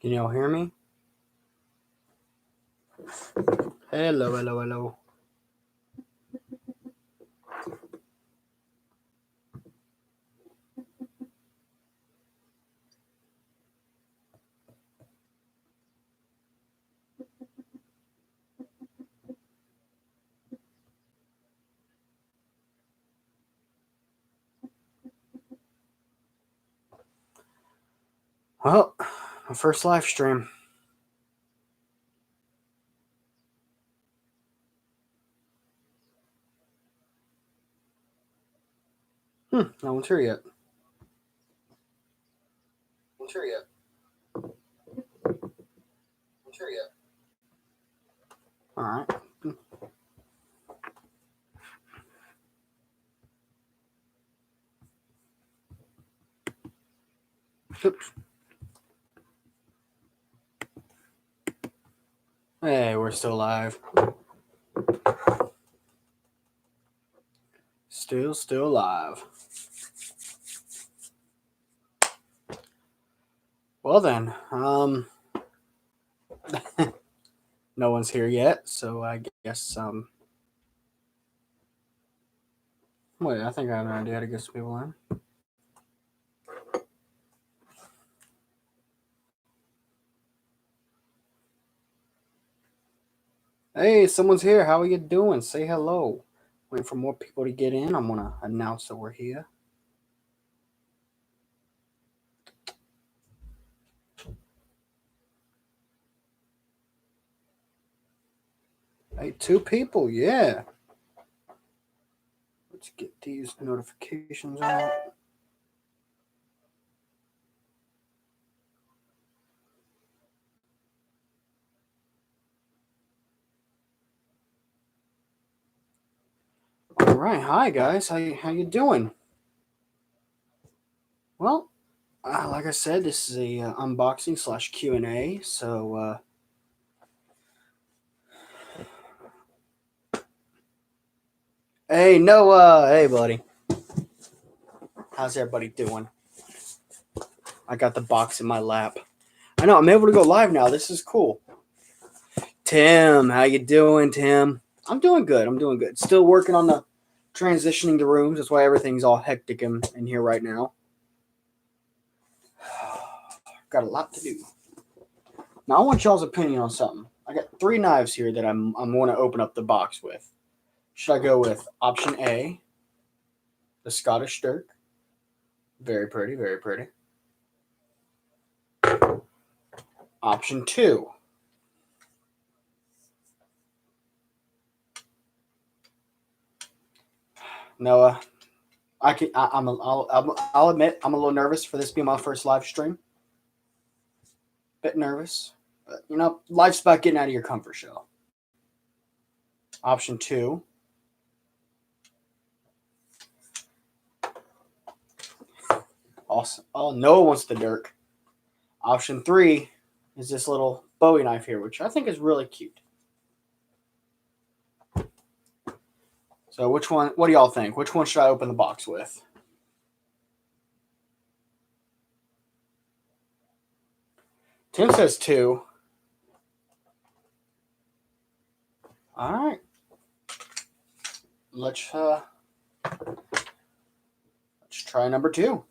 Can y'all hear me? Hello, hello, hello. Well, my first live stream. No one's here yet. All right. Oops. Hey, we're still live. Still live. Well then, no one's here yet, so I guess wait, I think I have an idea how to get some people in. Hey, someone's here. How are you doing? Say hello. Waiting for more people to get in. I'm gonna announce that we're here. Hey, 2 people, yeah. Let's get these notifications out. All right, hi guys. How you doing? Well, like I said, this is a unboxing / Q&A. So, hey Noah, hey buddy, how's everybody doing? I got the box in my lap. I know I'm able to go live now. This is cool. Tim, how you doing, Tim? I'm doing good. Still working on the transitioning the rooms. That's why everything's all hectic in here right now. Got a lot to do. Now I want y'all's opinion on something. I got 3 knives here that I'm going to open up the box with. Should I go with option A, the Scottish Dirk? Very pretty, very pretty. Option 2, Noah. I'll admit I'm a little nervous for this being my first live stream. Bit nervous, but life's about getting out of your comfort zone. Option 2, awesome. Oh, Noah wants the Dirk. Option 3 is this little Bowie knife here, which I think is really cute. So which one? What do y'all think? Which one should I open the box with? Tim says 2. All right. Let's try number 2.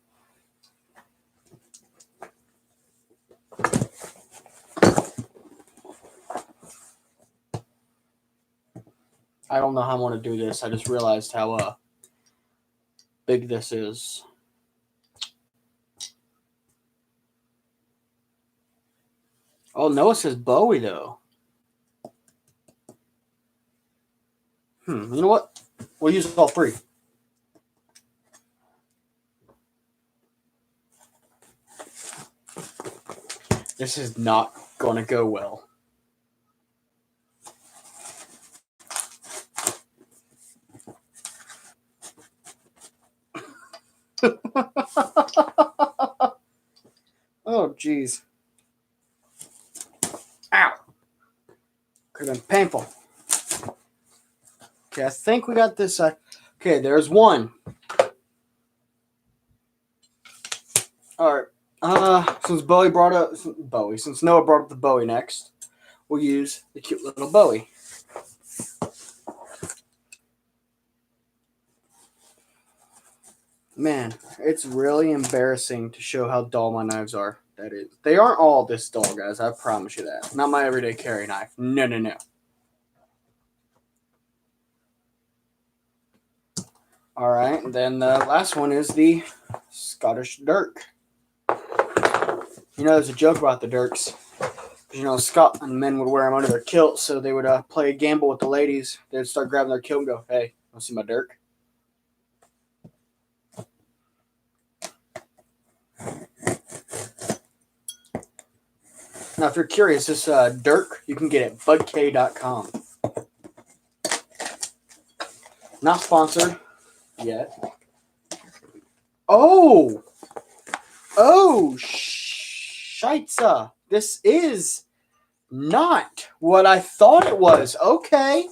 I don't know how I want to do this. I just realized how big this is. Oh, Noah says Bowie though. You know what? We'll use all 3. This is not going to go well. Oh, jeez. Ow. Could have been painful. Okay, I think we got this side. Okay, there's 1. All right. Since Noah brought up the Bowie next, we'll use the cute little Bowie. Man, it's really embarrassing to show how dull my knives are. That is, they aren't all this dull, guys. I promise you that. Not my everyday carry knife. No, no, no. All right, and then the last one is the Scottish Dirk. You know, there's a joke about the Dirks. You know, Scotland men would wear them under their kilt, so they would play a gamble with the ladies. They'd start grabbing their kilt and go, "Hey, want to see my Dirk?" Now, if you're curious, this Dirk you can get at budk.com. Not sponsored yet. Oh, Scheitza. This is not what I thought it was. Okay,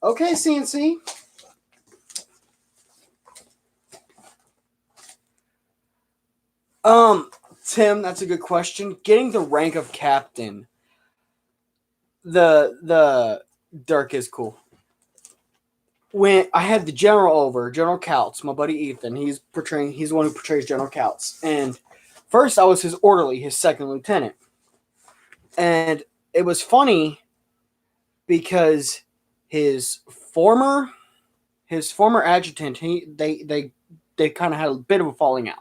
CNC. Tim, that's a good question. Getting the rank of captain, the Dirk is cool. When I had the general over, General Couts, my buddy Ethan, he's the one who portrays General Couts. And first I was his orderly, his second lieutenant. And it was funny because his former adjutant, they kind of had a bit of a falling out.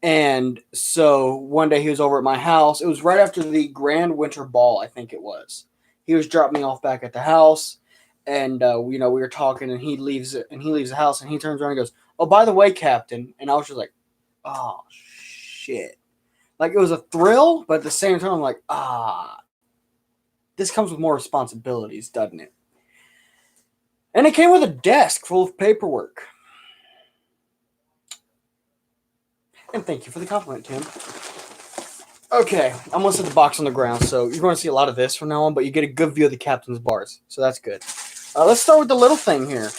And so one day he was over at my house. It was right after the Grand Winter Ball, I think it was. He was dropping me off back at the house, and we were talking, and he leaves the house, and he turns around and goes, "Oh, by the way, Captain," and I was just like, "Oh shit!" Like it was a thrill, but at the same time, I'm like, this comes with more responsibilities, doesn't it? And it came with a desk full of paperwork. And thank you for the compliment, Tim. Okay, I'm going to set the box on the ground, so you're going to see a lot of this from now on, but you get a good view of the captain's bars, so that's good. Let's start with the little thing here,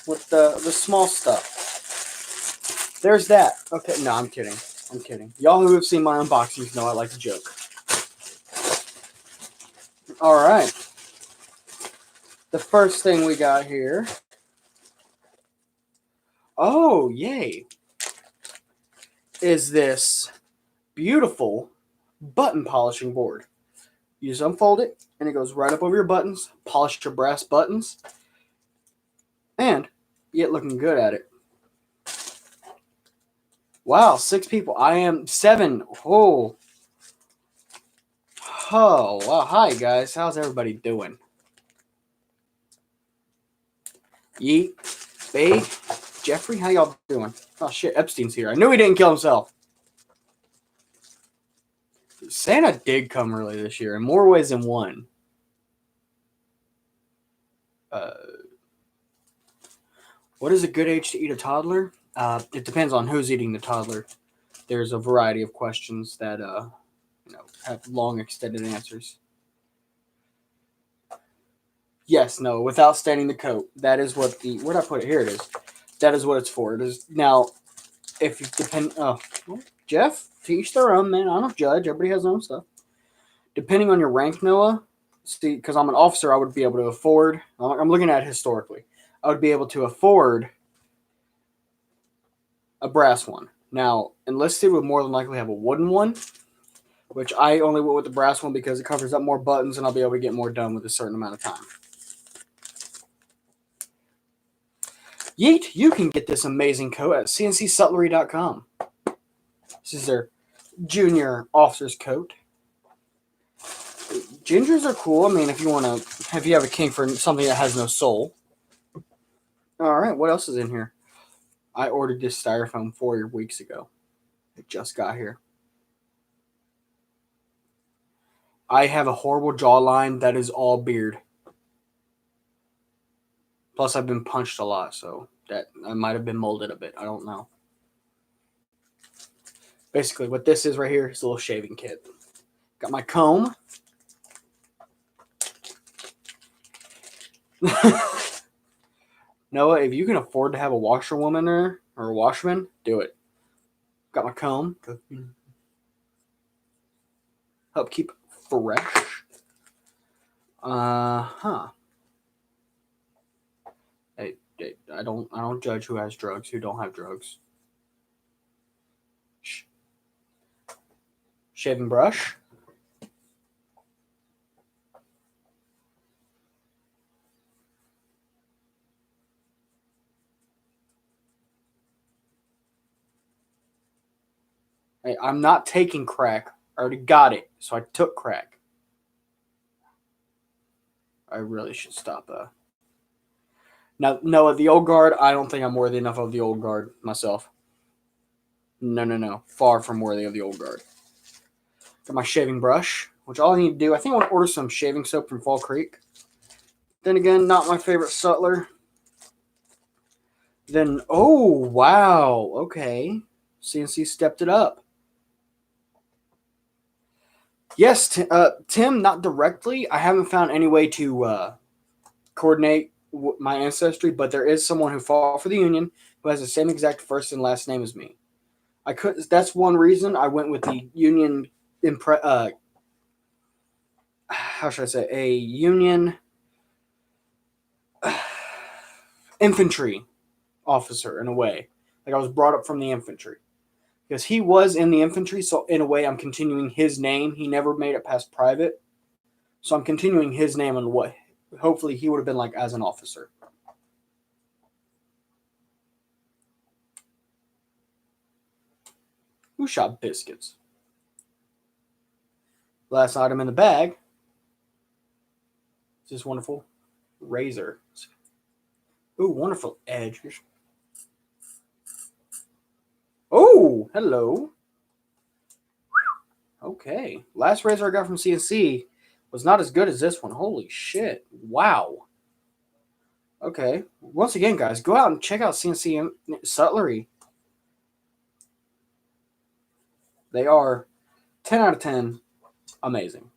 with the small stuff. There's that. Okay, no, I'm kidding. Y'all who have seen my unboxings know I like to joke. All right. The first thing we got here. Oh, yay. Is this beautiful button polishing board. You just unfold it, and it goes right up over your buttons. Polish your brass buttons, and you get looking good at it. Wow, 6 people. I am 7. Oh, wow. Hi, guys. How's everybody doing? Yeet, Babe, Jeffrey, how y'all doing? Oh, shit, Epstein's here. I knew he didn't kill himself. Santa did come early this year in more ways than one. What is a good age to eat a toddler? It depends on who's eating the toddler. There's a variety of questions that have long extended answers. Yes, no, without staining the coat. That is what where'd I put it? Here it is. That is what it's for. It is now. If you depend, Jeff, to each their own, man. I don't judge. Everybody has their own stuff. Depending on your rank, Noah. See, because I'm an officer, I would be able to afford. I'm looking at it historically. I would be able to afford a brass one. Now, enlisted would more than likely have a wooden one, which I only went with the brass one because it covers up more buttons and I'll be able to get more done with a certain amount of time. Yeet, you can get this amazing coat at cncsutlery.com. This is their junior officer's coat. Gingers are cool. I mean, if you have a king for something that has no soul. All right, what else is in here? I ordered this styrofoam 4 weeks ago. It just got here. I have a horrible jawline that is all beard. Plus, I've been punched a lot, so that I might have been molded a bit. I don't know. Basically, what this is right here is a little shaving kit. Got my comb. Noah, if you can afford to have a washerwoman or a washerman, do it. Got my comb. help keep fresh. Hey, I don't judge who has drugs, who don't have drugs. Shaving brush. Hey, I'm not taking crack. I already got it, so I took crack. I really should stop. Now, no, the old guard. I don't think I'm worthy enough of the old guard myself. No. Far from worthy of the old guard. Got my shaving brush, which all I need to do, I think I want to order some shaving soap from Fall Creek. Then again, not my favorite Sutler. Then, oh, wow. Okay. CNC stepped it up. Yes, Tim, not directly. I haven't found any way to coordinate my ancestry, but there is someone who fought for the Union who has the same exact first and last name as me. That's one reason I went with the Union. How should I say? A Union infantry officer in a way. Like I was brought up from the infantry. Because he was in the infantry, so in a way I'm continuing his name. He never made it past private. So I'm continuing his name and what hopefully he would have been like as an officer. Who shot biscuits? Last item in the bag is this wonderful razor. Ooh, wonderful edge. Oh, hello. Okay. Last razor I got from CNC was not as good as this one. Holy shit. Wow. Okay. Once again, guys, go out and check out CNC Sutlery. They are 10 out of 10 amazing.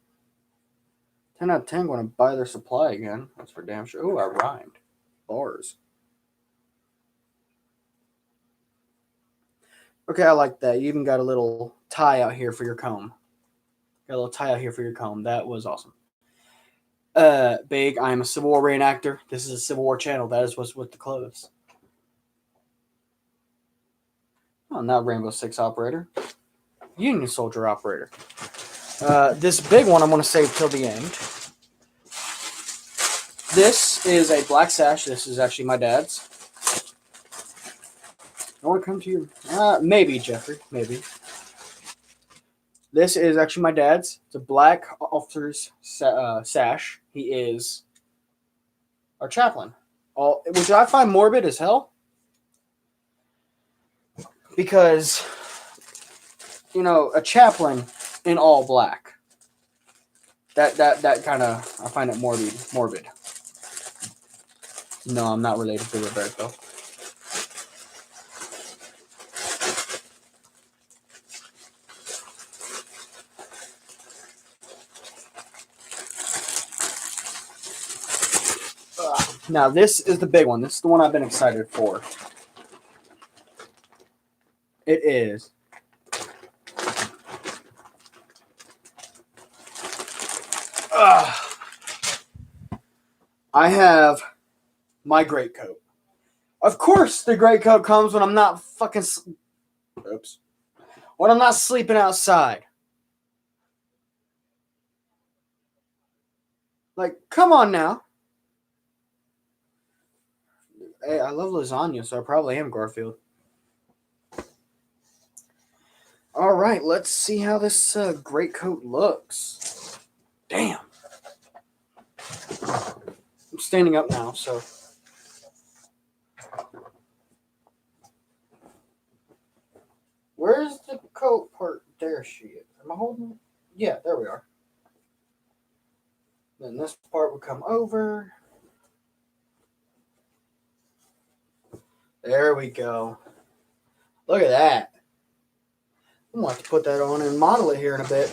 10 out of 10 going to buy their supply again. That's for damn sure. Oh, I rhymed. Bars. Okay, I like that. You even got a little tie out here for your comb. Got a little tie out here for your comb. That was awesome. Big, I am a Civil War reenactor. This is a Civil War channel. That is what's with the clothes. Oh, not Rainbow Six operator. Union Soldier operator. This big one I'm going to save till the end. This is a black sash. This is actually my dad's. I want to come to you. Maybe, Jeffrey. Maybe. This is actually my dad's. It's a black officer's sash. He is our chaplain. Which I find morbid as hell. Because, you know, a chaplain in all black. That kind of, I find it morbid. No, I'm not related to Roberto. Now, this is the big one. This is the one I've been excited for. It is. I have my greatcoat. Of course, the greatcoat comes when I'm not fucking. Oops. When I'm not sleeping outside. Like, come on now. Hey, I love lasagna, so I probably am Garfield. All right, let's see how this greatcoat looks. Damn. I'm standing up now, so. Where's the coat part? There she is. Am I holding it? Yeah, there we are. Then this part would come over. There we go. Look at that. I'm going to have to put that on and model it here in a bit.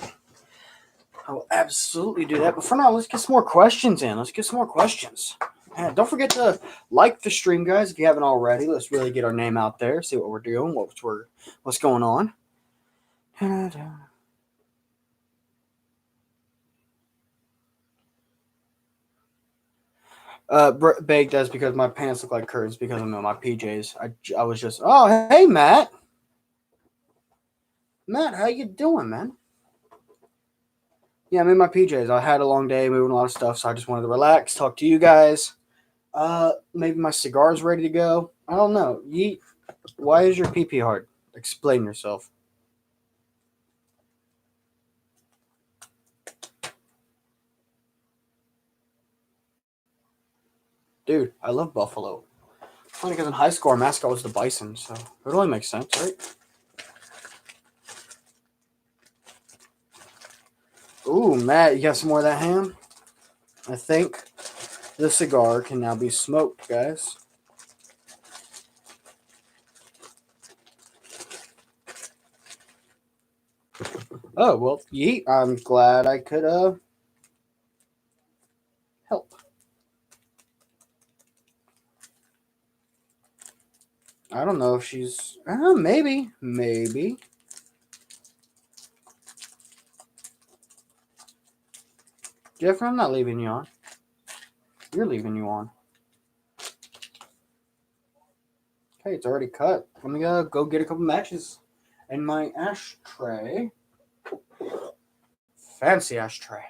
I will absolutely do that. But for now, let's get some more questions in. Let's get some more questions. And don't forget to like the stream, guys, if you haven't already. Let's really get our name out there, see what we're doing, what's going on. Baked as because my pants look like curtains because I'm in my PJs. I was just, oh, hey, Matt. Matt, how you doing, man? Yeah, I'm in my PJs. I had a long day, moving a lot of stuff, so I just wanted to relax, talk to you guys. Maybe my cigar's ready to go. I don't know. Yeet. Why is your pee hard? Explain yourself. Dude, I love Buffalo. Funny because in high school our mascot was the bison, so it only makes sense, right? Ooh, Matt, you got some more of that ham? I think the cigar can now be smoked, guys. Oh, well, yeet. I'm glad I could help. I don't know if she's maybe. Jeffrey, I'm not leaving you on. You're leaving you on. Okay, it's already cut. Let me go get a couple matches in my ashtray. Fancy ashtray.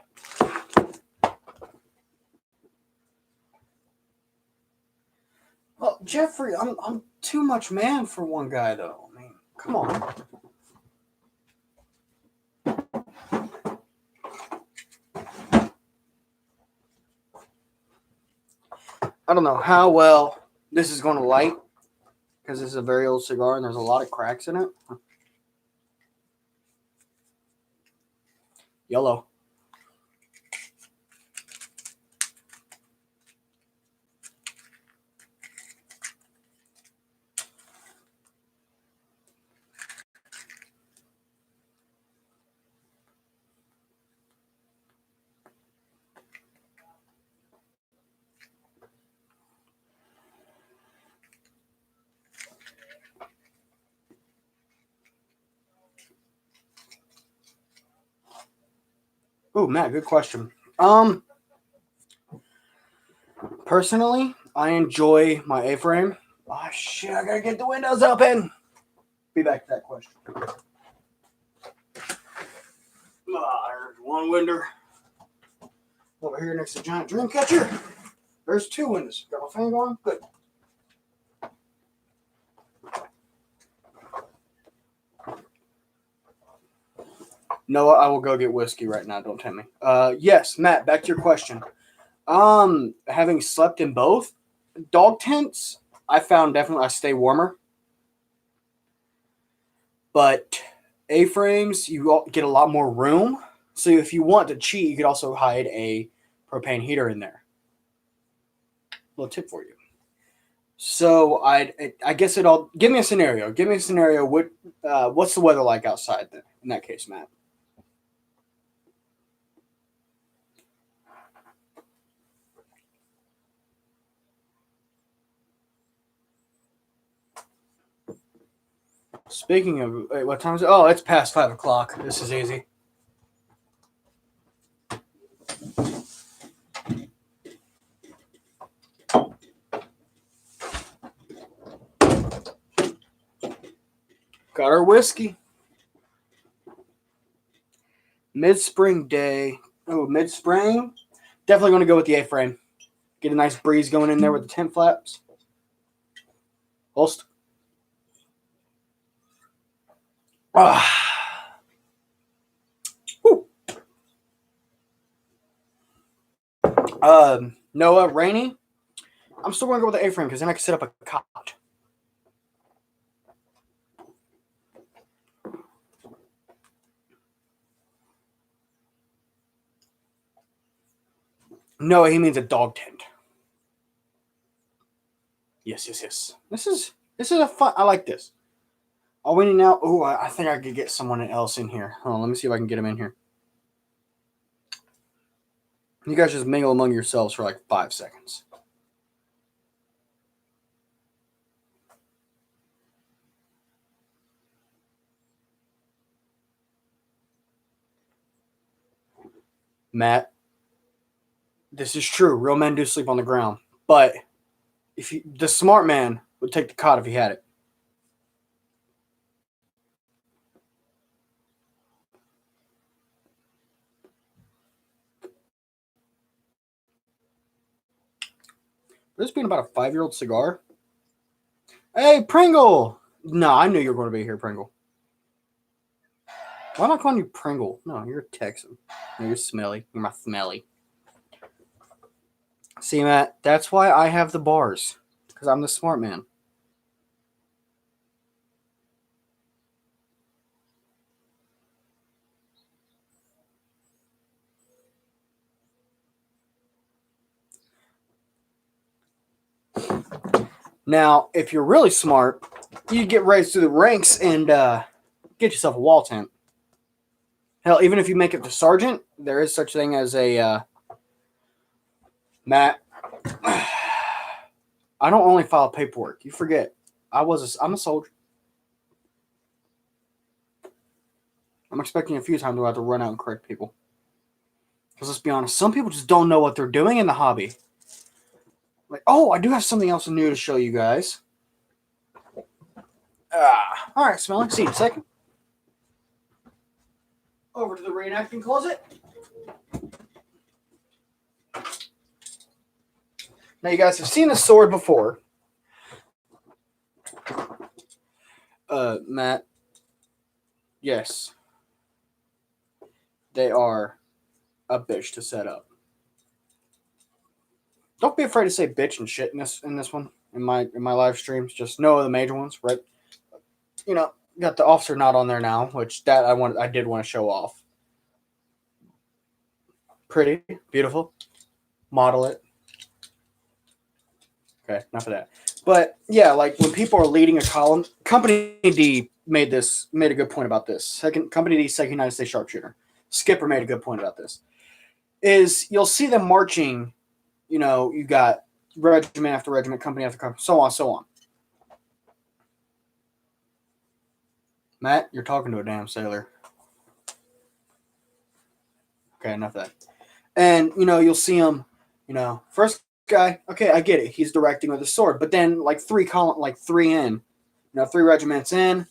Well, Jeffrey, I'm too much man for one guy though. I mean, come on. I don't know how well this is going to light because this is a very old cigar and there's a lot of cracks in it. Yellow. Oh, Matt, good question. Personally, I enjoy my A-frame. Oh shit! I gotta get the windows open. Be back to that question. There's one window over here next to giant dream catcher. There's two windows. Got my fan going. Good. Noah, I will go get whiskey right now. Don't tempt me. Yes, Matt. Back to your question. Having slept in both dog tents, I found definitely I stay warmer. But A-frames, you get a lot more room. So if you want to cheat, you could also hide a propane heater in there. Little tip for you. So I guess it all. Give me a scenario. Give me a scenario. What's the weather like outside then? In that case, Matt. Speaking of, wait, what time is it? Oh, it's past 5 o'clock. This is easy. Got our whiskey. Mid-spring day. Oh, mid-spring. Definitely going to go with the A-frame. Get a nice breeze going in there with the tent flaps. Holst. Noah, rainy. I'm still going to go with the A-frame because then I can set up a cot. No, he means a dog tent. Yes. This is a fun. I like this. Are we now? Oh, I think I could get someone else in here. Hold on, let me see if I can get him in here. You guys just mingle among yourselves for like 5 seconds. Matt, this is true. Real men do sleep on the ground. But the smart man would take the cod if he had it. This being about a 5-year-old cigar. Hey, Pringle! No, I knew you were going to be here, Pringle. Why am I calling you Pringle? No, you're a Texan. No, you're smelly. You're my smelly. See, Matt, that's why I have the bars. Because I'm the smart man. Now, if you're really smart, you get raised through the ranks and get yourself a wall tent. Hell, even if you make it to sergeant, there is such thing as a Matt. I don't only file paperwork. You forget. I'm a soldier. I'm expecting a few times to have to run out and correct people. Because let's be honest, some people just don't know what they're doing in the hobby. Like, oh, I do have something else new to show you guys. All right, Smelly. See you in a second. Over to the reenacting closet. Now, you guys have seen the sword before. Matt. Yes. They are a bitch to set up. Don't be afraid to say bitch and shit in this one. In my live streams. Just know the major ones, right? You know, got the officer not on there now, which that I did want to show off. Pretty, beautiful. Model it. Okay, enough of that. But yeah, like when people are leading a column, Company D made a good point about this. Company D, Second United States Sharpshooter. Skipper made a good point about this. Is you'll see them marching, you know, you got regiment after regiment, company after company, so on, so on. Matt, you're talking to a damn sailor. Okay, enough of that. And, you know, you'll see him, you know, first guy, okay, I get it. He's directing with a sword. But then, like, three regiments in.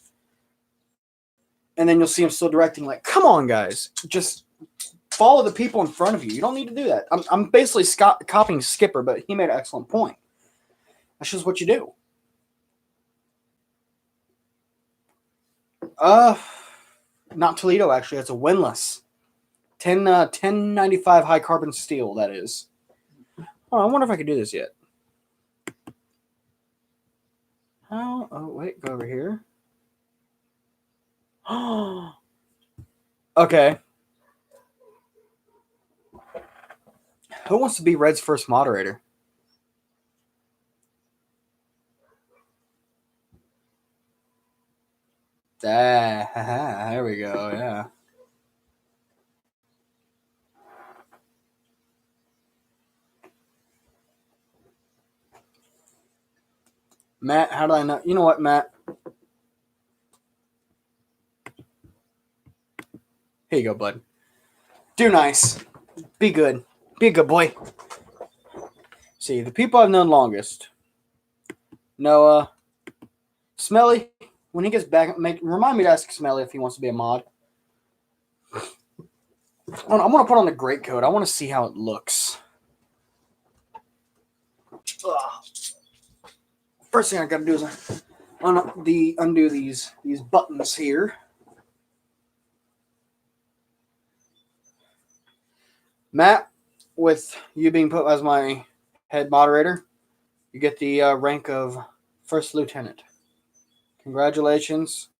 And then you'll see him still directing, like, come on, guys. Just follow the people in front of you. You don't need to do that. I'm basically copying Skipper, but he made an excellent point. That's just what you do. Not Toledo, actually. It's a windlass. 1095 high carbon steel, that is. Oh, I wonder if I could do this yet. How? Oh, wait, go over here. Okay. Who wants to be Red's first moderator? There we go, yeah. Matt, how do I know? You know what, Matt? Here you go, bud. Do nice. Be good. Be a good boy. See, the people I've known longest. Noah. Smelly, when he gets back, remind me to ask Smelly if he wants to be a mod. I'm going to put on the greatcoat. I want to see how it looks. Ugh. First thing I got to do is undo these buttons here. Matt, with you being put as my head moderator, you get the rank of first lieutenant. Congratulations.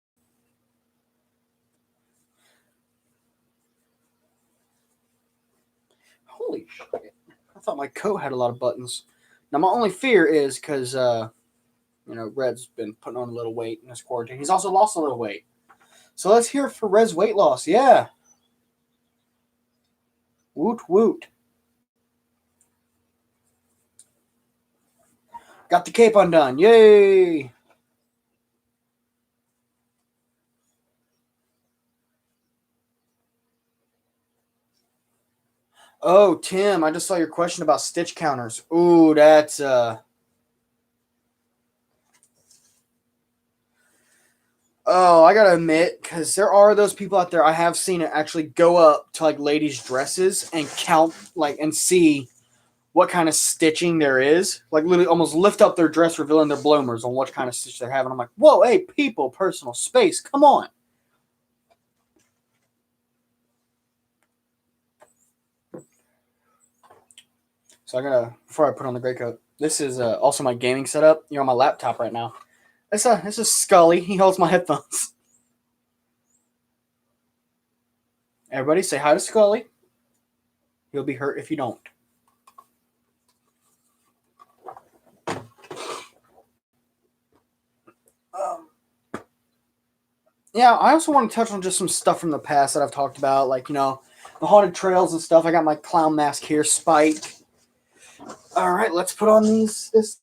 Holy shit. I thought my coat had a lot of buttons. Now, my only fear is because, you know, Red's been putting on a little weight in this quarantine. He's also lost a little weight. So let's hear for Red's weight loss. Yeah. Woot woot. Got the cape undone. Yay. Oh, Tim, I just saw your question about stitch counters. Ooh, that's Oh, I gotta admit, because there are those people out there. I have seen it actually go up to like ladies' dresses and count like and see what kind of stitching there is. Like literally, almost lift up their dress, revealing their bloomers on what kind of stitch they're having. I'm like, whoa, hey, people, personal space, come on. So I gotta before I put on the gray coat. This is also my gaming setup. You're on my laptop right now. This is Scully. He holds my headphones. Everybody say hi to Scully. He'll be hurt if you don't. Um, yeah, I also want to touch on just some stuff from the past that I've talked about, like, the haunted trails and stuff. I got my clown mask here, Spike. All right, let's put on this.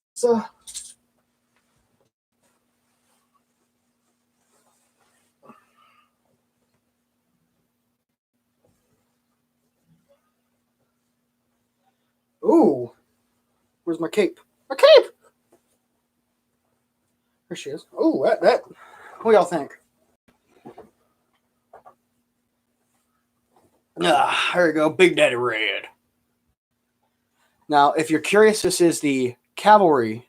Ooh, where's my cape? My cape! There she is. Ooh, that. What y'all think? Ah, there we go, Big Daddy Red. Now, if you're curious, this is the cavalry.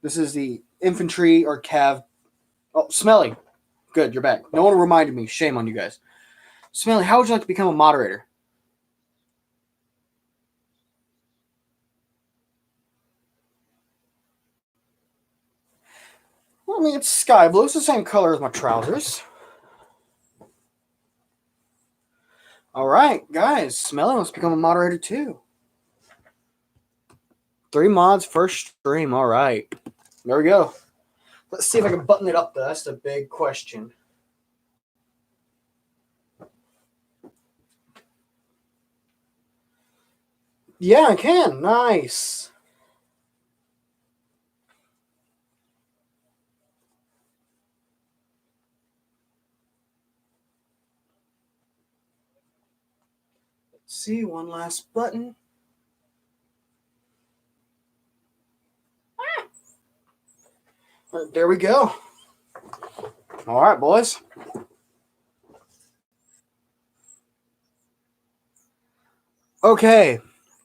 This is the infantry or cav. Oh, Smelly. Good, you're back. No one reminded me. Shame on you guys. Smelly, how would you like to become a moderator? Well, I mean, it's sky blue. It's the same color as my trousers. All right, guys. Smelly wants to become a moderator too. 3 mods, first stream. All right. There we go. Let's see if I can button it up, though. That's the big question. Yeah, I can. Nice. Let's see. One last button. There we go. All right, boys. Okay,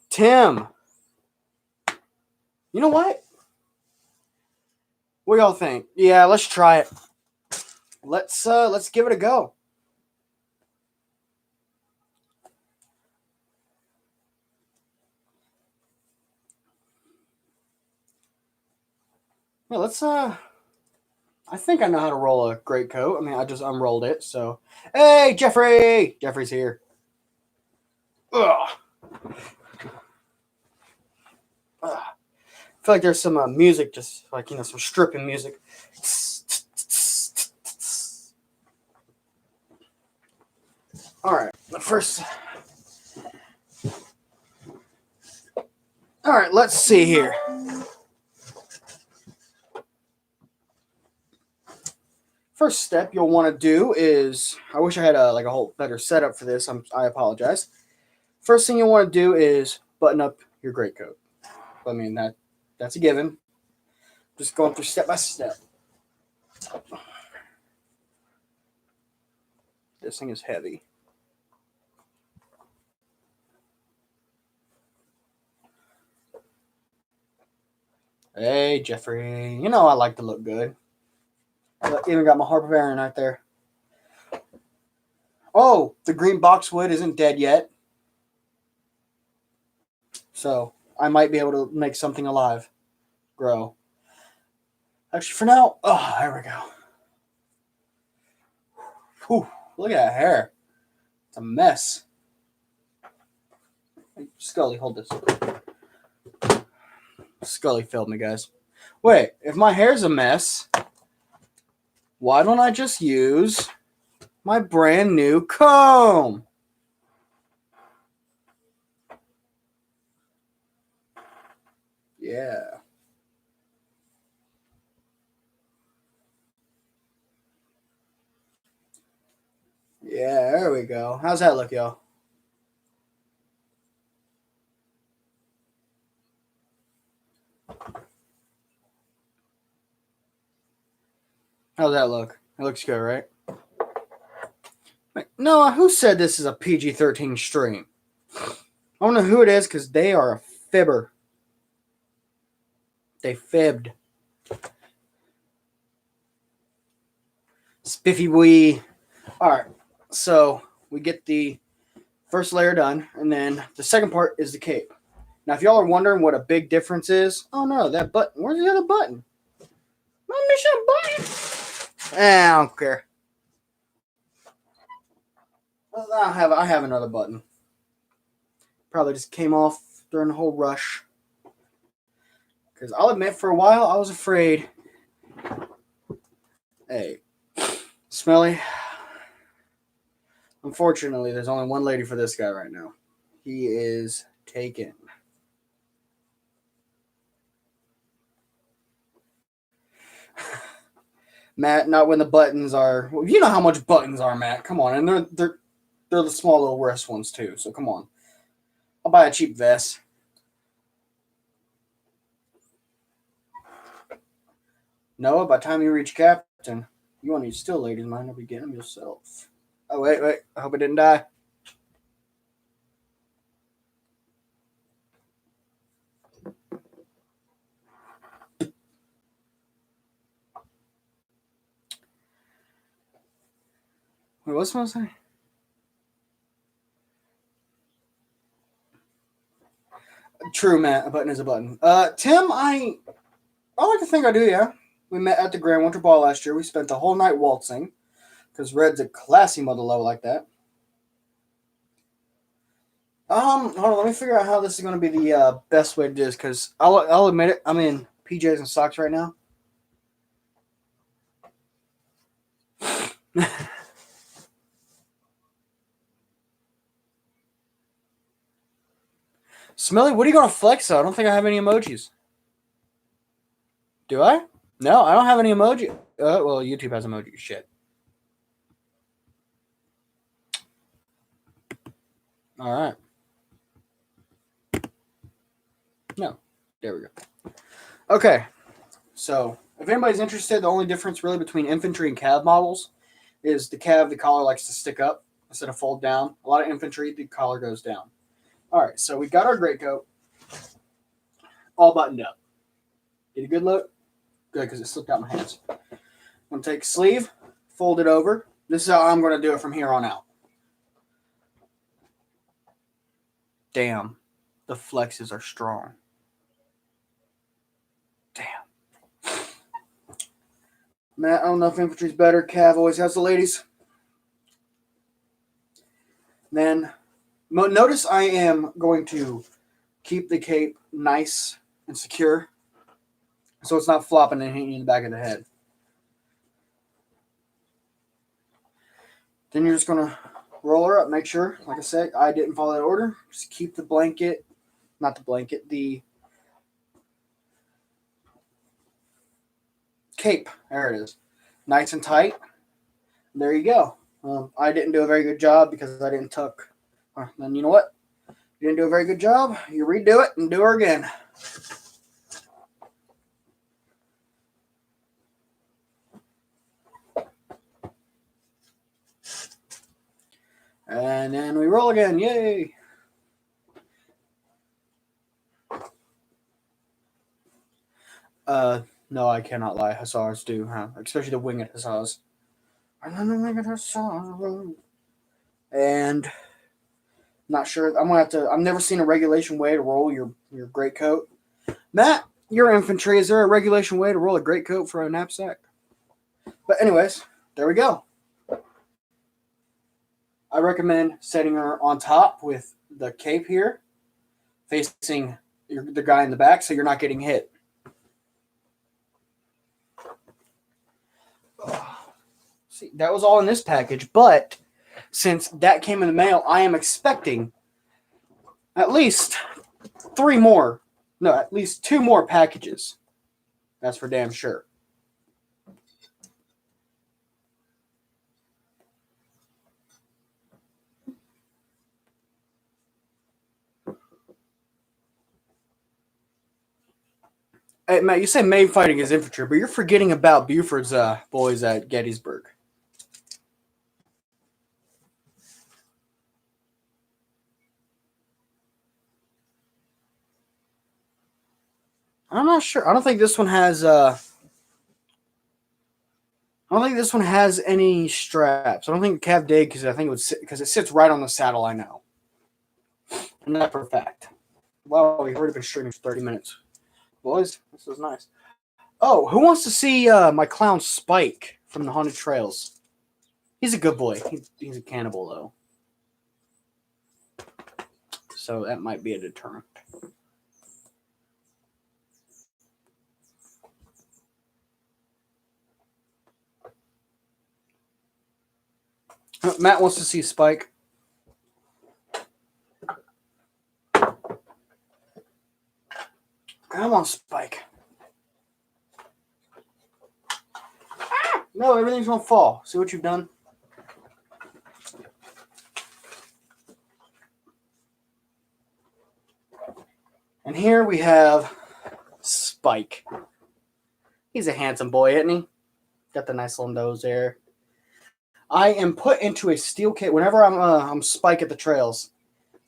Tim. You know what? What y'all think? Yeah, let's try it. Let's give it a go. Yeah, let's I think I know how to roll a great coat. I mean, I just unrolled it, so hey, Jeffrey! Jeffrey's here. Ugh. Ugh. I feel like there's some music, just like some stripping music. All right, first. All right, let's see here. First step you'll want to do is, I wish I had a whole better setup for this. I apologize. First thing you'll want to do is button up your greatcoat. I mean that's a given. Just going through step by step. This thing is heavy. Hey, Jeffrey. You know I like to look good. I even got my Harp of Aaron right there. Oh, the green boxwood isn't dead yet. So I might be able to make something alive grow. Actually, for now, oh, there we go. Whew, look at that hair. It's a mess. Scully, hold this. Scully failed me, guys. Wait, if my hair's a mess, why don't I just use my brand new comb? Yeah. Yeah, there we go. How's that look, y'all? How's that look? It looks good, right? Noah, who said this is a PG-13 stream? I don't know who it is because they are a fibber. They fibbed. Spiffy wee. Alright, so we get the first layer done, and then the second part is the cape. Now, if y'all are wondering what a big difference is, oh no, that button. Where's the other button? I'm missing a button. I don't care. I have another button. Probably just came off during the whole rush. Because I'll admit, for a while, I was afraid. Hey, Smelly. Unfortunately, there's only one lady for this guy right now. He is taken. Matt, not when the buttons are. Well, you know how much buttons are, Matt. Come on, and they're the small little wrist ones too. So come on, I'll buy a cheap vest. Noah, by the time you reach captain, you won't need still ladies, mind. You'll be getting them yourself. Oh wait, I hope it didn't die. Wait, what's supposed to say? True, Matt. A button is a button. Tim, I like to think I do. Yeah, we met at the Grand Winter Ball last year. We spent the whole night waltzing because Red's a classy mother lover like that. Hold on. Let me figure out how this is going to be the best way to do this because I'll admit it. I'm in PJs and socks right now. Smelly, what are you going to flex on? I don't think I have any emojis. Do I? No, I don't have any emoji. Well, YouTube has emoji. Shit. All right. No. There we go. Okay. So, if anybody's interested, the only difference really between infantry and cav models is the cav, the collar likes to stick up instead of fold down. A lot of infantry, the collar goes down. All right. So, we got our greatcoat all buttoned up. Get a good look? Good, because it slipped out my hands. I'm going to take sleeve, fold it over. This is how I'm going to do it from here on out. Damn. The flexes are strong. Damn. Matt, I don't know if infantry's better. Cav always has the ladies. Then, notice I am going to keep the cape nice and secure so it's not flopping and hitting you in the back of the head. Then you're just going to roll her up. Make sure, like I said, I didn't follow that order. Just keep the blanket, not the blanket, the cape. There it is. Nice and tight. There you go. I didn't do a very good job because I didn't tuck. Then you know what? You didn't do a very good job. You redo it and do her again. And then we roll again. Yay! No, I cannot lie. Hussars do, huh? Especially the winged hussars. And not sure. I'm gonna have to. I've never seen a regulation way to roll your greatcoat. Matt, your infantry. Is there a regulation way to roll a greatcoat for a knapsack? But anyways, there we go. I recommend setting her on top with the cape here, facing the guy in the back, so you're not getting hit. See, that was all in this package, but since that came in the mail, I am expecting at least at least 2 more packages. That's for damn sure. Hey, Matt, you say Maine fighting his infantry, but you're forgetting about Buford's boys at Gettysburg. I'm not sure. I don't think this one has. I don't think this one has any straps. I don't think Cav did because I think it would because it sits right on the saddle. I know, and that's for a fact. Wow, we've already been streaming for 30 minutes, boys. This is nice. Oh, who wants to see my clown Spike from the Haunted Trails? He's a good boy. He's a cannibal though, so that might be a deterrent. Matt wants to see Spike. Come on, Spike. No, everything's gonna fall. See what you've done? And here we have Spike. He's a handsome boy, isn't he? Got the nice little nose there. I am put into a steel cage. Whenever I'm Spike at the trails,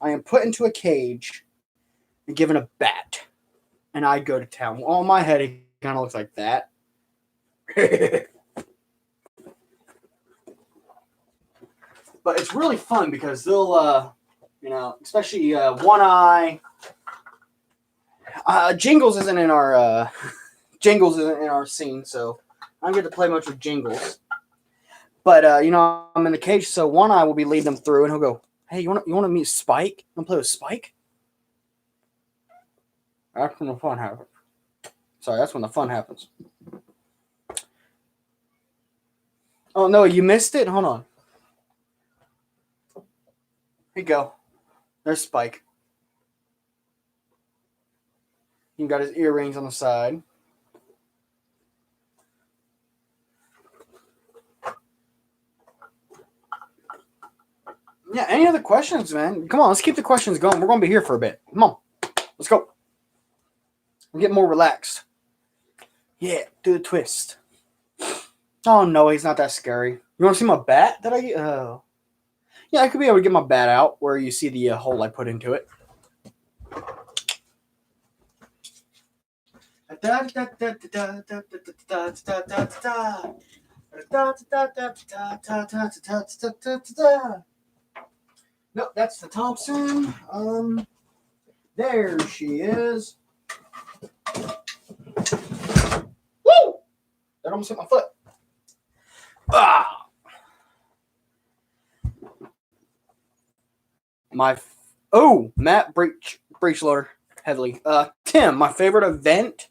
I am put into a cage and given a bat. And I go to town. On my head, it kind of looks like that. But it's really fun because they'll, especially One Eye. Jingles isn't in our scene, so I don't get to play much with Jingles. But I'm in the cage, so One Eye will be leading them through, and he'll go, "Hey, you want to meet Spike? You want to play with Spike?" That's when the fun happens. Sorry, that's when the fun happens. Oh no, you missed it. Hold on. Here you go. There's Spike. He got his earrings on the side. Yeah, any other questions, man? Come on, let's keep the questions going. We're going to be here for a bit. Come on. Let's go. We'll get more relaxed. Yeah, do the twist. Oh, no, he's not that scary. You want to see my bat that I get? Oh. Yeah, I could be able to get my bat out where you see the hole I put into it. No, that's the Thompson. There she is. Woo! That almost hit my foot. Ah! Matt Breachloader heavily. Tim, my favorite event.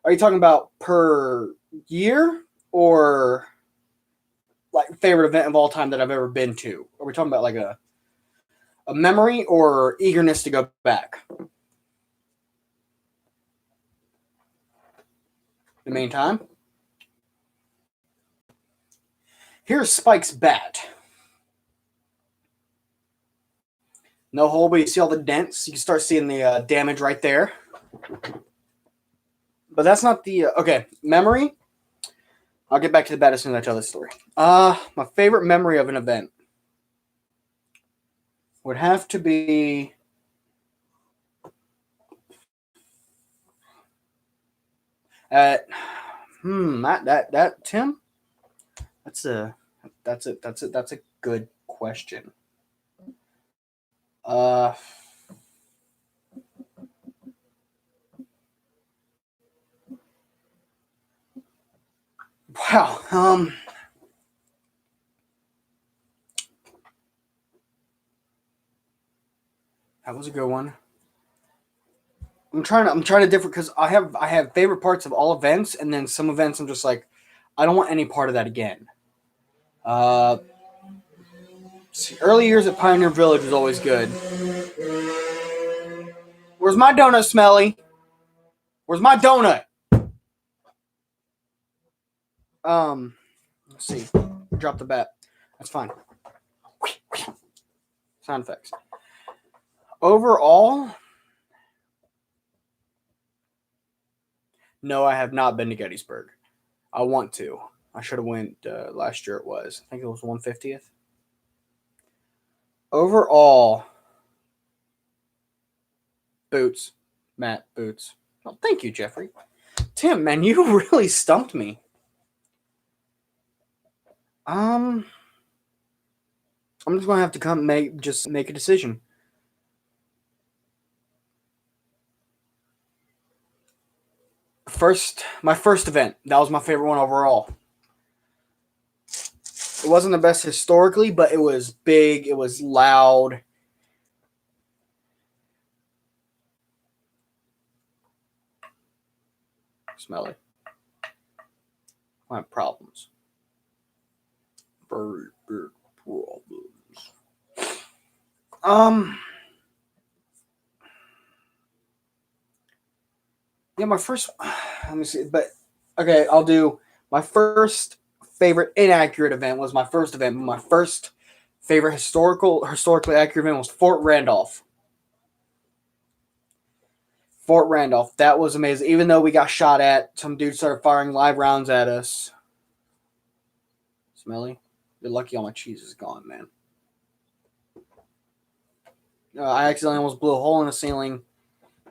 Are you talking about per year or like favorite event of all time that I've ever been to? Are we talking about like a memory or eagerness to go back? The main time. Here's Spike's bat. No hole, but you see all the dents. You can start seeing the damage right there. But that's not the okay memory. I'll get back to the bat as soon as I tell this story. My favorite memory of an event would have to be at that Tim. That's a good question. Wow. That was a good one. I'm trying to differ because I have favorite parts of all events, and then some events I'm just like, I don't want any part of that again. Early years at Pioneer Village was always good. Where's my donut, Smelly? Where's my donut? Let's see. Drop the bat. That's fine. Sound effects. Overall, No, I have not been to Gettysburg. I want to. I should have went last year. It was. I think it was 150th. Overall, Boots. Matt Boots. Oh, thank you, Jeffrey. Tim, man, you really stumped me. I'm just gonna have to make a decision. My first event. That was my favorite one overall. It wasn't the best historically, but it was big. It was loud. Smelly. I have problems. Very big problems. Yeah, my first. Let me see. But okay, I'll do my first favorite inaccurate event was my first event. My first favorite historically accurate event was Fort Randolph. Fort Randolph. That was amazing. Even though we got shot at, some dude started firing live rounds at us. Smelly. You're lucky all my cheese is gone, man. I accidentally almost blew a hole in the ceiling.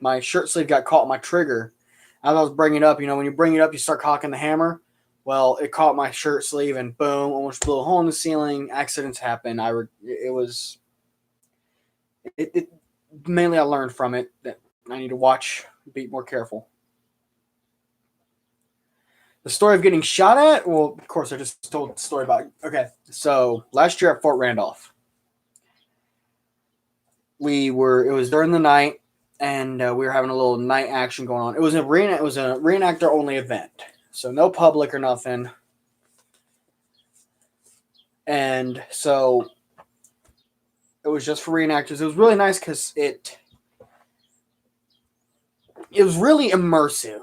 My shirt sleeve got caught in my trigger. As I was bringing it up, when you bring it up, you start cocking the hammer. Well, it caught my shirt sleeve and boom, almost blew a hole in the ceiling. Accidents happen. Mainly I learned from it that I need to be more careful. The story of getting shot at? Well, of course, I just told the story about it. Okay, so last year at Fort Randolph, it was during the night, and we were having a little night action going on. It was a reenactor only event, so no public or nothing. And so it was just for reenactors. It was really nice because it was really immersive.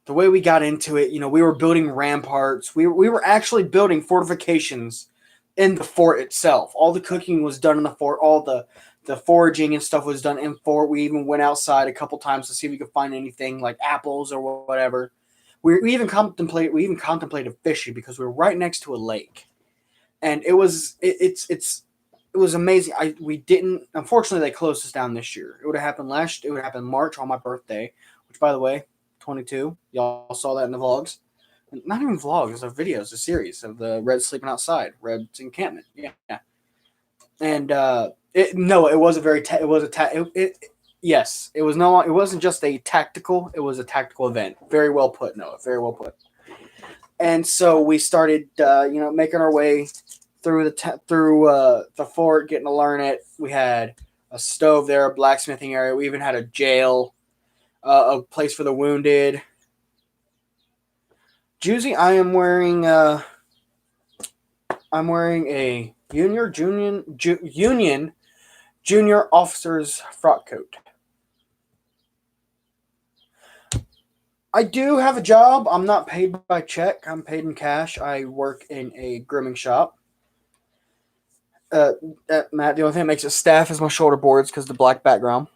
The way we got into it, we were building ramparts. We were actually building fortifications in the fort itself. All the cooking was done in the fort. All the foraging and stuff was done in fort. We even went outside a couple times to see if we could find anything like apples or whatever. We even contemplated fishing because we were right next to a lake, and it was amazing. Unfortunately, they closed us down this year. It would have happened It would have happened March on my birthday, which, by the way, 22. Y'all saw that in the vlogs. Not even vlogs, they're videos, a series of the Reds sleeping outside, Reds encampment. Yeah. And it was a very yes, it wasn't just a tactical, it was a tactical event. Very well put, Noah. Very well put. And so we started making our way through the fort, getting to learn it. We had a stove there, a blacksmithing area. We even had a jail, a place for the wounded. Juicy, I'm wearing a Union junior officer's frock coat. I do have a job. I'm not paid by check. I'm paid in cash. I work in a grooming shop. Matt, the only thing that makes it staff is my shoulder boards because of the black background.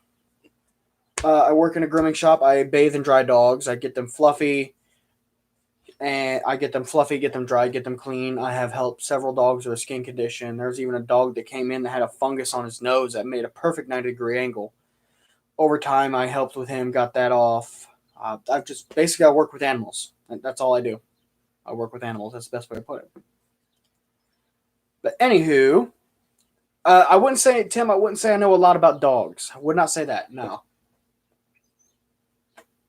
I work in a grooming shop. I bathe and dry dogs. I get them fluffy, get them dry, get them clean. I have helped several dogs with a skin condition. There's even a dog that came in that had a fungus on his nose that made a perfect 90-degree angle. Over time, I helped with him, got that off. I work with animals. That's all I do. I work with animals. That's the best way to put it. But anywho, I wouldn't say I know a lot about dogs. I would not say that. No.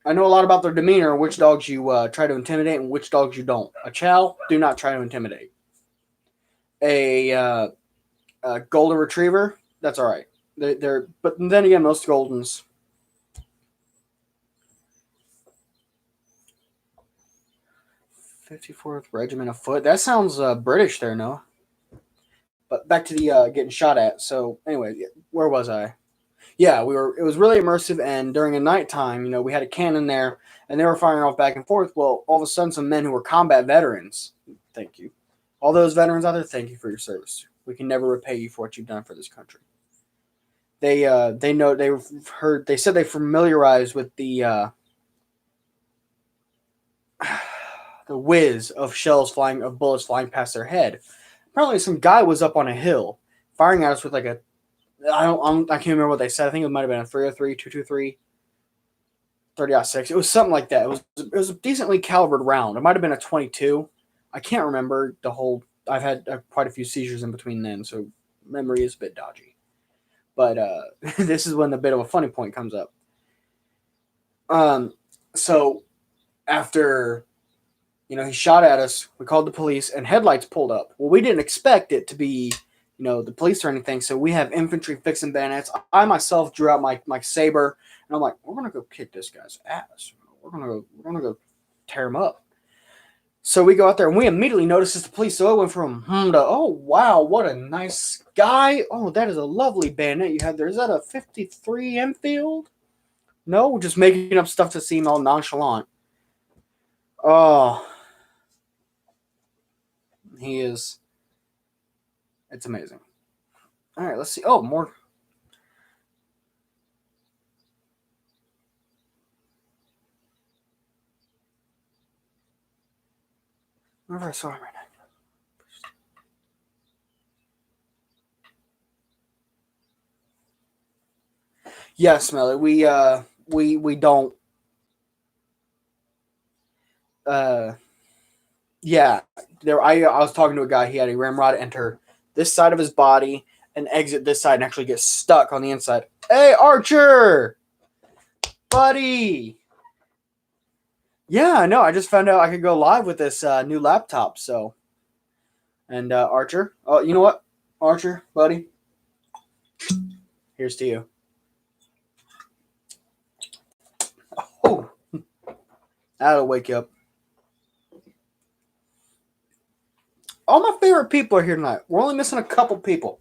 I know a lot about their demeanor, which dogs you try to intimidate and which dogs you don't. A chow, do not try to intimidate. A golden retriever, that's all right. But then again, most Goldens. 54th Regiment of Foot. That sounds British there, no? But back to the getting shot at. So anyway, where was I? Yeah, it was really immersive, and during a nighttime, we had a cannon there, and they were firing off back and forth. Well, all of a sudden, some men who were combat veterans, thank you. All those veterans out there, thank you for your service. We can never repay you for what you've done for this country. They said they familiarized with the the whiz of shells flying, of bullets flying past their head. Apparently, some guy was up on a hill firing at us with like a, I can't remember what they said. I think it might have been a 303, 223, 30-06. It was something like that. It was a decently calibered round. It might have been a 22. I can't remember the whole. I've had quite a few seizures in between then, so memory is a bit dodgy. But this is when the bit of a funny point comes up. So after, he shot at us, we called the police, and headlights pulled up. Well, we didn't expect it to be, the police or anything. So we have infantry fixing bayonets. I myself drew out my saber, and I'm like, we're gonna go kick this guy's ass. We're gonna go tear him up. So we go out there, and we immediately notice it's the police. So it went from to, oh wow, what a nice guy. Oh, that is a lovely bayonet you have there. Is that a 53 Enfield? No, just making up stuff to seem all nonchalant. Oh, he is. It's amazing. All right, let's see. Oh, more. Wherever I saw him right now. Yes, Melly. We don't. Yeah. There. I was talking to a guy. He had a ramrod enter this side of his body and exit this side and actually get stuck on the inside. Hey, Archer, buddy. Yeah, no. I just found out I could go live with this new laptop. So, and Archer. Oh, you know what, Archer, buddy. Here's to you. Oh, that'll wake you up. All my favorite people are here tonight. We're only missing a couple people.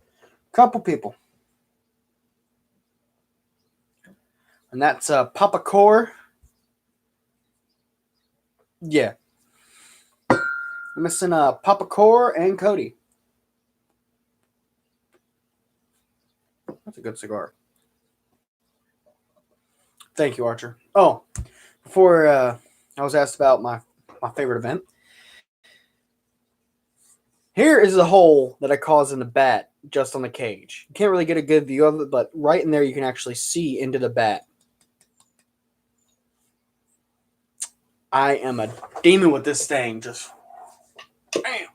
And that's Papa Core. Yeah. We're missing Papa Core and Cody. That's a good cigar. Thank you, Archer. Oh, before I was asked about my favorite event. Here is the hole that I caused in the bat just on the cage. You can't really get a good view of it, but right in there you can actually see into the bat. I am a demon with this thing. Just bam.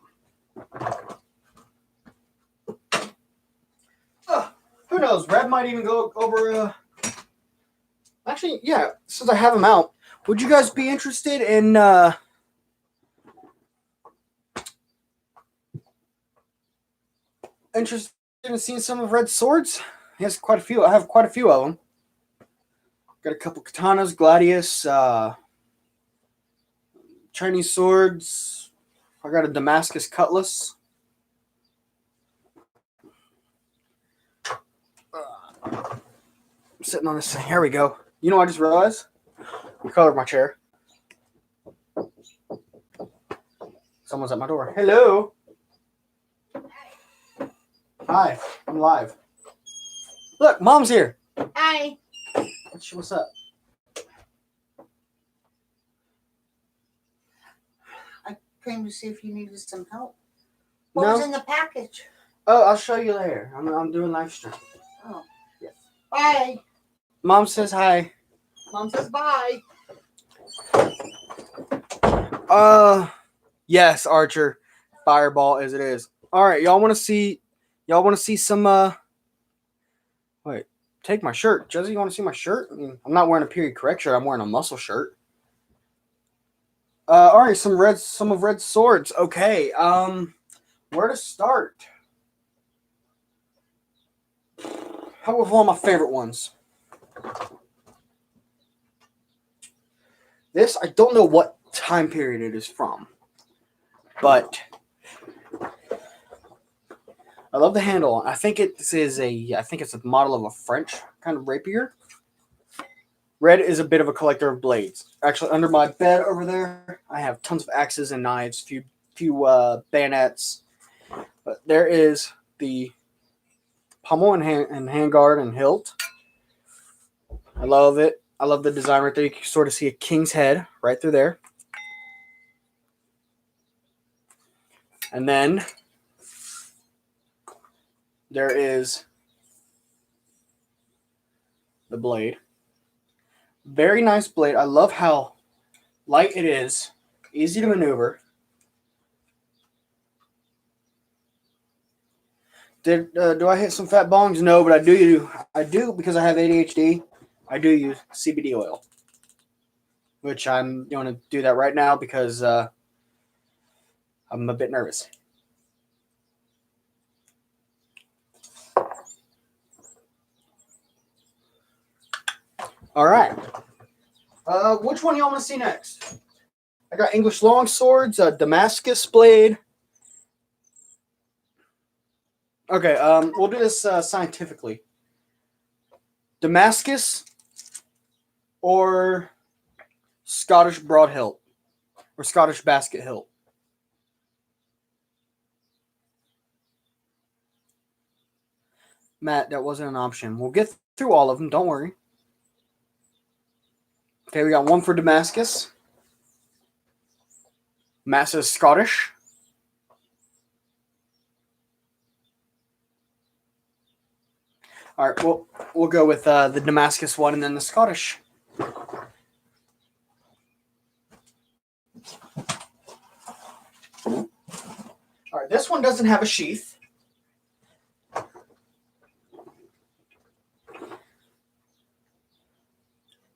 Who knows? Red might even go over. Actually, yeah. Since I have him out, would you guys be interested in? Interested in seeing some of Red's swords? He has quite a few. I have quite a few of them. Got a couple katanas, gladius, Chinese swords. I got a Damascus cutlass. I'm sitting on this thing. Here we go. You know what I just realized? The color of my chair. Someone's at my door. Hello. Hi. I'm live. Look, Mom's here. Hi. What's up? I came to see if you needed some help. What was in the package? Oh, I'll show you later. I'm doing live stream. Oh. Yes. Bye. Mom says hi. Mom says bye. Yes, Archer. Fireball as it is. All right, y'all want to see some wait, take my shirt. Jesse, you want to see my shirt? I mean, I'm not wearing a period correct shirt. I'm wearing a muscle shirt. All right, some of Red's swords. Okay. Where to start? How about one of my favorite ones? This, I don't know what time period it is from, but I love the handle. I think it's a model of a French kind of rapier. Red is a bit of a collector of blades. Actually, under my bed over there, I have tons of axes and knives, few bayonets. But there is the pommel and handguard and hilt. I love it. I love the design right there. You can sort of see a king's head right through there. And then there is the blade. Very nice blade. I love how light it is, easy to maneuver. Do I hit some fat bongs? No, but I do because I have ADHD. I do use CBD oil, which I'm going to do that right now because I'm a bit nervous. All right. Which one y'all want to see next? I got English long swords, Damascus blade. Okay, we'll do this scientifically. Damascus or Scottish broad hilt or Scottish basket hilt. Matt, that wasn't an option. We'll get through all of them. Don't worry. Okay, we got one for Damascus. Matt says Scottish. All right, we'll go with the Damascus one and then the Scottish. All right, this one doesn't have a sheath.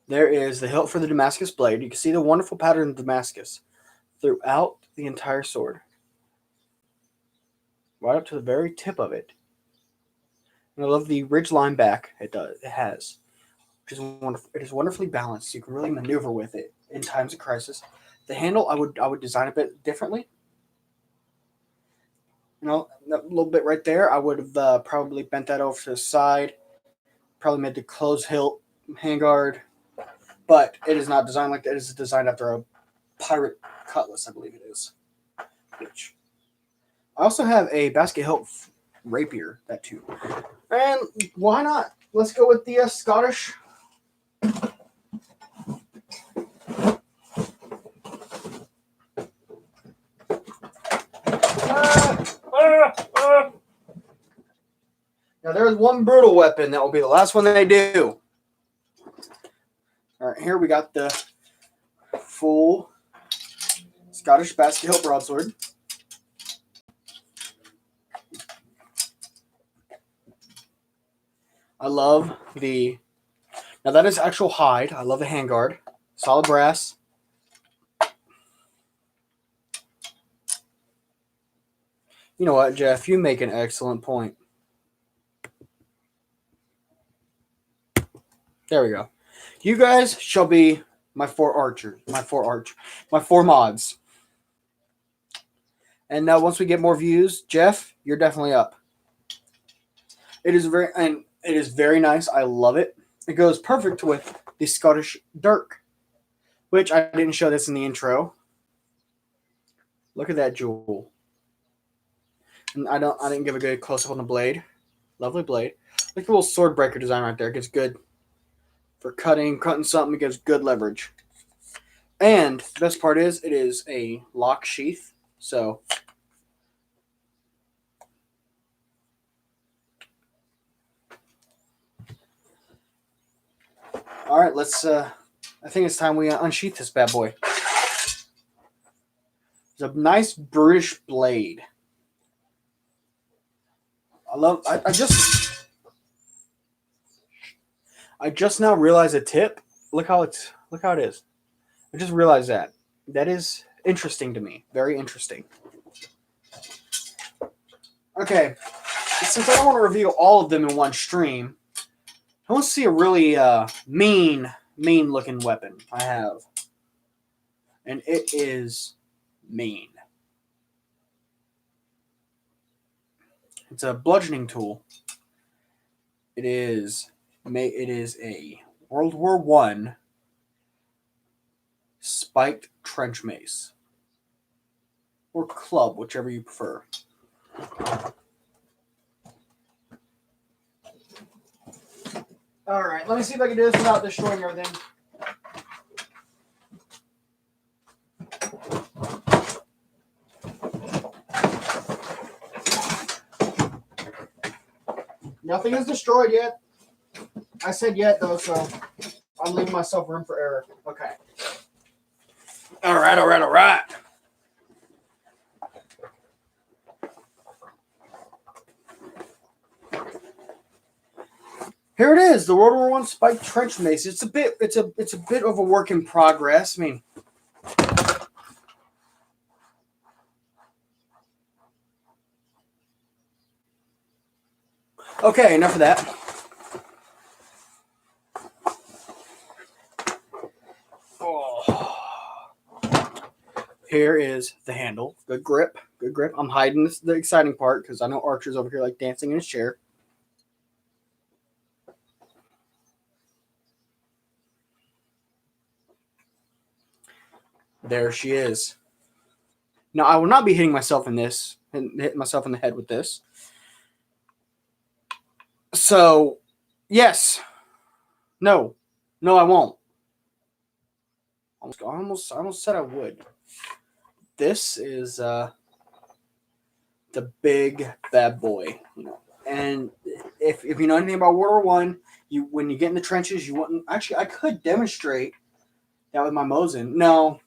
There is the hilt for the Damascus blade. You can see the wonderful pattern of Damascus throughout the entire sword. Right up to the very tip of it. And I love the ridge line back it has. Which is wonderful. It is wonderfully balanced. You can really maneuver with it in times of crisis. The handle I would design a bit differently. You know, that little bit right there, I would have probably bent that over to the side. Probably made the closed hilt handguard. But it is not designed like that. It is designed after a pirate cutlass, I believe it is. Which I also have a basket hilt rapier, that too. And why not? Let's go with the Scottish. Now there's one brutal weapon that will be the last one they do. All right, here we got the full Scottish basket hilt broadsword. I love now that is actual hide. I love the handguard. Solid brass. You know what, Jeff? You make an excellent point. There we go. You guys shall be my four mods. And now once we get more views, Jeff, you're definitely up. It is very nice. I love it. It goes perfect with the Scottish dirk, which I didn't show this in the intro. Look at that jewel. And I didn't give a good close up on the blade. Lovely blade. Look at the little sword breaker design right there. It gets good for cutting something. It gives good leverage. And the best part is it is a lock sheath. So all right, let's I think it's time we unsheath this bad boy. It's a nice British blade. I just now realized a tip. Look how it is. I just realized that. That is interesting to me. Very interesting. Okay. Since I don't want to reveal all of them in one stream, I want to see a really mean looking weapon I have. And it is mean. It's a bludgeoning tool. It is a World War I spiked trench mace. Or club, whichever you prefer. Alright, let me see if I can do this without destroying everything. Nothing is destroyed yet. I said yet, though, so I'm leaving myself room for error. Okay. All right. Here it is, the World War I spiked trench mace. It's a bit of a work in progress. I mean, okay, enough of that. Oh. Here is the handle. Good grip. I'm hiding the exciting part because I know Archer's over here like dancing in his chair. There she is. Now, I will not be hitting myself in this and hitting myself in the head with this. So, yes. No, I won't. I almost said I would. This is the big bad boy, And if you know anything about World War I, when you get in the trenches, you wouldn't. Actually, I could demonstrate that with my Mosin. No,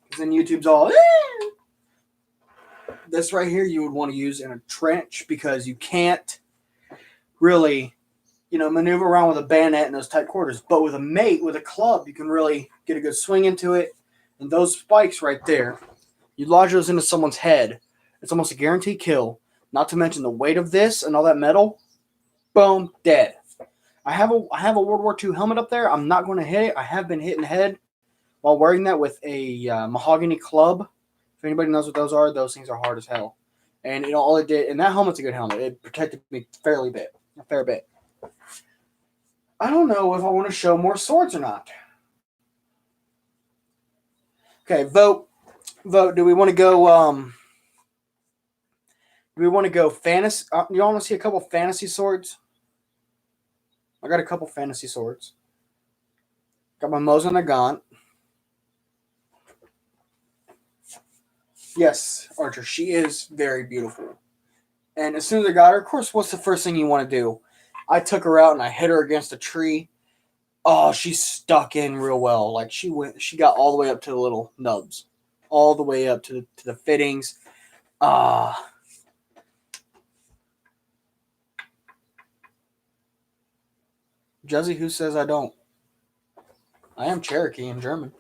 because then YouTube's all. This right here you would want to use in a trench because you can't really, maneuver around with a bayonet in those tight quarters. But with a mate, with a club, you can really get a good swing into it. And those spikes right there, you lodge those into someone's head. It's almost a guaranteed kill. Not to mention the weight of this and all that metal. Boom, dead. I have a World War II helmet up there. I'm not going to hit it. I have been hitting the head while wearing that with a mahogany club. If anybody knows what those are, those things are hard as hell. And all it did, and that helmet's a good helmet. It protected me a fair bit. I don't know if I want to show more swords or not. Okay, vote. Do we want to go? Do we want to go fantasy? You all want to see a couple fantasy swords? I got a couple fantasy swords. Got my Mosin Nagant. Yes, Archer, she is very beautiful. And as soon as I got her, of course, what's the first thing you want to do? I took her out and I hit her against a tree. Oh, she stuck in real well. Like she got all the way up to the little nubs, all the way up to the fittings. Juzzy, who says I don't? I am Cherokee in German.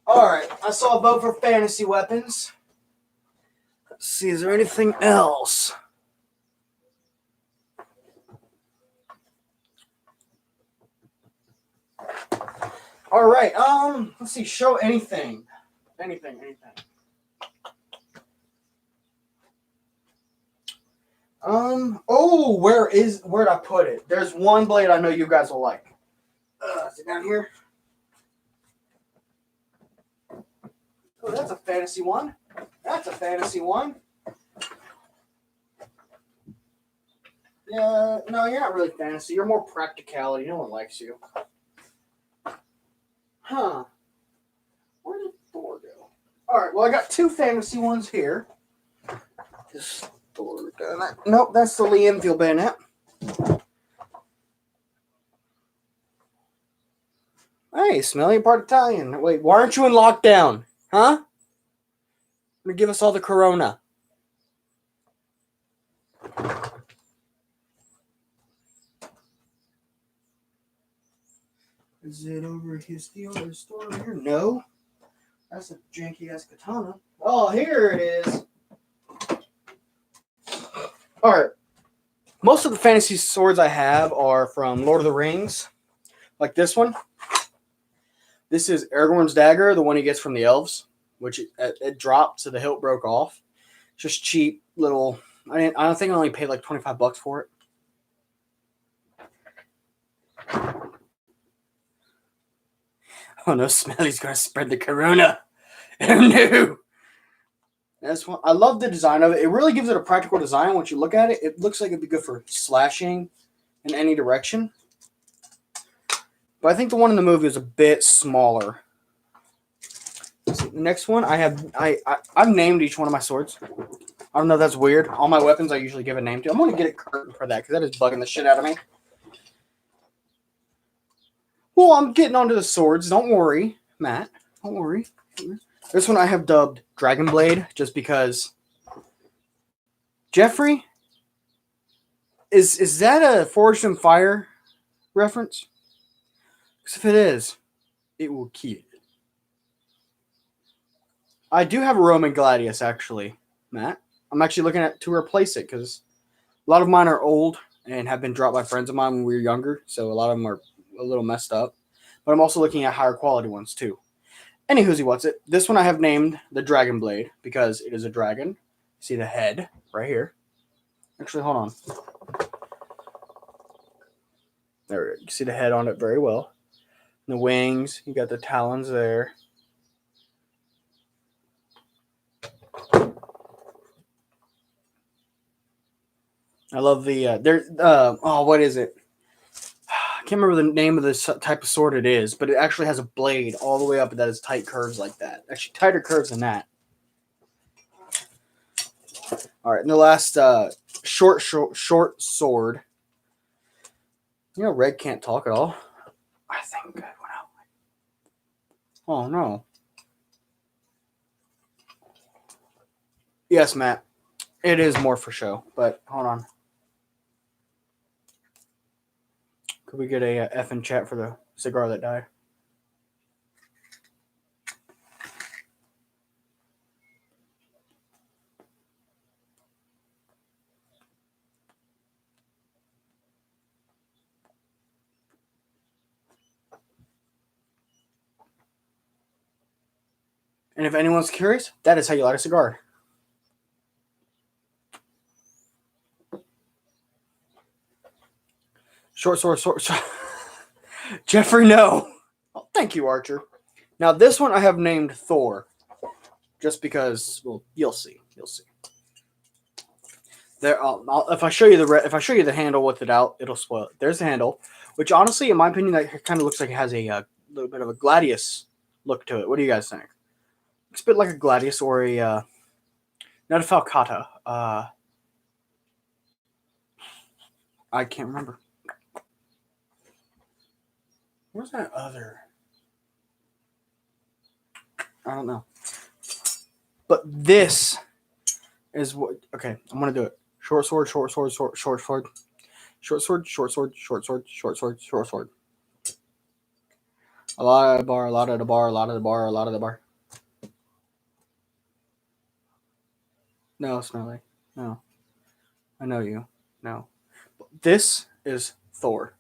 Alright, I saw a vote for fantasy weapons. Let's see, is there anything else? Alright, let's see, show anything. Anything. Where'd I put it? There's one blade I know you guys will like. Is it down here? Oh, that's a fantasy one. Yeah, no, you're not really fantasy. You're more practicality. No one likes you. Huh. Where did Thor go? Alright, well, I got two fantasy ones here. Is Thor done that? Nope, that's the Lee Enfield bayonet. Hey, Smelly, part Italian. Wait, why aren't you in lockdown? Huh? Gonna give us all the corona. Is it over his other store over here? No. That's a janky ass katana. Oh, here it is. Alright. Most of the fantasy swords I have are from Lord of the Rings. Like this one. This is Aragorn's dagger, the one he gets from the elves, which it dropped, so the hilt broke off. Just cheap little. I don't think I only paid like $25 for it. Oh no, Smelly's gonna spread the corona. Oh no. That's one. I love the design of it. It really gives it a practical design. Once you look at it, it looks like it'd be good for slashing, in any direction. But I think the one in the movie is a bit smaller. So the next one, I've named each one of my swords. I don't know if that's weird. All my weapons I usually give a name to. I'm going to get a curtain for that because that is bugging the shit out of me. Well, I'm getting onto the swords. Don't worry, Matt. Don't worry. This one I have dubbed Dragon Blade just because. Jeffrey, is that a Forged in Fire reference? Because if it is, it will kill. I do have a Roman Gladius, actually, Matt. I'm actually looking at to replace it because a lot of mine are old and have been dropped by friends of mine when we were younger, so a lot of them are a little messed up. But I'm also looking at higher quality ones too. Anywho's what's it? This one I have named the Dragon Blade because it is a dragon. See the head right here. Actually, hold on. There, you see the head on it very well. The wings, you got the talons there. I love the what is it? I can't remember the name of the type of sword it is, but it actually has a blade all the way up that has tight curves like that. Actually, tighter curves than that. All right, and the last short sword. You know, Red can't talk at all. I think I went out. Oh no. Yes, Matt. It is more for show, but hold on. Could we get a F in chat for the cigar that died? And if anyone's curious, that is how you light a cigar. Short sword. Jeffrey, no. Oh, thank you, Archer. Now this one I have named Thor, just because. Well, you'll see. You'll see. There. If I show you the handle with it out, it'll spoil it. There's the handle, which honestly, in my opinion, that kind of looks like it has a little bit of a gladius look to it. What do you guys think? It's a bit like a gladius or a not a falcata. I can't remember. Where's that other? I don't know. But this is what. Okay, I'm gonna do it. Short sword, short sword, short sword, short sword, short sword, short sword, short sword, short sword. A lot of the bar, a lot of the bar, a lot of the bar, a lot of the bar. No, Smelly. No. I know you. No. This is Thor.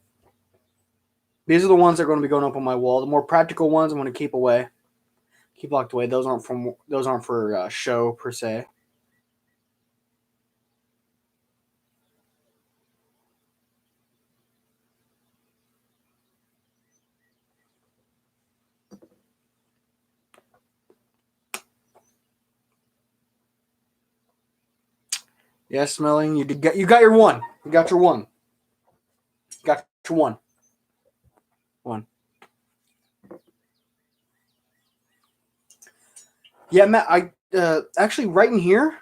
These are the ones that are going to be going up on my wall. The more practical ones I'm going to keep away. Keep locked away. Those aren't for show per se. Yes, Smelling. You got your one. You got your one. Got your one. One. Yeah, Matt. I actually right in here,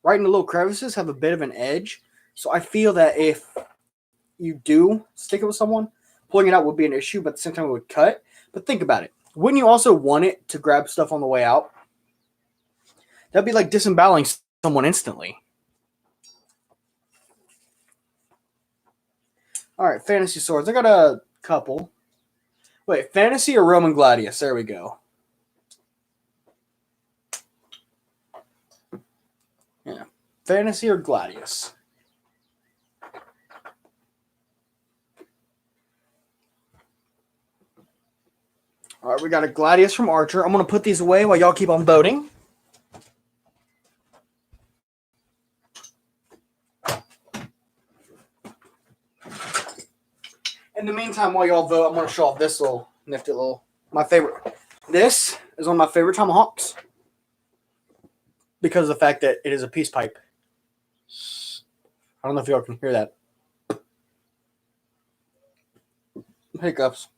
right in the little crevices, have a bit of an edge. So I feel that if you do stick it with someone, pulling it out would be an issue, but at the same time it would cut. But think about it. Wouldn't you also want it to grab stuff on the way out? That'd be like disemboweling someone instantly. All right, fantasy swords. I got a couple. Wait, fantasy or Roman Gladius? There we go. Yeah, fantasy or Gladius. All right, we got a Gladius from Archer. I'm going to put these away while y'all keep on voting. In the meantime, while y'all vote, I'm going to show off this little nifty little, my favorite. This is one of my favorite tomahawks because of the fact that it is a peace pipe. I don't know if y'all can hear that. Hiccups.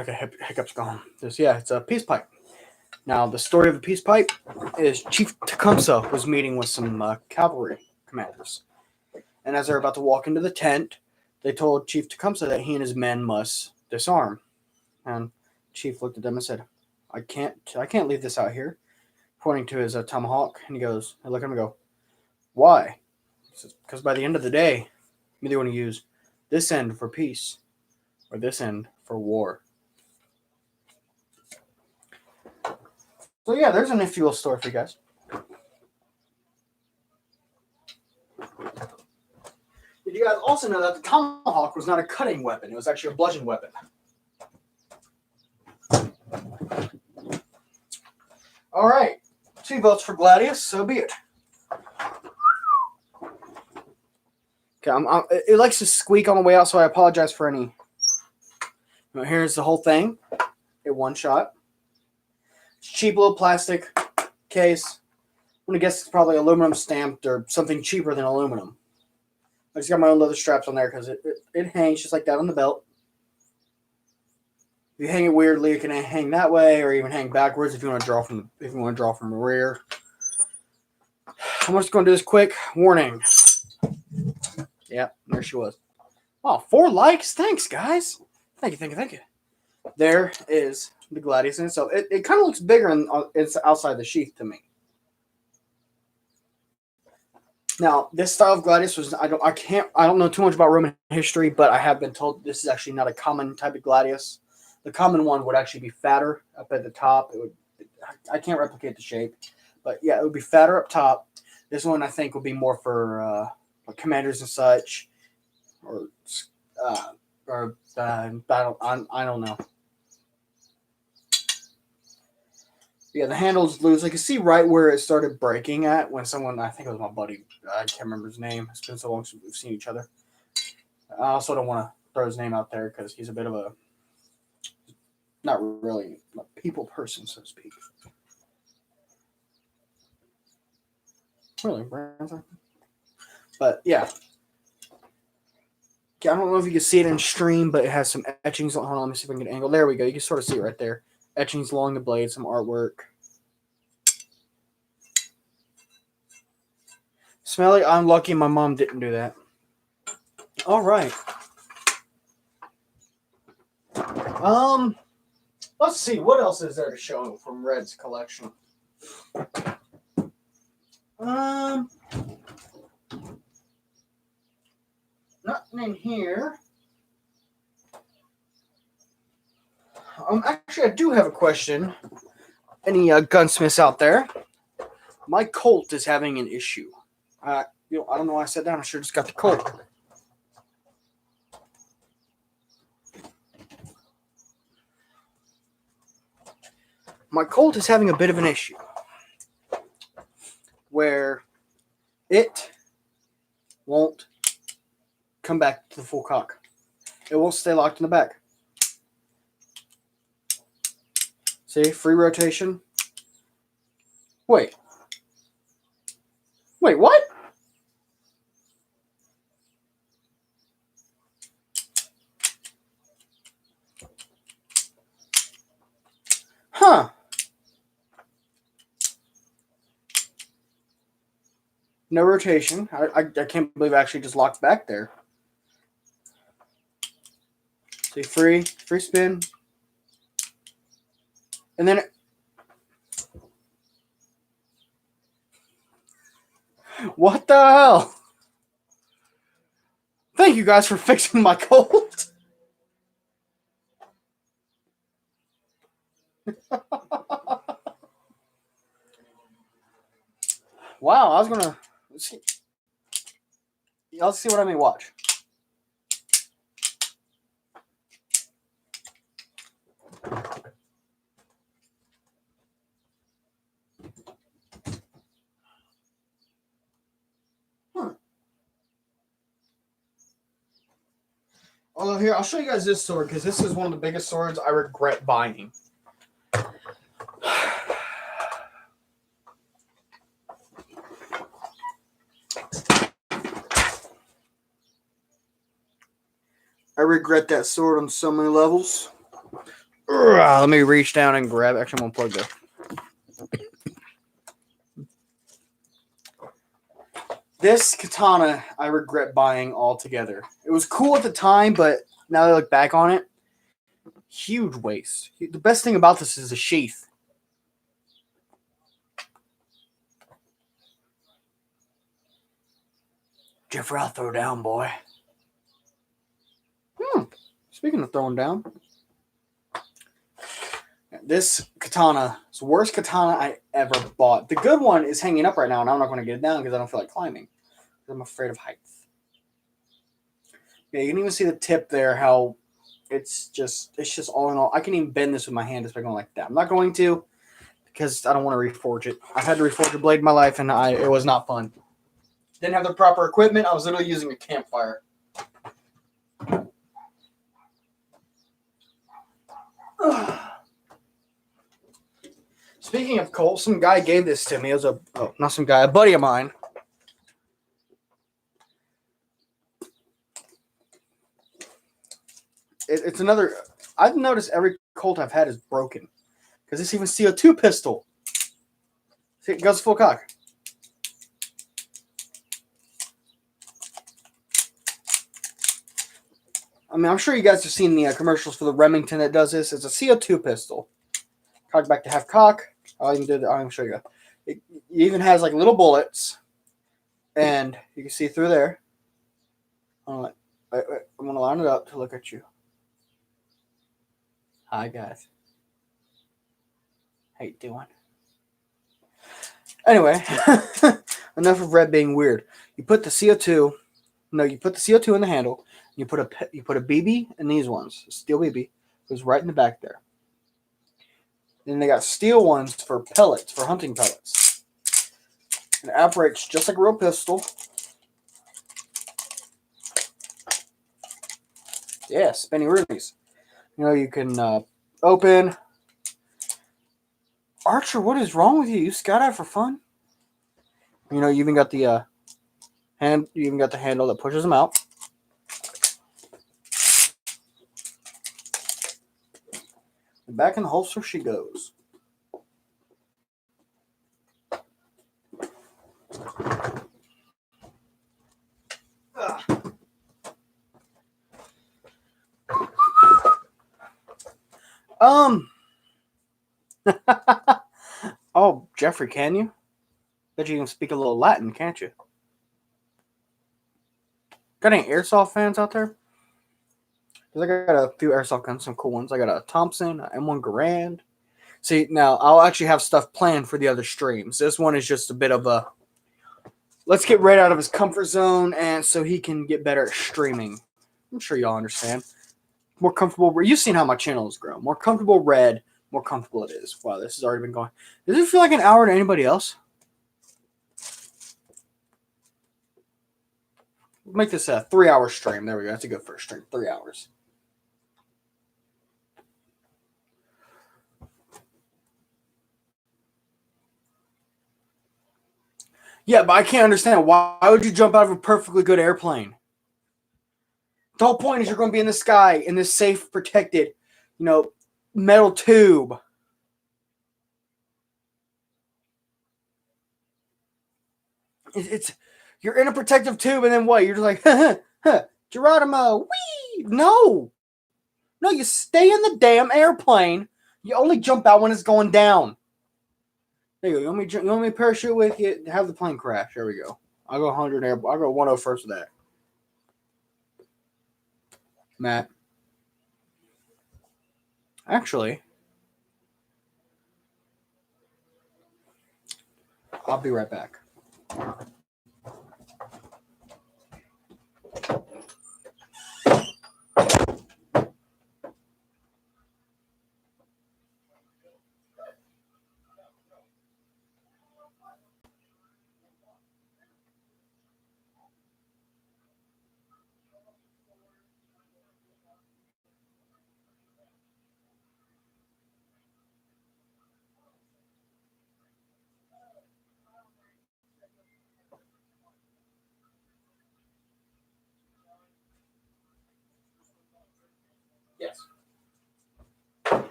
Okay, hiccups gone. It's a peace pipe. Now, the story of the peace pipe is Chief Tecumseh was meeting with some cavalry commanders. And as they're about to walk into the tent, they told Chief Tecumseh that he and his men must disarm. And Chief looked at them and said, I can't leave this out here, pointing to his tomahawk. And he goes, I look at him and go, why? He says, because by the end of the day, I'm either going to use this end for peace or this end for war. So yeah, there's an nifty little story for you guys. Did you guys also know that the tomahawk was not a cutting weapon? It was actually a bludgeon weapon. All right. 2 votes for Gladius. So be it. Okay, it likes to squeak on the way out, so I apologize for any. Here's the whole thing. It one shot. It's cheap little plastic case. I'm going to guess it's probably aluminum stamped or something cheaper than aluminum. I just got my own leather straps on there because it hangs just like that on the belt. If you hang it weirdly, you can hang that way or even hang backwards if you want to draw from the rear. I'm just going to do this quick warning. Yeah, there she was. Oh, 4 likes. Thanks, guys. Thank you. There is the Gladius in itself. It kind of looks bigger it's outside the sheath to me. Now, this style of Gladius was I don't know too much about Roman history, but I have been told this is actually not a common type of Gladius. The common one would actually be fatter up at the top. I can't replicate the shape, but yeah, it would be fatter up top. This one I think would be more for commanders and such, or I don't know. Yeah, the handle's loose. I can see right where it started breaking at when someone, I think it was my buddy, I can't remember his name. It's been so long since we've seen each other. I also don't want to throw his name out there because he's a bit of a, not really a people person, so to speak. Really, but yeah. I don't know if you can see it in stream, but it has some etchings. Hold on, let me see if I can get an angle. There we go. You can sort of see it right there. Etchings along the blade, some artwork. Smelly, I'm lucky my mom didn't do that. All right. Let's see. What else is there to show from Red's collection? Nothing in here. Actually, I do have a question. Any gunsmiths out there? My Colt is having an issue. I don't know why I said that. I sure just got the Colt. My Colt is having a bit of an issue where it won't come back to the full cock. It won't stay locked in the back. See, free rotation. Wait, what? Huh. No rotation. I can't believe it actually just locked back there. See, free spin. And then what the hell? Thank you guys for fixing my Colt. Wow, I was gonna see. Y'all see what I mean? Watch. Although here, I'll show you guys this sword because this is one of the biggest swords I regret buying. I regret that sword on so many levels. Let me reach down and grab. Actually, I'm gonna plug this. This katana, I regret buying altogether. It was cool at the time, but now that I look back on it, huge waste. The best thing about this is the sheath. Jeffrey, I'll throw down, boy. Speaking of throwing down, this katana is the worst katana I ever bought. The good one is hanging up right now, and I'm not going to get it down because I don't feel like climbing. I'm afraid of heights. Yeah, you can even see the tip there, how it's just all in all. I can even bend this with my hand just by going like that. I'm not going to because I don't want to reforge it. I've had to reforge a blade in my life, and it was not fun. Didn't have the proper equipment. I was literally using a campfire. Speaking of coal, some guy gave this to me. It was a buddy of mine. It's another. I've noticed every Colt I've had is broken because this even CO2 pistol. See, it goes full cock. I mean, I'm sure you guys have seen the commercials for the Remington that does this. It's a CO2 pistol. Cock back to half cock. I'll even show you. It even has like little bullets, and you can see through there. I'm gonna line it up to look at you. Hi guys. How you doing? Anyway, enough of red being weird. You put the CO2. No, you put the CO2 in the handle. You put a BB in these ones. A steel BB goes right in the back there. Then they got steel ones for pellets, for hunting pellets. And it operates just like a real pistol. Yeah, spinny roonies. You know, you can open. Archer, what is wrong with you? You skydive for fun? You know, you even got the You even got the handle that pushes them out. And back in the holster she goes. Oh, Jeffrey, can you? Bet you can speak a little Latin, can't you? Got any airsoft fans out there? Because I got a few airsoft guns, some cool ones. I got a Thompson, a M1 Garand. See, now I'll actually have stuff planned for the other streams. This one is just a bit of a let's get right out of his comfort zone, and so he can get better at streaming. I'm sure y'all understand. More comfortable. You've seen how my channel has grown. More comfortable red, more comfortable it is. Wow, this has already been going. Does it feel like an hour to anybody else? We'll make this a 3-hour stream. There we go. That's a good first stream. 3 hours. Yeah, but I can't understand. Why would you jump out of a perfectly good airplane? The whole point is you're going to be in the sky in this safe, protected, metal tube. You're in a protective tube, and then what? You're just like, Geronimo, wee! No, you stay in the damn airplane. You only jump out when it's going down. There you go. You want me to parachute with you? Have the plane crash. There we go. I'll go 100 air. I'll go 101st with that. Matt. Actually, I'll be right back.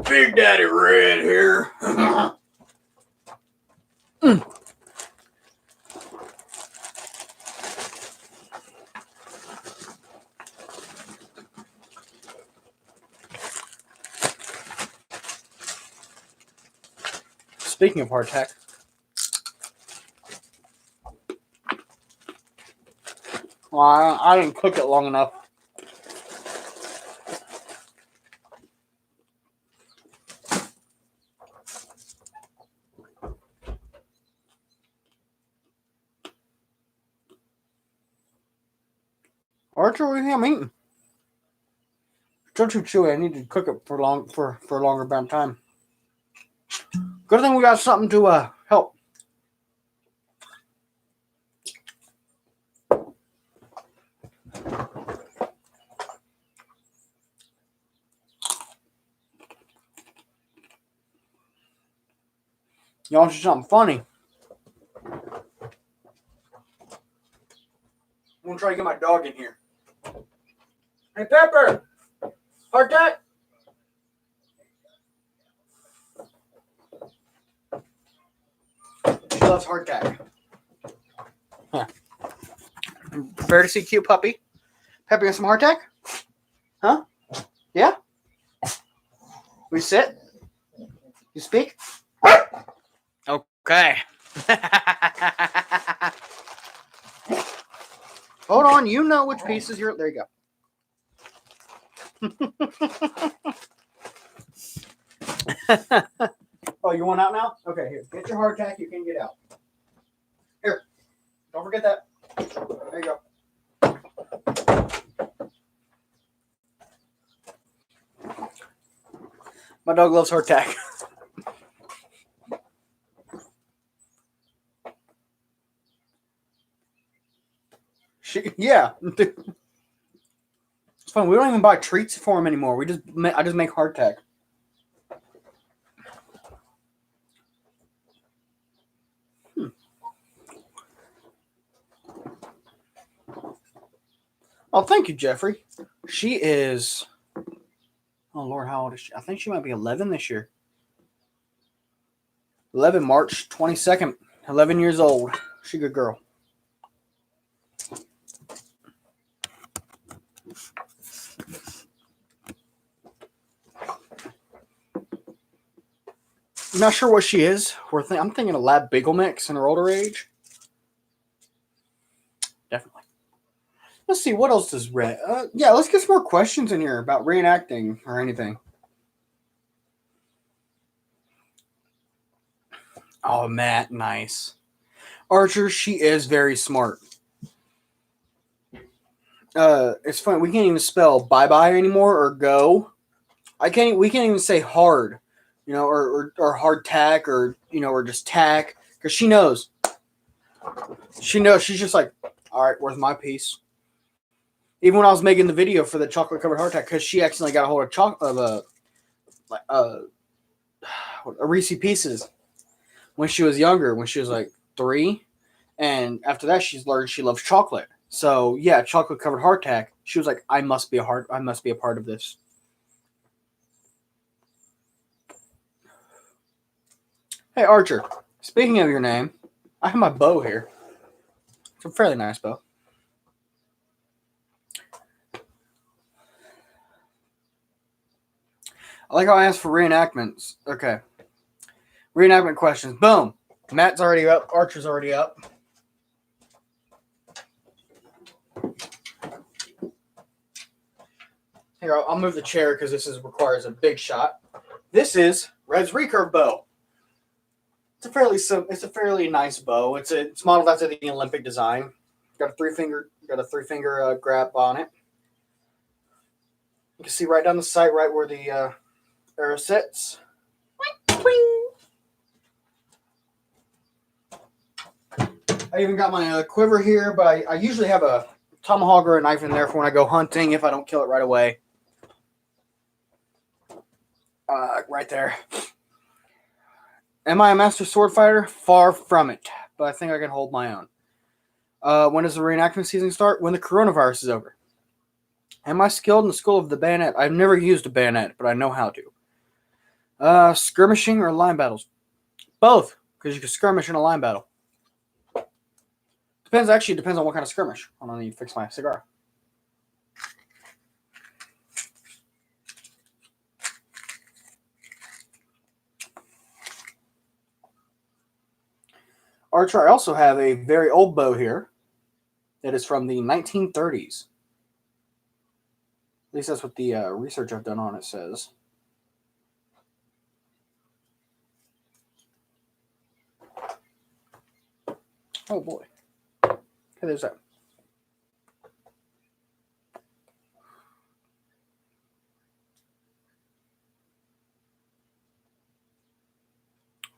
Big Daddy Red here. Speaking of hardtack, well, I didn't cook it long enough. Archer, what do you think I'm eating? Still too chewy. I need to cook it for a longer amount of time. Good thing we got something to help. Y'all want something funny? I'm gonna try to get my dog in here. Hey, Pepper! Hardtack? She loves hardtack. Huh. Prepare to see cute puppy. Pepper, you got some hardtack? Huh? Yeah? We sit? You speak? Okay. Hold on, you know which pieces you're... There you go. Oh, you want out now? Okay, here. Get your hardtack. You can get out. Here. Don't forget that. There you go. My dog loves hardtack. Yeah. It's fun. We don't even buy treats for him anymore. I just make hardtack. Oh, thank you, Jeffrey. She is... Oh, Lord, how old is she? I think she might be 11 this year. 11, March 22nd. 11 years old. She's a good girl. I'm not sure what she is. I'm thinking a Lab Beagle mix in her older age. Definitely. Let's see, what else does Red... yeah, let's get some more questions in here about reenacting or anything. Oh, Matt, nice. Archer, she is very smart. It's funny, we can't even spell bye-bye anymore or go. We can't even say hard, or hard tack or, or just tack, because she knows. She's just like, all right, where's my piece? Even when I was making the video for the chocolate covered hardtack, because she accidentally got a hold of a Reese Pieces when she was younger, when she was like 3, and after that she's learned she loves chocolate. So yeah, chocolate covered hardtack. She was like, I must be a part of this. Hey Archer, speaking of your name, I have my bow here. It's a fairly nice bow. I like how I asked for reenactments. Okay. Reenactment questions. Boom. Matt's already up. Archer's already up. Here, I'll move the chair because this requires a big shot. This is Red's recurve bow. It's a fairly nice bow. It's modeled after the Olympic design. Got a three finger grab on it. You can see right down the sight, right where the arrow sits. I even got my quiver here, but I usually have a tomahawk or a knife in there for when I go hunting if I don't kill it right away. Right there. Am I a master sword fighter? Far from it, but I think I can hold my own. When does the reenactment season start? When the coronavirus is over. Am I skilled in the school of the bayonet? I've never used a bayonet, but I know how to. Skirmishing or line battles? Both, because you can skirmish in a line battle. Depends on what kind of skirmish. Hold on, I need to fix my cigar. Archer, I also have a very old bow here that is from the 1930s. At least that's what the research I've done on it says. Oh boy. Okay, there's that.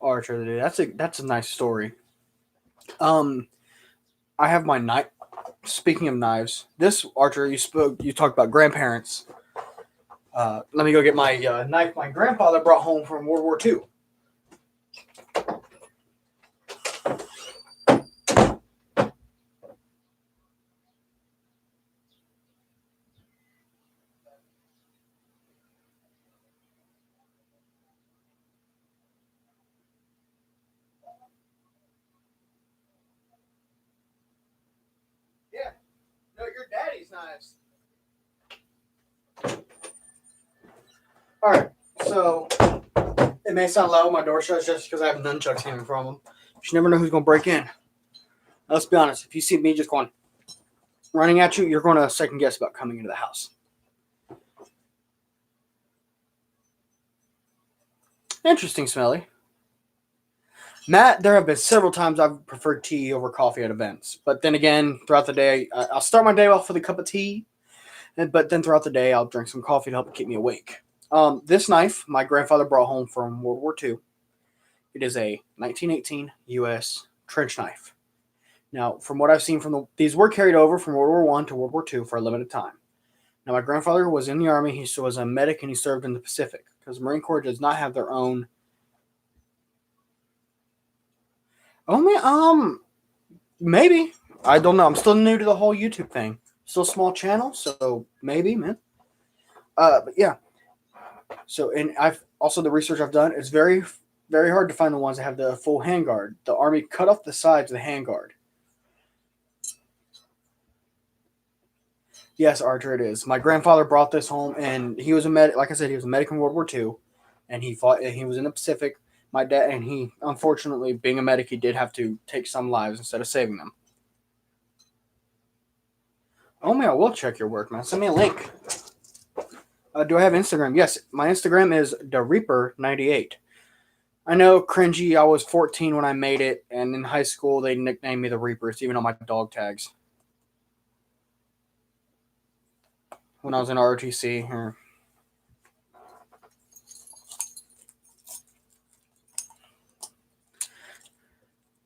Archer, that's a nice story. I have my knife. Speaking of knives, this Archer, you talked about grandparents. Let me go get my knife my grandfather brought home from World War II. Yeah, no, your daddy's knives. All right, so it may sound loud when my door shuts just because I have nunchucks hanging from them. You never know who's gonna break in. Let's be honest. If you see me just going running at you, you're going to second guess about coming into the house. Interesting, Smelly. Matt, there have been several times I've preferred tea over coffee at events. But then again, throughout the day, I'll start my day off with a cup of tea. But then throughout the day, I'll drink some coffee to help keep me awake. This knife, my grandfather brought home from World War II. It is a 1918 U.S. trench knife. Now, from what I've seen these were carried over from World War I to World War II for a limited time. Now, my grandfather was in the Army. He was a medic and he served in the Pacific because the Marine Corps does not have their own. Maybe. I don't know. I'm still new to the whole YouTube thing. Still a small channel, so maybe, man. But yeah. So, and I've also the research I've done. It's very, very hard to find the ones that have the full handguard. The Army cut off the sides of the handguard. Yes, Archer, it is. My grandfather brought this home, and he was a medic. Like I said, he was a medic in World War II, and he fought. He was in the Pacific. My dad, and he, unfortunately, being a medic, he did have to take some lives instead of saving them. Oh man, I will check your work, man. Send me a link. Do I have Instagram? Yes, my Instagram is TheReaper98. I know, cringy. I was 14 when I made it, and in high school they nicknamed me the Reapers, even on my dog tags. When I was in ROTC.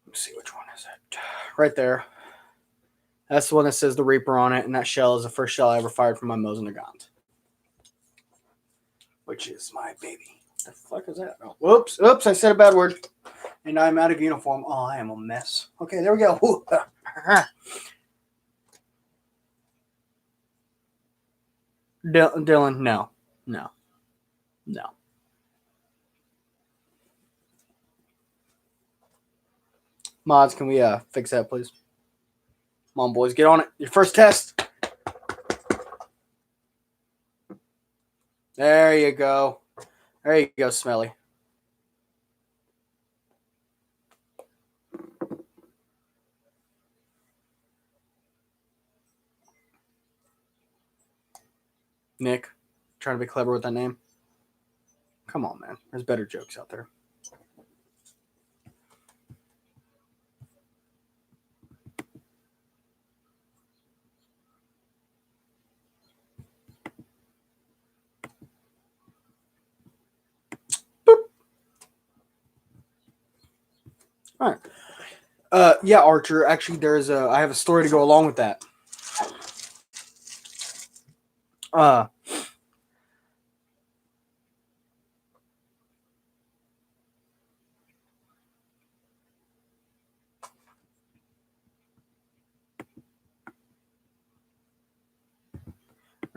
Let's see, which one is it? Right there. That's the one that says the Reaper on it, and that shell is the first shell I ever fired from my Mosin Nagant. Which is my baby. What the fuck is that? Oh, whoops, I said a bad word. And I'm out of uniform. Oh, I am a mess. Okay, there we go. Dylan, no. Mods, can we fix that, please? Come on, boys, get on it. Your first test. There you go. There you go, Smelly. Nick, trying to be clever with that name. Come on, man. There's better jokes out there. Boop. All right. Yeah, Archer. Actually, I have a story to go along with that.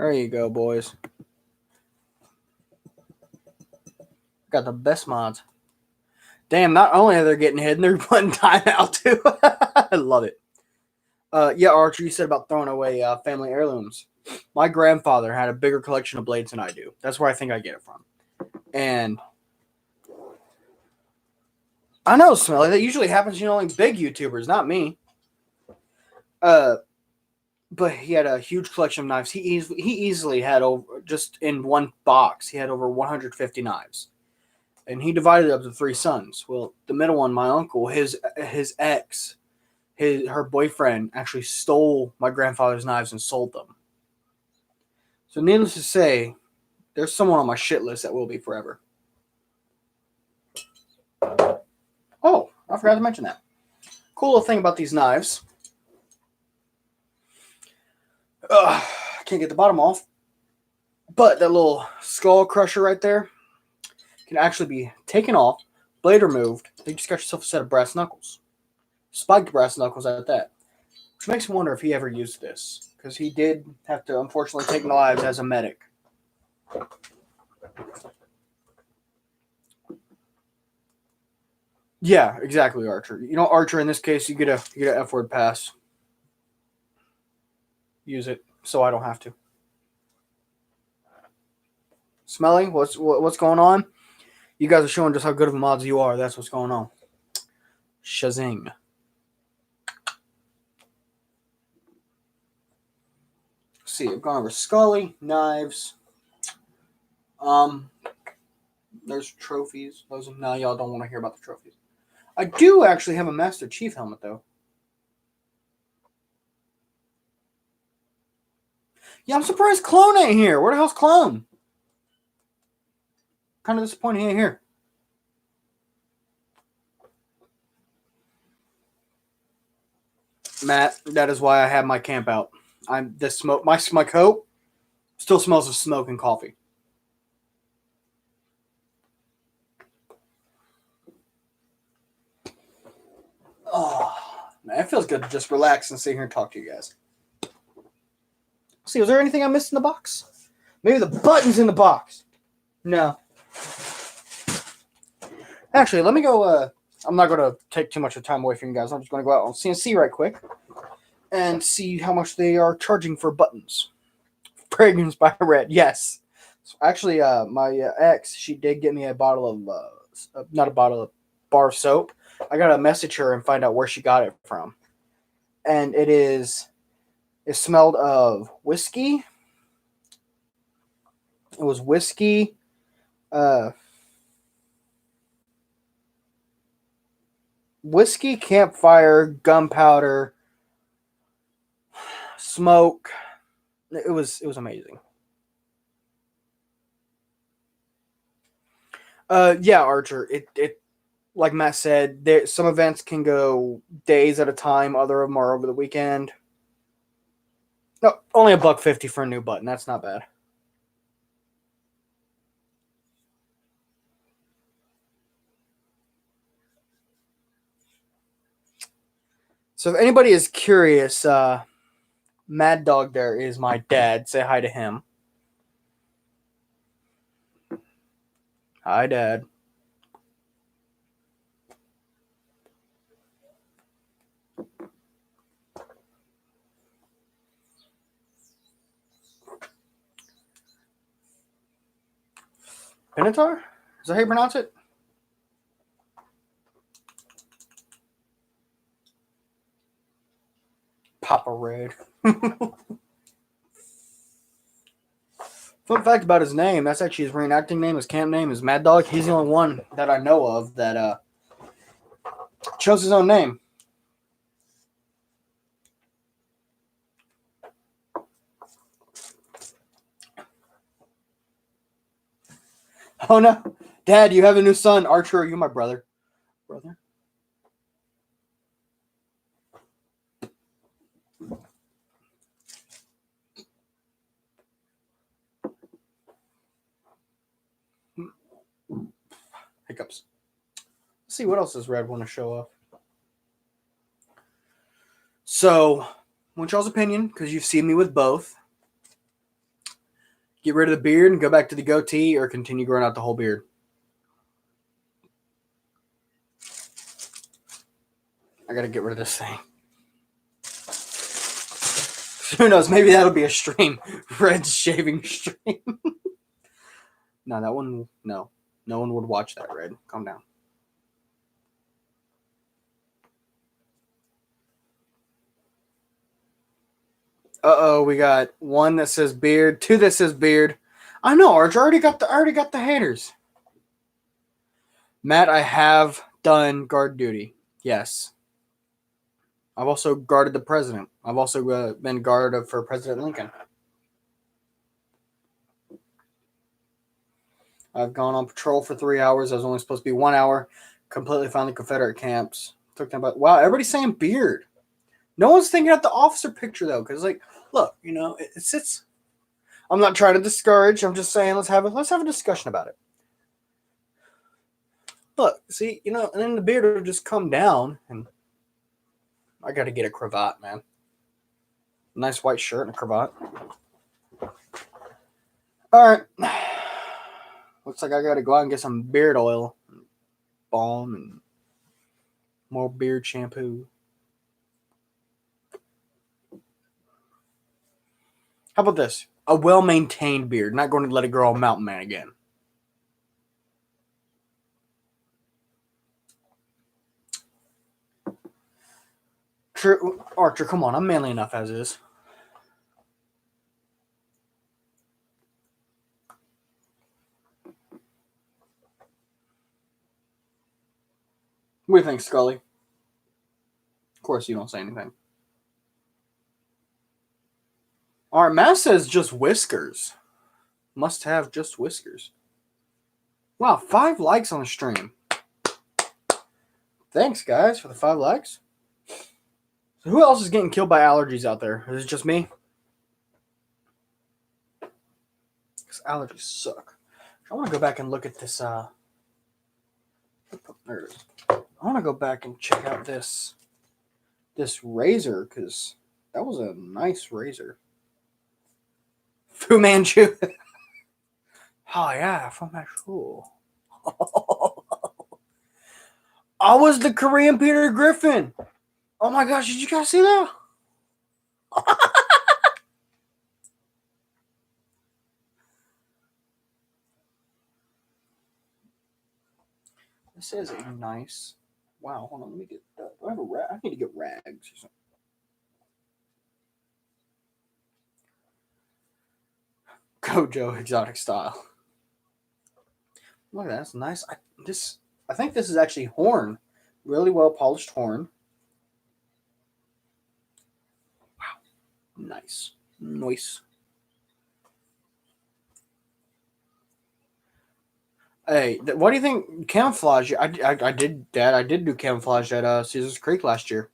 There you go, boys. Got the best mods. Damn, not only are they getting hidden, they're putting time out too. I love it. Yeah, Archer, you said about throwing away family heirlooms. My grandfather had a bigger collection of blades than I do. That's where I think I get it from. And I know, Smelly, that usually happens, like big YouTubers, not me. But he had a huge collection of knives. He easily had over, just in one box, he had over 150 knives. And he divided it up to 3 sons. Well, the middle one, my uncle, his ex, her boyfriend actually stole my grandfather's knives and sold them. So needless to say, there's someone on my shit list that will be forever. Oh, I forgot to mention that. Cool little thing about these knives. I can't get the bottom off. But that little skull crusher right there can actually be taken off, blade removed. You just got yourself a set of brass knuckles. Spiked brass knuckles at that. Which makes me wonder if he ever used this. Because he did have to, unfortunately, take lives as a medic. Yeah, exactly, Archer. Archer, in this case, you get a F-word pass. Use it, so I don't have to. Smelly, what's going on? You guys are showing just how good of mods you are. That's what's going on. Shazing. Let's see, I've gone over Scully, knives. There's trophies. No, y'all don't want to hear about the trophies. I do actually have a Master Chief helmet, though. Yeah, I'm surprised Clone ain't here. Where the hell's Clone? Kind of disappointed he ain't here. Matt, that is why I have my camp out. My coat still smells of smoke and coffee. Oh, man, it feels good to just relax and sit here and talk to you guys. See, was there anything I missed in the box? Maybe the button's in the box. No. Actually, let me go. I'm not going to take too much of time away from you guys. I'm just going to go out on CNC right quick and see how much they are charging for buttons. Fragrance by Red, yes. So actually, my ex, she did get me a bottle of, not a bottle, of bar of soap. I got to message her and find out where she got it from. And it smelled of whiskey. It was whiskey, whiskey, campfire, gunpowder, smoke. It was amazing. Yeah, Archer. It like Matt said, some events can go days at a time. Other of them are over the weekend. No, only $1.50 for a new button. That's not bad. So if anybody is curious, Mad Dog there is my dad. Say hi to him. Hi, Dad. Benatar? Is that how you pronounce it? Papa Red. Fun fact about his name, that's actually his reenacting name. His camp name is Mad Dog. He's the only one that I know of that chose his own name. Oh no. Dad, you have a new son. Archer, are you my brother? Brother? Hiccups. Let's see, what else does Red want to show off? So, want y'all's opinion, because you've seen me with both. Get rid of the beard and go back to the goatee, or continue growing out the whole beard? I gotta get rid of this thing. Who knows? Maybe that'll be a stream. Red's shaving stream. No, that one. No. No one would watch that, Red. Calm down. Uh-oh, we got one that says beard, two that says beard. I know, Arch. I already got the haters. Matt, I have done guard duty. Yes. I've also guarded the president. I've also been guard for President Lincoln. I've gone on patrol for 3 hours. I was only supposed to be 1 hour. Completely found the Confederate camps. Took them, but wow, everybody's saying beard. No one's thinking of the officer picture though, because like, look, you know, it sits. I'm not trying to discourage. I'm just saying let's have a discussion about it. Look, see, you know, and then the beard will just come down, and I got to get a cravat, man. Nice white shirt and a cravat. All right. Looks like I got to go out and get some beard oil, balm, and more beard shampoo. How about this? A well-maintained beard. Not going to let it grow a mountain man again. True, Archer, come on. I'm manly enough as is. What do you think, Scully? Of course, you don't say anything. All right, Matt says just whiskers. Must have just whiskers. Wow, 5 likes on the stream. Thanks, guys, for the 5 likes. So who else is getting killed by allergies out there? Is it just me? Because allergies suck. I want to go back and look at this. There it is. I want to go back and check out this razor, because that was a nice razor. Fu Manchu. Oh yeah, Fu Manchu. I was the Korean Peter Griffin. Oh my gosh, did you guys see that? This is a nice. Wow, hold on, let me get. Do I have a rag? I need to get rags or something. Gojo exotic style. Look at that, that's nice. I think this is actually horn. Really well polished horn. Wow. Nice. Nice. Hey, what do you think camouflage? I did that. I did do camouflage at Caesar's Creek last year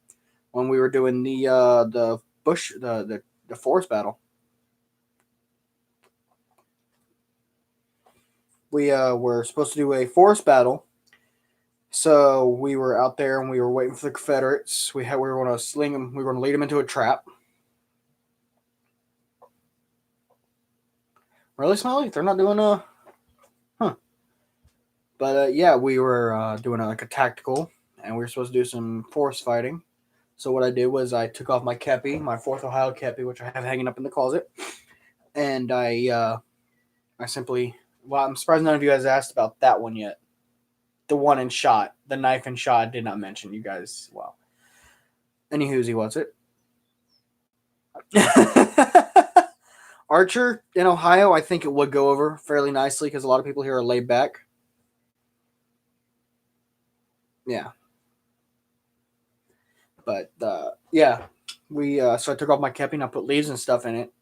when we were doing the bush the forest battle. We were supposed to do a forest battle. So we were out there and we were waiting for the Confederates. We were going to sling them. We were going to lead them into a trap. Really, Smiley? They're not doing But yeah, we were doing like a tactical, and we were supposed to do some forest fighting. So what I did was I took off my kepi, my 4th Ohio kepi, which I have hanging up in the closet, and I simply. Well, I'm surprised none of you guys asked about that one yet. The one in shot, the knife and shot, I did not mention. You guys, well. Anywho's, what's it? Archer in Ohio, I think it would go over fairly nicely because a lot of people here are laid back. Yeah. But yeah, we so I took off my kepi and I put leaves and stuff in it.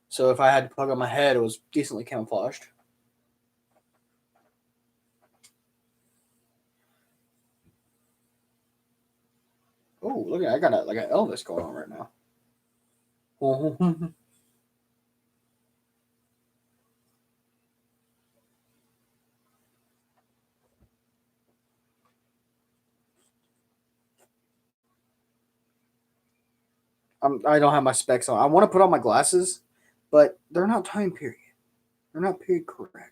So if I had to plug on my head, it was decently camouflaged. Oh, look at I got like an Elvis going on right now. I don't have my specs on. I want to put on my glasses, but they're not time period. They're not period correct.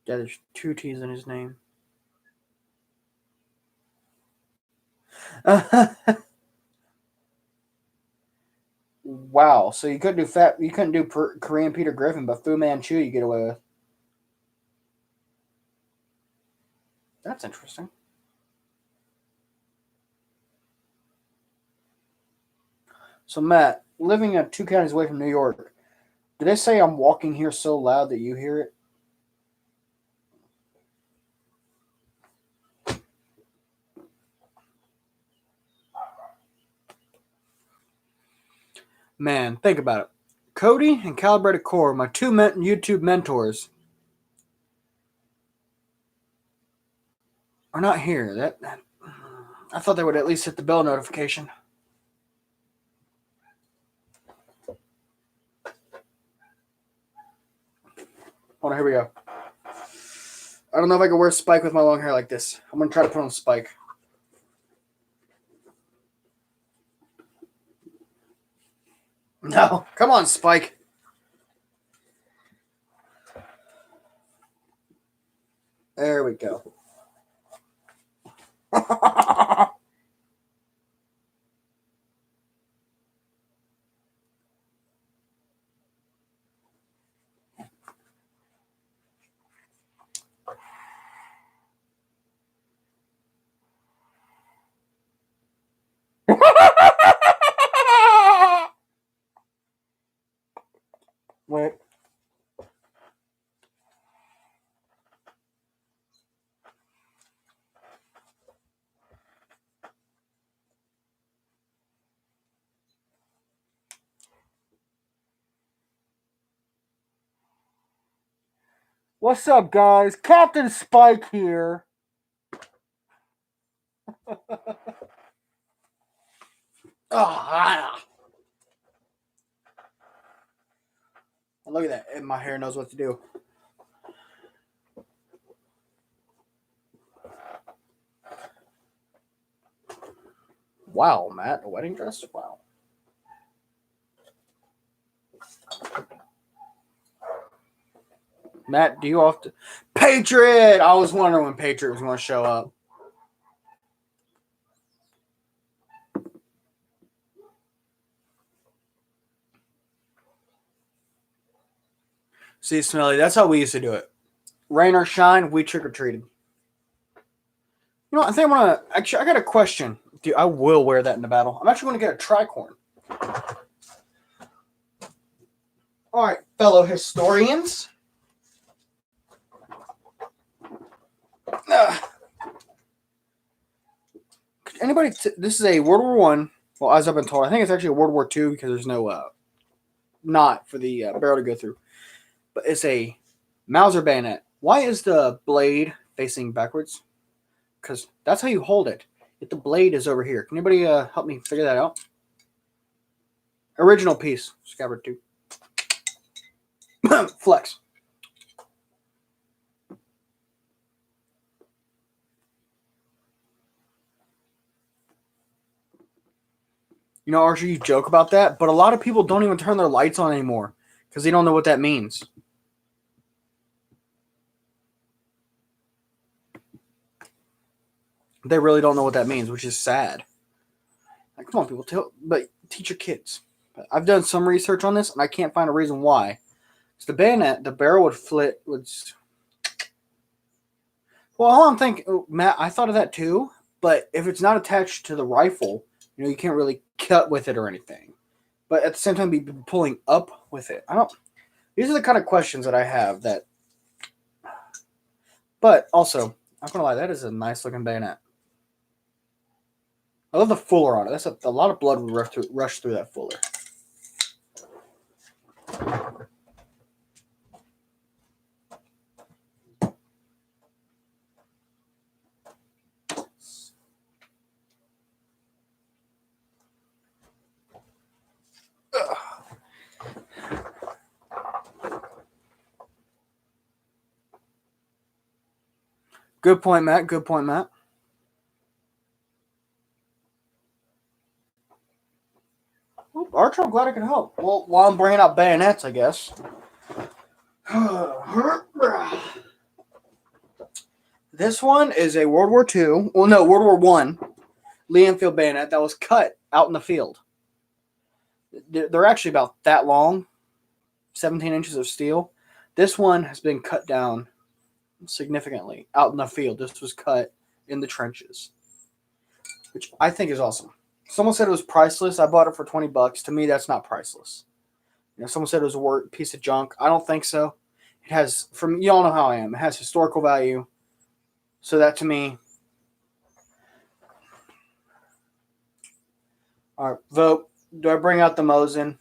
Yeah, there's 2 T's in his name. Wow. So you couldn't do Korean Peter Griffin, but Fu Manchu you get away with. That's interesting. So Matt, living 2 counties away from New York, did they say I'm walking here so loud that you hear it? Man, think about it. Cody and Calibrated Core, my 2 YouTube mentors, are not here. I thought they would at least hit the bell notification. Hold on, here we go. I don't know if I can wear a spike with my long hair like this. I'm going to try to put on a spike. No, come on, Spike. There we go. Wait. What's up, guys? Captain Spike here. Oh, look at that. And my hair knows what to do. Wow, Matt, a wedding dress? Wow. Matt, do you often... Patriot! I was wondering when Patriot was going to show up. See, Smelly, that's how we used to do it. Rain or shine, we trick-or-treated. You know, I think I'm going to... Actually, I got a question. Dude, I will wear that in the battle. I'm actually going to get a tricorn. All right, fellow historians. Anybody? This is a World War One. Well, as I've been told, I think it's actually a World War II because there's no knot for the barrel to go through. But it's a Mauser bayonet. Why is the blade facing backwards? Because that's how you hold it. If the blade is over here. Can anybody help me figure that out? Original piece. Scabbard 2. Flex. You know, Archer, you joke about that, but a lot of people don't even turn their lights on anymore because they don't know what that means. They really don't know what that means, which is sad. Like, come on, people, but teach your kids. I've done some research on this, and I can't find a reason why. It's the bayonet, the barrel would flit. Well, all I'm thinking, Matt, I thought of that too, but if it's not attached to the rifle, you know, you can't really cut with it or anything. But at the same time, be pulling up with it. These are the kind of questions that I have that. But also, I'm not gonna lie, that is a nice looking bayonet. I love the fuller on it. That's a lot of blood would rush through that fuller. Good point, Matt. Good point, Matt. Archer, I'm glad I could help. Well, while I'm bringing out bayonets, I guess. This one is a World War II. Well, no, World War One Lee Enfield bayonet that was cut out in the field. They're actually about that long, 17 inches of steel. This one has been cut down significantly out in the field. This was cut in the trenches, which I think is awesome. Someone said it was priceless. I bought it for $20. To me, that's not priceless. Someone said it was a piece of junk. I don't think so. It has, you all know how I am. It has historical value. So that to me. All right, vote. Do I bring out the Mosin?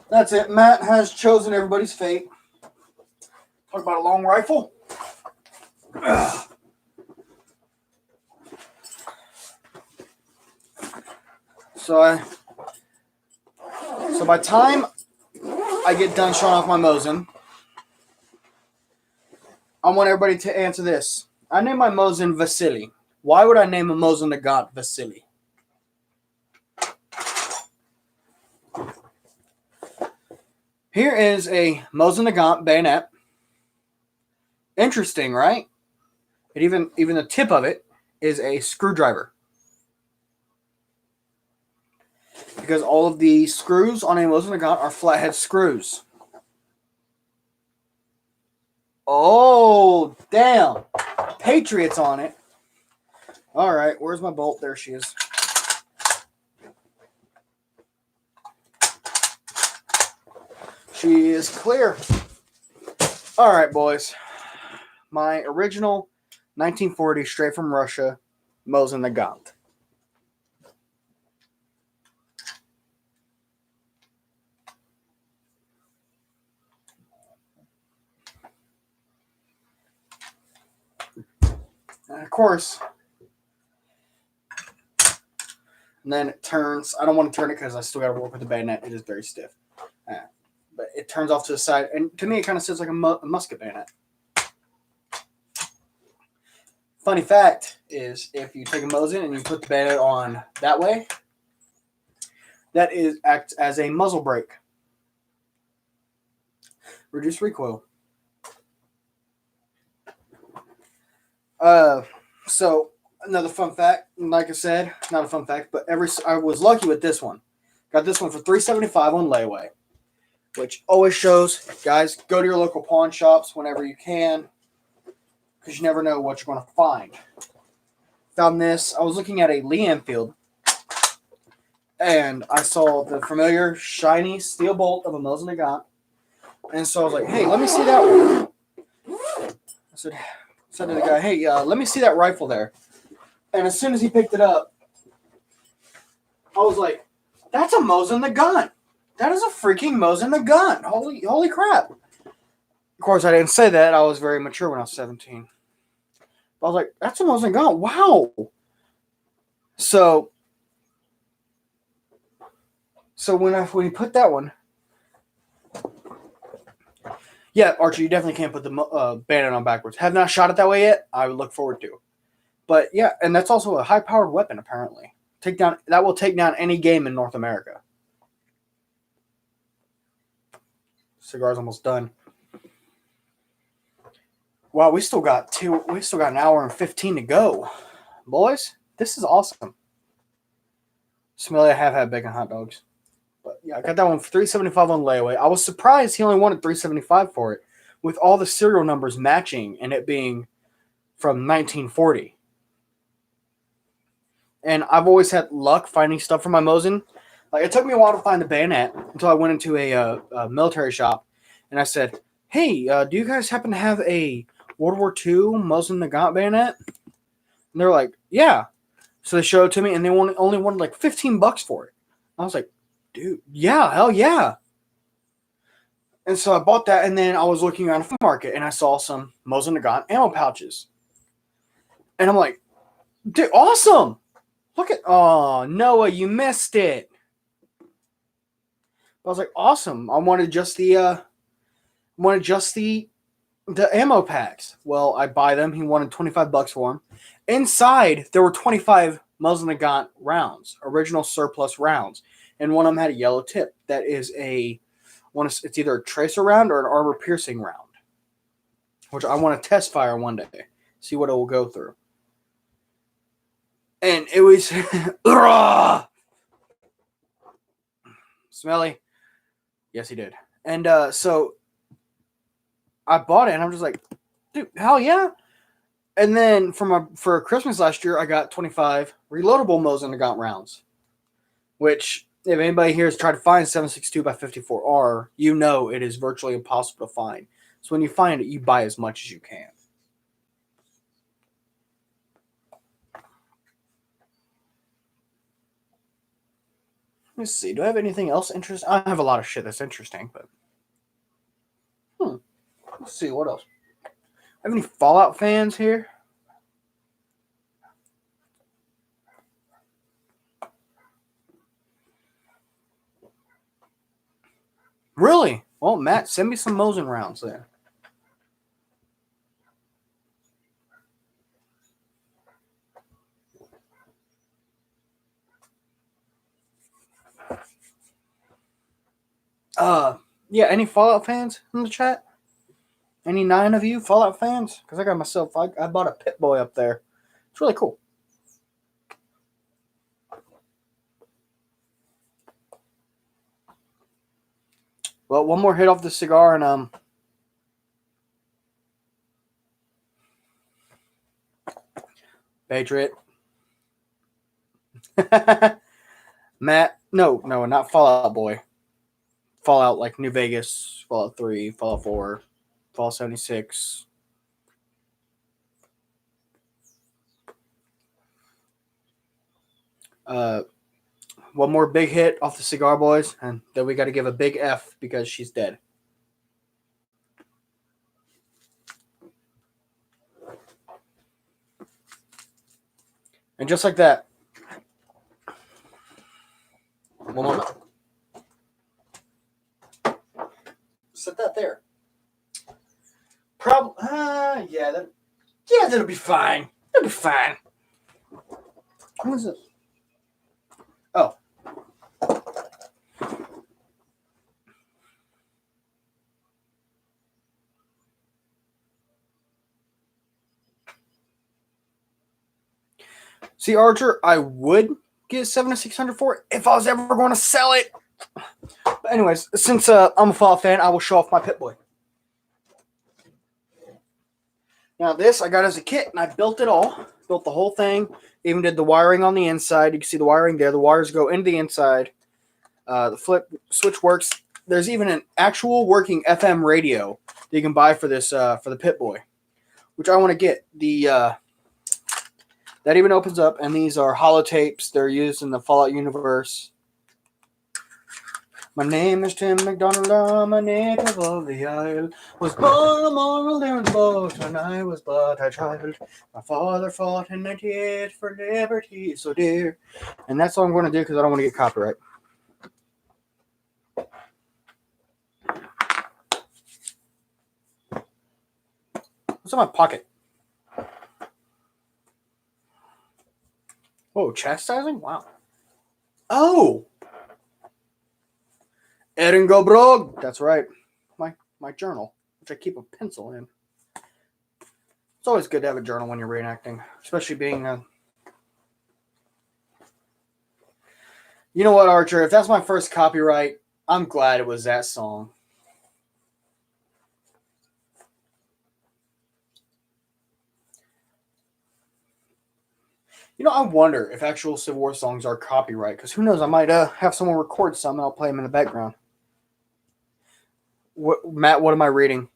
That's it. Matt has chosen everybody's fate. Talk about a long rifle. So by the time I get done showing off my Mosin, I want everybody to answer this. I named my Mosin Vasily. Why would I name a Mosin Nagant Vasily? Here is a Mosin Nagant bayonet. Interesting, right? Even the tip of it is a screwdriver. Because all of the screws on a Mosin Nagant are flathead screws. Oh, damn. Patriots on it. All right, where's my bolt? There she is. She is clear. All right, boys. My original 1940 straight from Russia Mosin Nagant. And of course, and then it turns. I don't want to turn it because I still got to work with the bayonet. It is very stiff. But it turns off to the side. And to me, it kind of sits like a musket bayonet. Funny fact is, if you take a Mosin and you put the bayonet on that way, that acts as a muzzle brake. Reduce recoil. So another fun fact, like I said, not a fun fact, but I was lucky with this one. Got this one for $3.75 on layaway, which always shows, guys, go to your local pawn shops whenever you can, because you never know what you're going to find. Found this. I was looking at a Lee Enfield, and I saw the familiar shiny steel bolt of a Mosin Nagant, and so I was like, hey, let me see that one. I said to the guy, hey, let me see that rifle there. And as soon as he picked it up, I was like, that's a Mosin Nagant. That is a freaking Mosin Nagant. Holy crap. Of course, I didn't say that. I was very mature when I was 17. But I was like, that's a Mosin Nagant. Wow. So when you put that one, yeah, Archie, you definitely can't put the bayonet on backwards. Have not shot it that way yet. I would look forward to. But yeah, and that's also a high-powered weapon, apparently. That will take down any game in North America. Cigar's almost done. Wow, we still got an hour and 15 to go. Boys, this is awesome. Smelly, I have had bacon hot dogs. But yeah, I got that one for $3.75 on layaway. I was surprised he only wanted $3.75 for it, with all the serial numbers matching and it being from 1940. And I've always had luck finding stuff for my Mosin. Like, it took me a while to find the bayonet until I went into a military shop, and I said, "Hey, do you guys happen to have a World War II Mosin Nagant bayonet?" And they're like, "Yeah." So they showed it to me, and they only wanted like $15 for it. I was like, dude, yeah, hell yeah. And so I bought that, and then I was looking around the market, and I saw some Mosin Nagant ammo pouches. And I'm like, dude, awesome! Look at, oh, Noah, you missed it. I was like, awesome. I wanted just the ammo packs. Well, I buy them. He wanted $25 for them. Inside, there were 25 Mosin Nagant rounds, original surplus rounds, and one of them had a yellow tip. That is it's either a tracer round or an armor piercing round, which I want to test fire one day, see what it will go through. And it was smelly. Yes, he did. And so I bought it, and I'm just like, dude, hell yeah. And then for Christmas last year, I got 25 reloadable Mosin Nagant rounds, which, if anybody here has tried to find 7.62 by 54R, you know it is virtually impossible to find. So when you find it, you buy as much as you can. Let's see. Do I have anything else interesting? I have a lot of shit that's interesting, but let's see what else. Have any Fallout fans here? Really? Well, Matt, send me some Mosin rounds then. Yeah, any Fallout fans in the chat? Any 9 of you Fallout fans? Because I got myself, I bought a Pip-Boy up there. It's really cool. Well, one more hit off the cigar, and Patriot. Matt, no, not Fallout Boy. Fallout like New Vegas, Fallout 3, Fallout 4, Fallout 76. One more big hit off the Cigar Boys, and then we got to give a big F because she's dead. And just like that, one more. Set that there. That'll be fine. That'll be fine. What is this? Oh. See, Archer, I would get 7-600 for it if I was ever going to sell it. But anyways, since I'm a Fallout fan, I will show off my Pip-Boy. Now this I got as a kit, and I built it all. Built the whole thing. Even did the wiring on the inside. You can see the wiring there. The wires go into the inside. The flip switch works. There's even an actual working FM radio that you can buy for this for the Pip-Boy, which I want to get. That even opens up, and these are holotapes. They're used in the Fallout universe. My name is Tim McDonald, I'm a native of the Isle. Was born a moral there in the boat when I was but a child. My father fought in '98 for liberty so dear. And that's all I'm going to do because I don't want to get copyright. What's in my pocket? Oh, chastising? Wow. Oh! Edinburgh. That's right. My journal, which I keep a pencil in. It's always good to have a journal when you're reenacting, especially being a... You know what, Archer? If that's my first copyright, I'm glad it was that song. You know, I wonder if actual Civil War songs are copyright, because who knows? I might have someone record some and I'll play them in the background. Matt, what am I reading?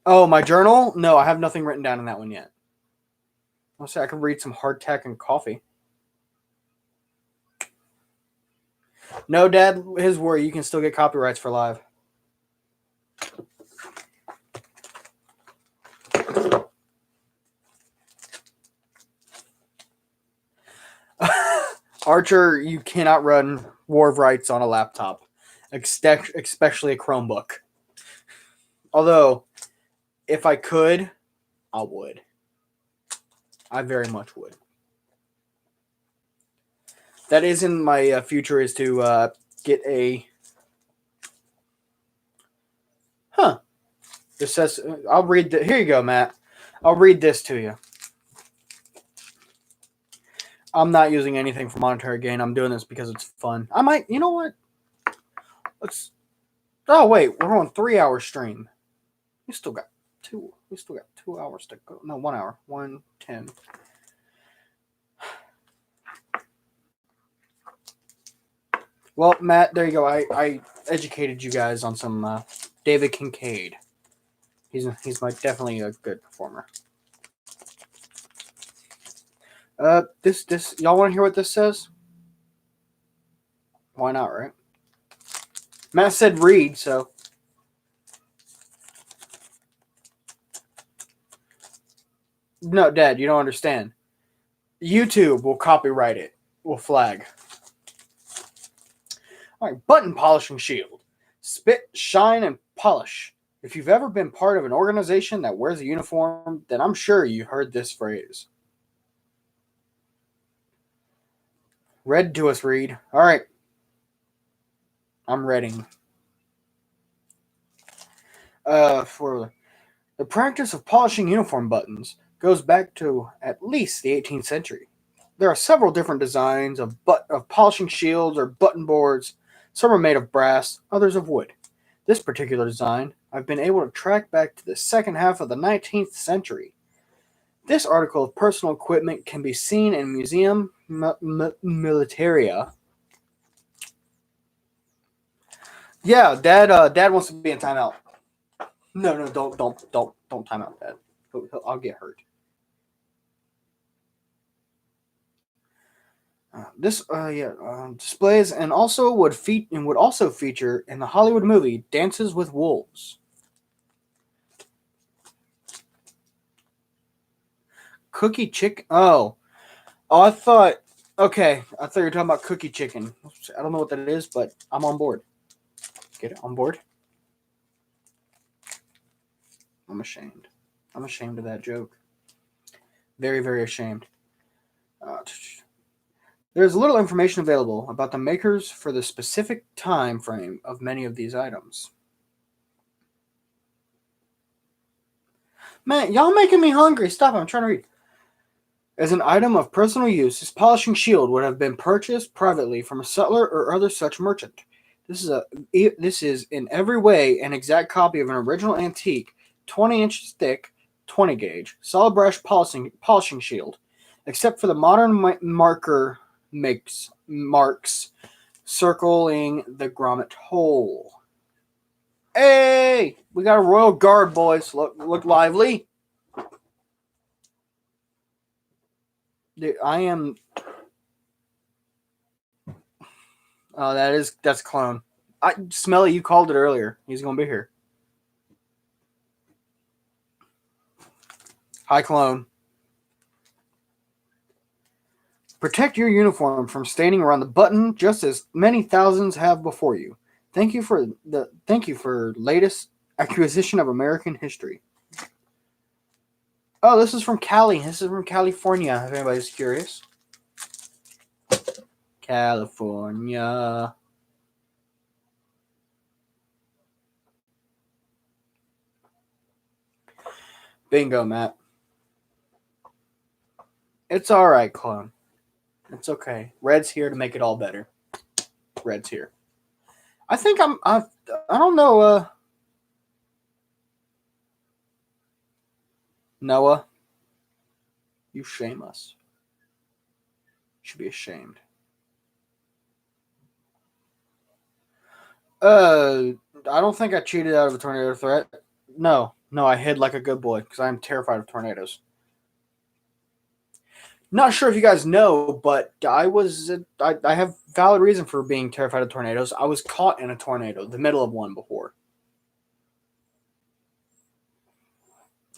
Oh, my journal? No, I have nothing written down in that one yet. I'll say I can read some hardtack and coffee. No, Dad, his worry, you can still get copyrights for live. Archer, you cannot run War of Rights on a laptop, especially a Chromebook. Although, if I could, I would. I very much would. That is in my future, is to get a... Huh. This says... I'll read... Here you go, Matt. I'll read this to you. I'm not using anything for monetary gain. I'm doing this because it's fun. I might... You know what? Let's... Oh, wait. We're on 3-hour stream. We still got 2 hours to go. No, 1 hour. 1:10. Well, Matt, there you go. I educated you guys on some David Kincaid. He's like definitely a good performer. This y'all want to hear what this says? Why not, right? Matt said read, so. No, Dad, you don't understand. YouTube will copyright it. Will flag. All right, button polishing shield. Spit, shine, and polish. If you've ever been part of an organization that wears a uniform, then I'm sure you heard this phrase. Read to us, Reed. All right. I'm reading. For the practice of polishing uniform buttons goes back to at least the 18th century. There are several different designs of polishing shields or button boards. Some are made of brass, others of wood. This particular design I've been able to track back to the second half of the 19th century. This article of personal equipment can be seen in Museum Militaria. Yeah, Dad wants to be in timeout. No, don't time out, Dad. I'll get hurt. Displays and would also feature in the Hollywood movie Dances with Wolves. Cookie chicken. I thought you were talking about cookie chicken. I don't know what that is, but I'm on board. Get it on board. I'm ashamed. I'm ashamed of that joke. Very, very ashamed. There's little information available about the makers for the specific time frame of many of these items. Man, y'all making me hungry. Stop, I'm trying to read. As an item of personal use, this polishing shield would have been purchased privately from a sutler or other such merchant. This is in every way an exact copy of an original antique, 20 inches thick, 20 gauge, solid brush polishing shield, except for the modern marker marks circling the grommet hole. Hey, we got a royal guard, boys. Look lively. Dude, I am. Oh, that's Clone. Smelly, you called it earlier. He's gonna be here. Hi, Clone. Protect your uniform from staining around the button, just as many thousands have before you. Thank you for latest acquisition of American history. Oh, this is from Cali. This is from California, if anybody's curious. California. Bingo, Matt. It's all right, Clone. It's okay. Red's here to make it all better. Red's here. I think I don't know. Noah, you shame us. You should be ashamed. I don't think I cheated out of a tornado threat. No, I hid like a good boy because I'm terrified of tornadoes. Not sure if you guys know, but I have valid reason for being terrified of tornadoes. I was caught in a tornado, the middle of one before.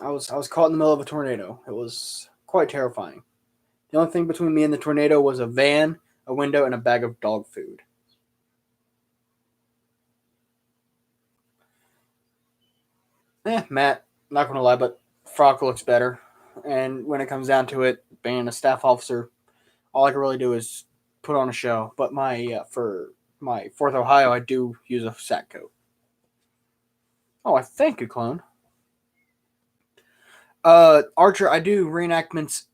I was caught in the middle of a tornado. It was quite terrifying. The only thing between me and the tornado was a van, a window, and a bag of dog food. Matt, not gonna lie, but Frock looks better. And when it comes down to it, being a staff officer, all I can really do is put on a show. But for my Fourth Ohio, I do use a sack coat. Oh, I thank you, clone. Archer, I do reenactments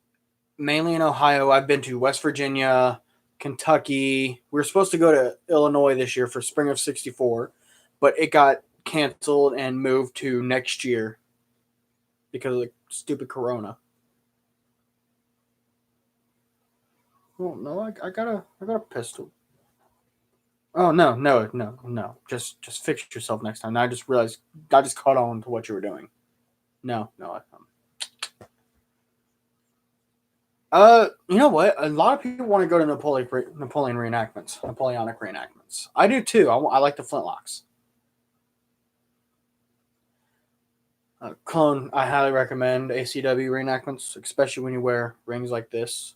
mainly in Ohio. I've been to West Virginia, Kentucky. We were supposed to go to Illinois this year for Spring of '64, but it got canceled and moved to next year because of the stupid Corona. Oh no, I got a pistol. Oh no. Just fix yourself next time. Now I just realized I just caught on to what you were doing. No. You know what? A lot of people want to go to Napoleonic reenactments. I do too. I like the flintlocks. Clone, I highly recommend ACW reenactments, especially when you wear rings like this.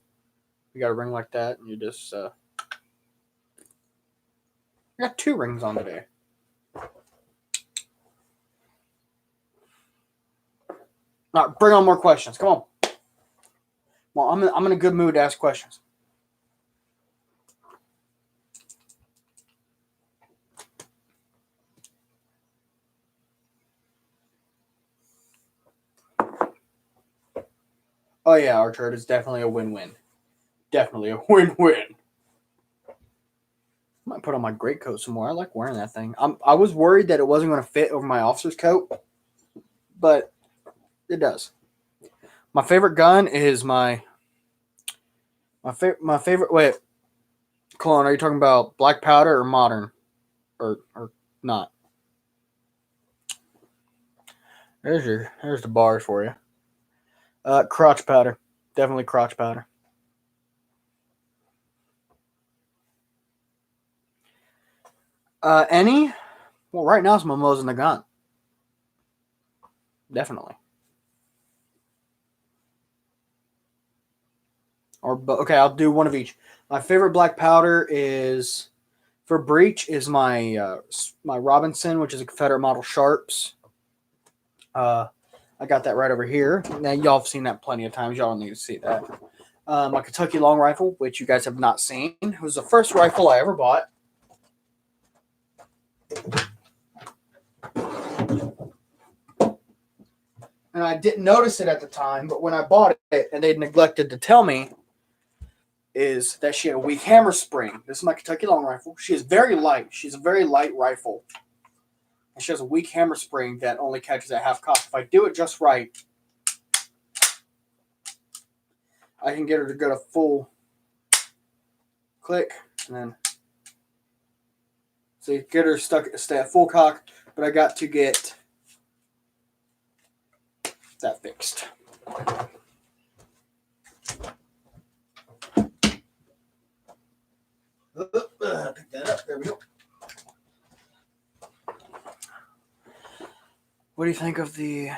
You got a ring like that, and you just I got 2 rings on today. All right, bring on more questions. Come on. Well, I'm in a good mood to ask questions. Oh yeah, Archer, it is definitely a win-win. Definitely a win-win. I might put on my greatcoat some more. I like wearing that thing. I was worried that it wasn't going to fit over my officer's coat, but it does. My favorite gun is my favorite. Wait, Clone, are you talking about black powder or modern, or not? There's the bars for you. Crotch powder, definitely crotch powder. Any? Well, right now it's my Mosin Nagant. Definitely. Okay, I'll do one of each. My favorite black powder is for breach is my my Robinson, which is a Confederate model Sharps. I got that right over here. Now y'all have seen that plenty of times. Y'all don't need to see that. My Kentucky long rifle, which you guys have not seen, it was the first rifle I ever bought. And I didn't notice it at the time, but when I bought it and they neglected to tell me, is that she had a weak hammer spring. This is my Kentucky long rifle. She is very light. She's a very light rifle. And she has a weak hammer spring that only catches at half cock. If I do it just right, I can get her to go to full click and then so you get her stay at full cock, but I got to get that fixed. Pick that up. There we go. What do you think of the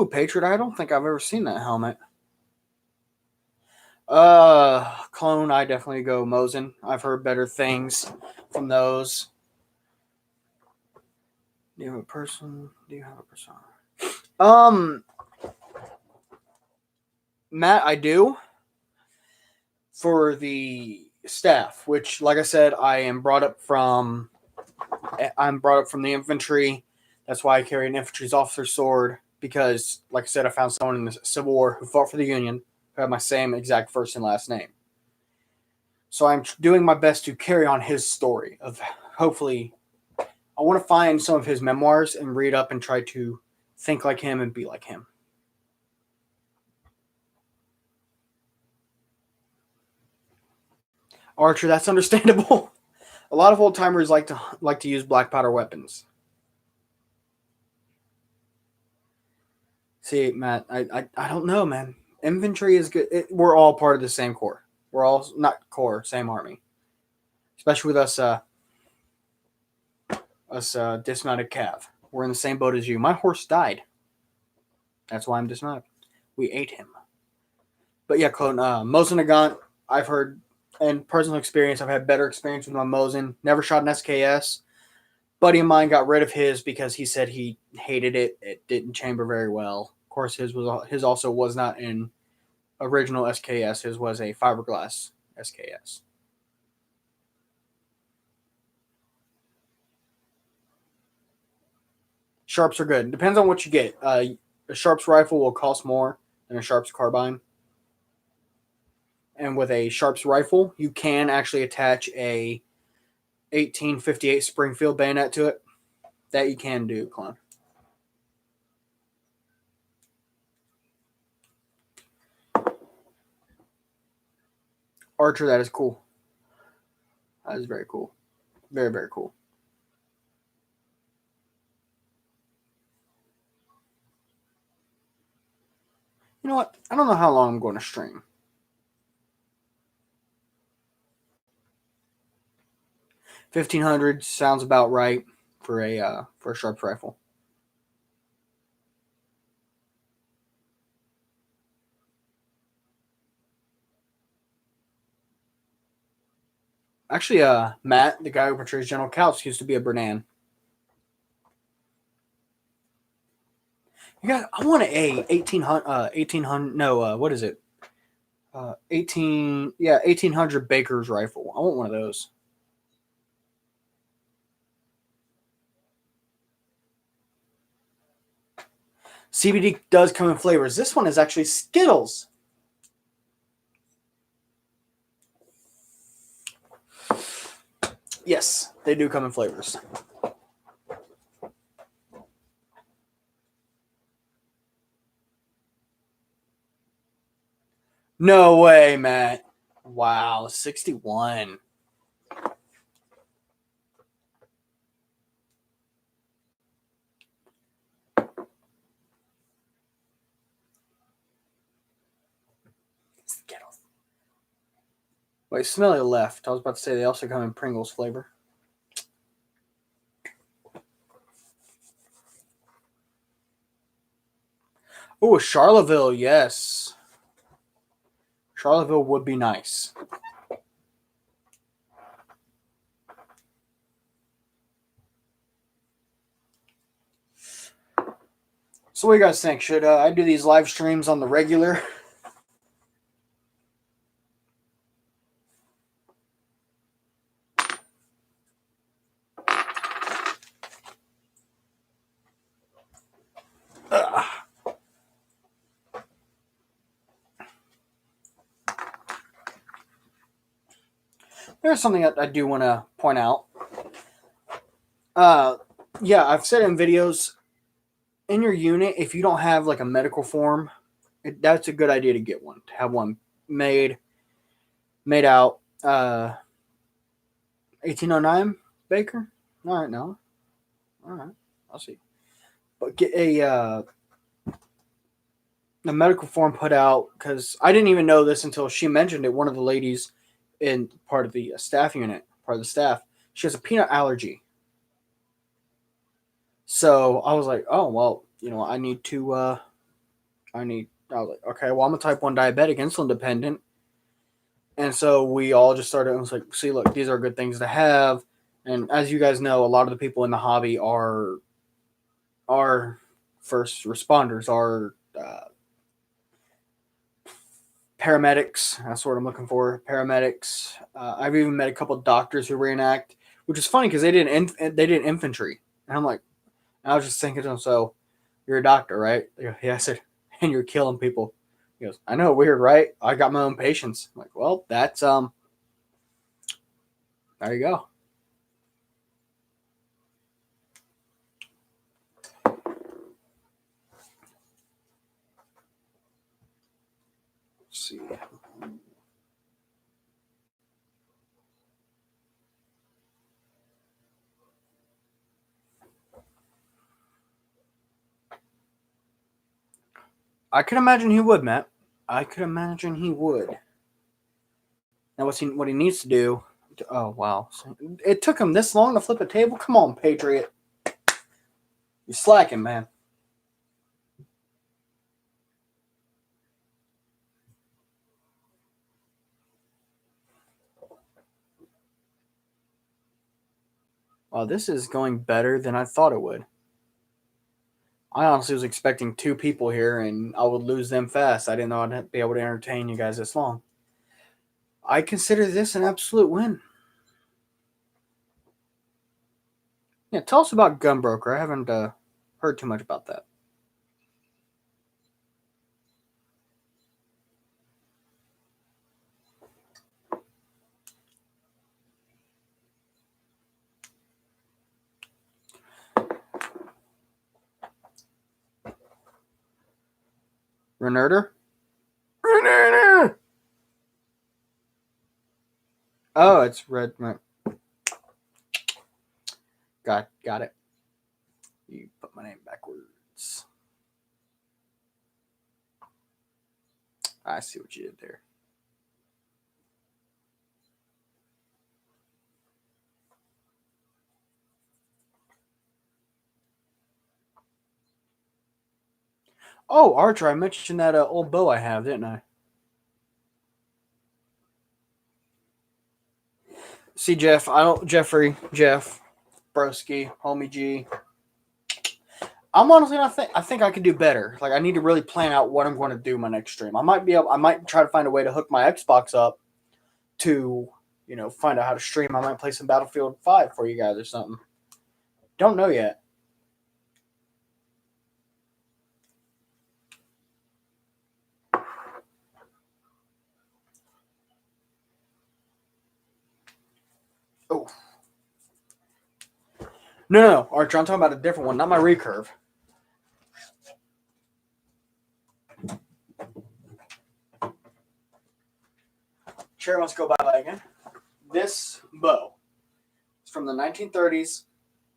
Patriot? I don't think I've ever seen that helmet. Clone, I definitely go Mosin. I've heard better things from those. Do you have a person? Matt, I do. For the staff, which, like I said, I'm brought up from the infantry. That's why I carry an infantry's officer's sword, because, like I said, I found someone in the Civil War who fought for the Union who had my same exact first and last name. So I'm doing my best to carry on his story of hopefully I want to find some of his memoirs and read up and try to think like him and be like him. Archer, that's understandable. A lot of old timers like to use black powder weapons. See, Matt, I don't know, man. Infantry is good. We're all part of the same corps. We're all not corps, same army. Especially with us dismounted cav. We're in the same boat as you. My horse died. That's why I'm dismounted. We ate him. But yeah, Clone, Mosin Nagant, I've heard, and personal experience, I've had better experience with my Mosin. Never shot an SKS. Buddy of mine got rid of his because he said he hated it. It didn't chamber very well. Of course, his also was not an original SKS. His was a fiberglass SKS. Sharps are good. Depends on what you get. A Sharps rifle will cost more than a Sharps carbine. And with a Sharps rifle, you can actually attach a 1858 Springfield bayonet to it. That you can do, Clone. Archer, that is cool. That is very cool. Very, very cool. You know what? I don't know how long I'm going to stream. 1500 sounds about right for a Sharps rifle. Actually, Matt, the guy who portrays General Kauts, used to be a Bernan. You got. I want a 1800. No, what is it? 1800 Baker's rifle. I want one of those. CBD does come in flavors. This one is actually Skittles. Yes, they do come in flavors. No way, Matt. Wow, 61. Skittles. Wait, Smelly left. I was about to say they also come in Pringles flavor. Oh, Charlottesville, yes. Charlottesville would be nice. So what do you guys think? Should I do these live streams on the regular? There's something that I do want to point out. Yeah, I've said in videos, in your unit, if you don't have like a medical form, that's a good idea to get one. To have one made out. 1809 Baker. All right, no. All right, I'll see. But get a medical form put out, because I didn't even know this until she mentioned it. One of the ladies in part of the staff unit, part of the staff, she has a peanut allergy. So I was like, oh, well, I need to, I was like, okay, well, I'm a type 1 diabetic, insulin dependent. And so we all just started, I was like, see, look, these are good things to have. And as you guys know, a lot of the people in the hobby are first responders, are paramedics. That's what I'm looking for. Paramedics. I've even met a couple of doctors who reenact, which is funny because they did infantry, and I'm like, I was just thinking to them, so you're a doctor, right? Go, yeah, I said, and you're killing people. He goes, I know, weird, right? I got my own patients. I'm like, well, that's there you go. Let's see. I could imagine he would, Matt. I could imagine he would. Now, what he needs to do? Oh wow! It took him this long to flip a table. Come on, Patriot. You're slacking, man. Wow, this is going better than I thought it would. I honestly was expecting 2 people here, and I would lose them fast. I didn't know I'd be able to entertain you guys this long. I consider this an absolute win. Yeah, tell us about Gunbroker. I haven't heard too much about that. Renerder? Renerder! Oh, it's red. Got it. You put my name backwards. I see what you did there. Oh, Archer, I mentioned that old bow I have, didn't I? See, Jeff, Jeff, Broski, Homie G. I'm honestly not I think I could do better. Like, I need to really plan out what I'm going to do my next stream. I might try to find a way to hook my Xbox up to, find out how to stream. I might play some Battlefield 5 for you guys or something. Don't know yet. Oh. No, Archer, I'm talking about a different one, not my recurve. Cherry wants to go bye-bye again. This bow is from the 1930s,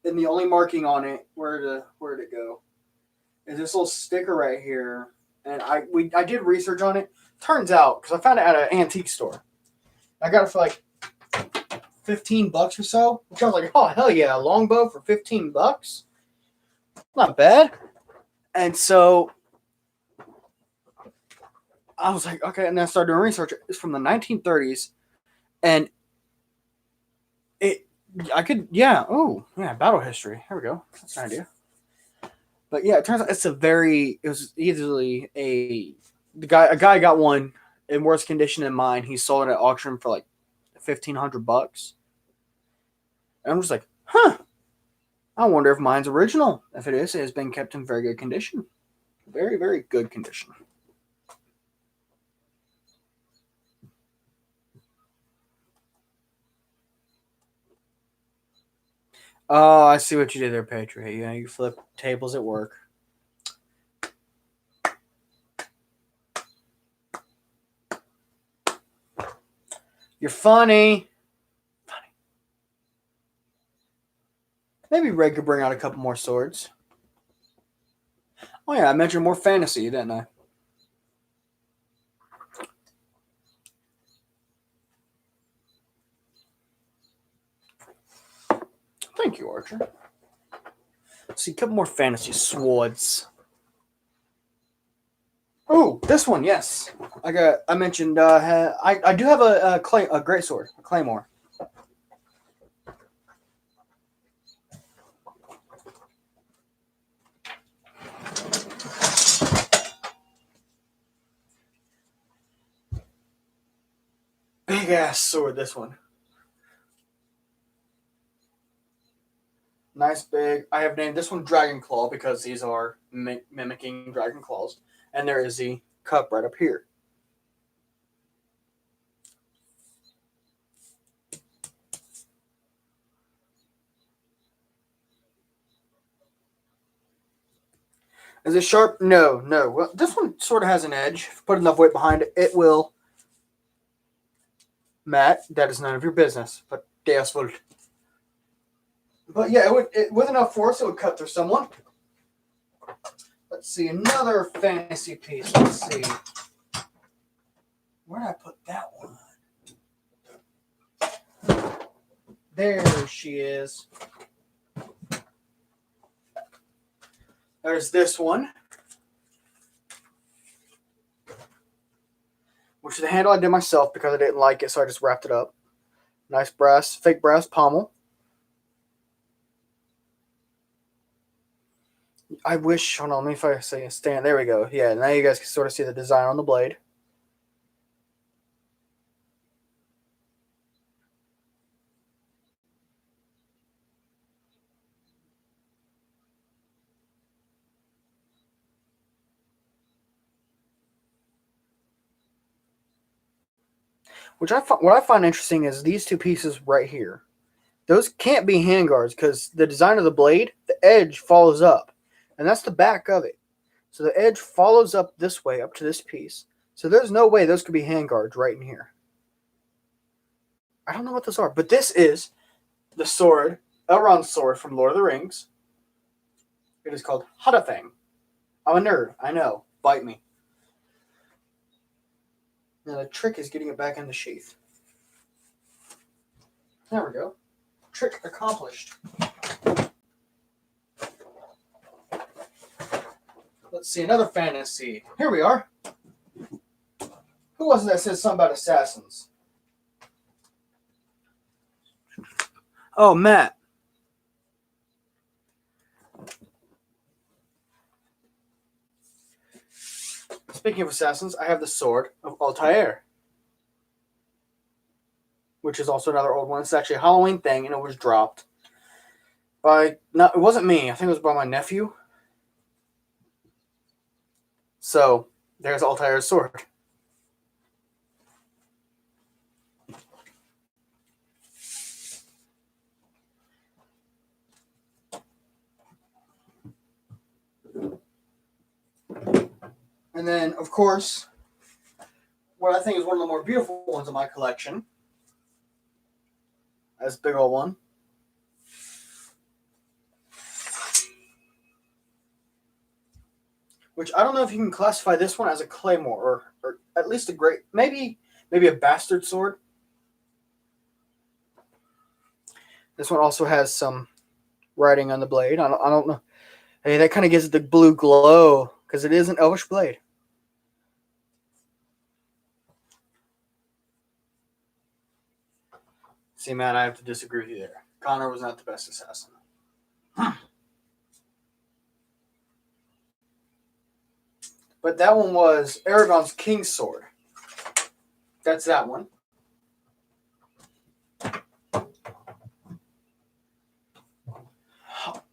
and the only marking on it, where'd it go, is this little sticker right here. And I did research on it. Turns out, because I found it at an antique store, I got it for like $15 or so. Which I was like, oh hell yeah, a longbow for $15, not bad. And so I was like, okay, and then I started doing research. It's from the 1930s, and battle history. Here we go. That's an idea. But yeah, it turns out it was easily a guy got one in worse condition than mine. He sold it at auction for like $1,500. And I'm just like, I wonder if mine's original. If it is, it has been kept in very good condition. Very, very good condition. Oh, I see what you did there, Patriot. Yeah, you flip tables at work. You're funny. Maybe Red could bring out a couple more swords. Oh yeah, I mentioned more fantasy, didn't I? Thank you, Archer. Let's see, a couple more fantasy swords. Oh, this one, yes. I mentioned. I do have a great sword, a claymore. Big ass sword, this one. Nice big. I have named this one Dragon Claw because these are mimicking Dragon Claws. And there is the cup right up here. Is it sharp? No. Well, this one sort of has an edge. If you put enough weight behind it, it will. Matt, that is none of your business. But das would. But yeah, with enough force, it would cut through someone. Let's see, another fantasy piece. Let's see. Where did I put that one? There she is. There's this one. Which is the handle I did myself because I didn't like it, so I just wrapped it up. Nice brass, fake brass pommel. I wish, hold on, let me if I say stand. There we go. Yeah, now you guys can sort of see the design on the blade. What I find interesting is these two pieces right here. Those can't be handguards because the design of the blade, the edge follows up. And that's the back of it. So the edge follows up this way, up to this piece. So there's no way those could be handguards right in here. I don't know what those are, but this is the sword, Elrond's sword from Lord of the Rings. It is called Hudafang. I'm a nerd, I know. Bite me. Now the trick is getting it back in the sheath. There we go. Trick accomplished. Let's see, another fantasy. Here we are. Who was it that said something about assassins? Oh, Matt. Speaking of assassins, I have the sword of Altair, which is also another old one. It's actually a Halloween thing, and it was dropped by, no, it wasn't me. I think it was by my nephew. So, there's Altair's sword. And then, of course, what I think is one of the more beautiful ones in my collection. This big old one. Which I don't know if you can classify this one as a claymore or at least a great, maybe a bastard sword. This one also has some writing on the blade. I don't know. Hey, that kind of gives it the blue glow because it is an elvish blade. See, man, I have to disagree with you there. Connor was not the best assassin. But that one was Aragorn's King's Sword. That's that one.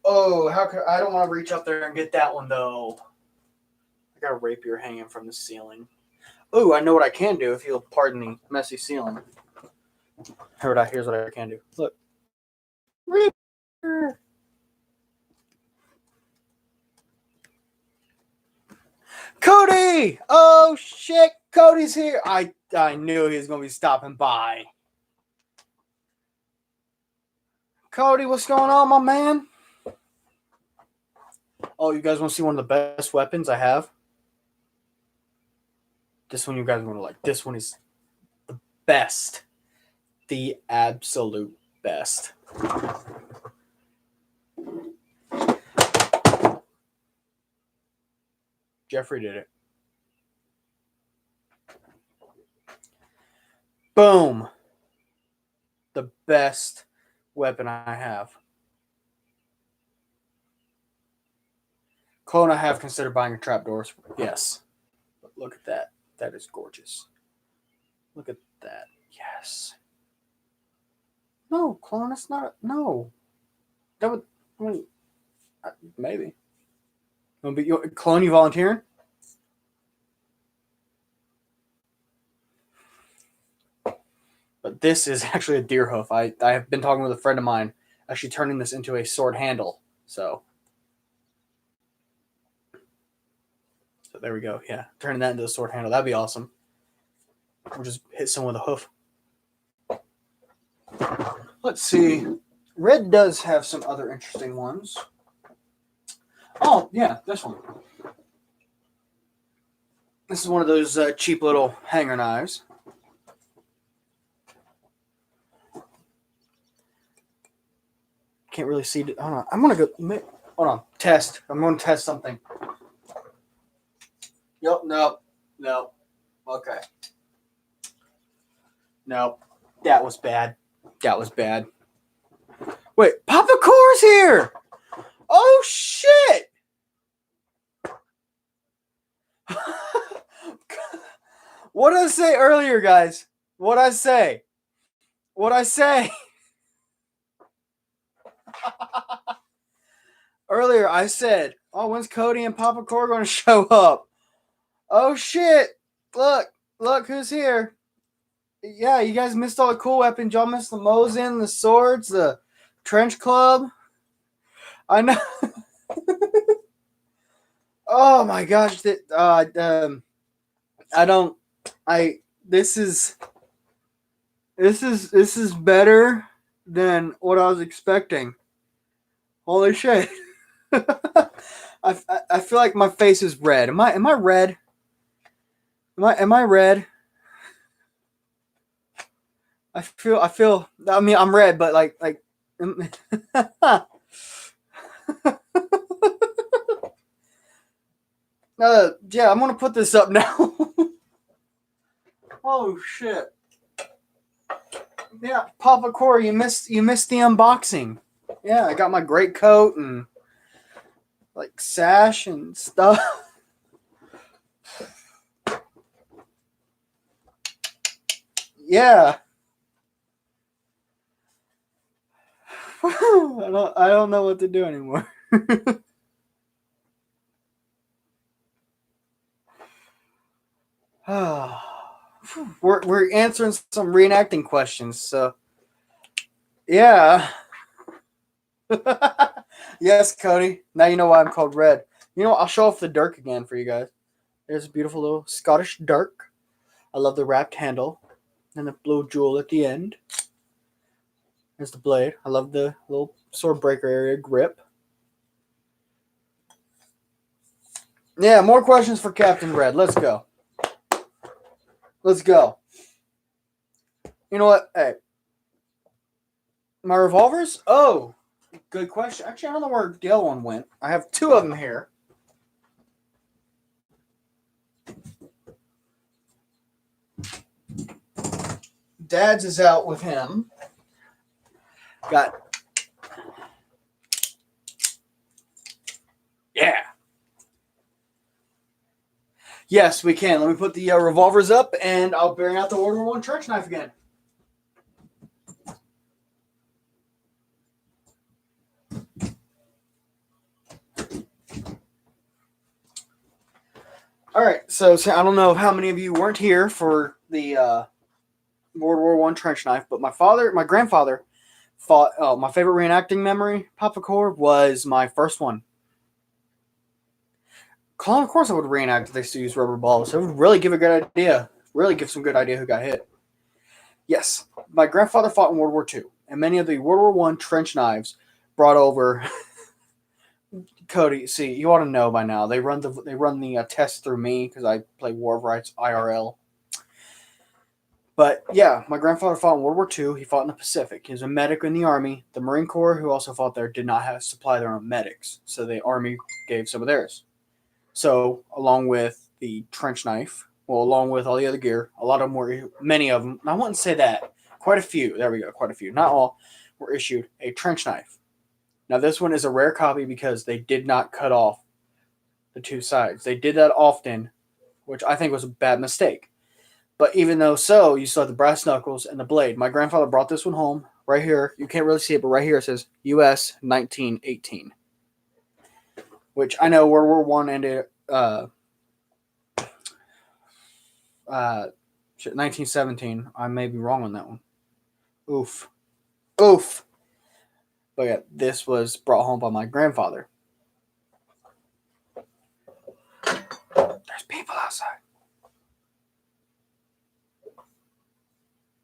Oh, how could I don't want to reach up there and get that one though. I got a rapier hanging from the ceiling. Oh, I know what I can do if you'll pardon the messy ceiling. Here's what I can do. Look. Rapier. Cody! Oh shit, Cody's here. I knew he was gonna be stopping by. Cody, what's going on, my man? Oh, you guys want to see one of the best weapons I have? This one you guys want to like. This one is the best. The absolute best. Jeffrey did it. Boom. The best weapon I have. Clone, I have considered buying a trapdoors. Yes. But look at that. That is gorgeous. Look at that. Yes. No, Clone, it's not. No. That would. I mean, maybe. Clone, you volunteering? But this is actually a deer hoof. I have been talking with a friend of mine, actually turning this into a sword handle. So there we go. Yeah, turning that into a sword handle. That'd be awesome. We'll just hit someone with a hoof. Let's see. Red does have some other interesting ones. Oh, yeah, this one. This is one of those cheap little hanger knives. Can't really see it. Hold on. I'm going to go. Hold on. Test. I'm going to test something. Yep. No. Okay. No. That was bad. Wait. Papa Core's here. Oh, shit. What did I say earlier, guys? What'd I say? Earlier, I said, oh, when's Cody and Papa Core going to show up? Oh, shit. Look who's here. Yeah, you guys missed all the cool weapons. Y'all missed the Mosin, the swords, the trench club. I know. Oh, my gosh. This is better than what I was expecting. Holy shit. I feel like my face is red. Am I red? Am I red? I feel I mean I'm red, but like yeah, I'm gonna put this up now. Oh shit. Yeah, Papa Corey, you missed the unboxing. Yeah, I got my great coat and like sash and stuff. Yeah. I don't know what to do anymore. We're answering some reenacting questions, so yeah. Yes, Cody. Now you know why I'm called Red. You know what? I'll show off the dirk again for you guys. There's a beautiful little Scottish dirk. I love the wrapped handle and the blue jewel at the end. There's the blade. I love the little sword breaker area grip. Yeah, more questions for Captain Red. Let's go. You know what? Hey. My revolvers? Oh, good question. Actually, I don't know where the other one went. I have two of them here. Dad's is out with him. Got. Yeah. Yes, we can. Let me put the revolvers up, and I'll bring out the World War I trench knife again. All right, so I don't know how many of you weren't here for the World War I trench knife, but my grandfather fought. Oh, my favorite reenacting memory, Papa Core, was my first one. Colin, of course, I would reenact if they still use rubber balls. It would really give a good idea. Really give some good idea who got hit. Yes, my grandfather fought in World War II, and many of the World War I trench knives brought over. Cody, see, you ought to know by now. They run the test through me because I play War of Rights IRL. But yeah, my grandfather fought in World War II. He fought in the Pacific. He was a medic in the Army. The Marine Corps, who also fought there, did not have supply their own medics, so the Army gave some of theirs. So, along with the trench knife, along with all the other gear, many of them. I wouldn't say that. Quite a few. There we go. Quite a few. Not all were issued a trench knife. Now, this one is a rare copy because they did not cut off the two sides. They did that often, which I think was a bad mistake. But even though so, you still have the brass knuckles and the blade. My grandfather brought this one home. Right here, you can't really see it, but right here it says U.S. 1918. Which I know World War I ended 1917. I may be wrong on that one. Oof. But yeah, this was brought home by my grandfather. There's people outside.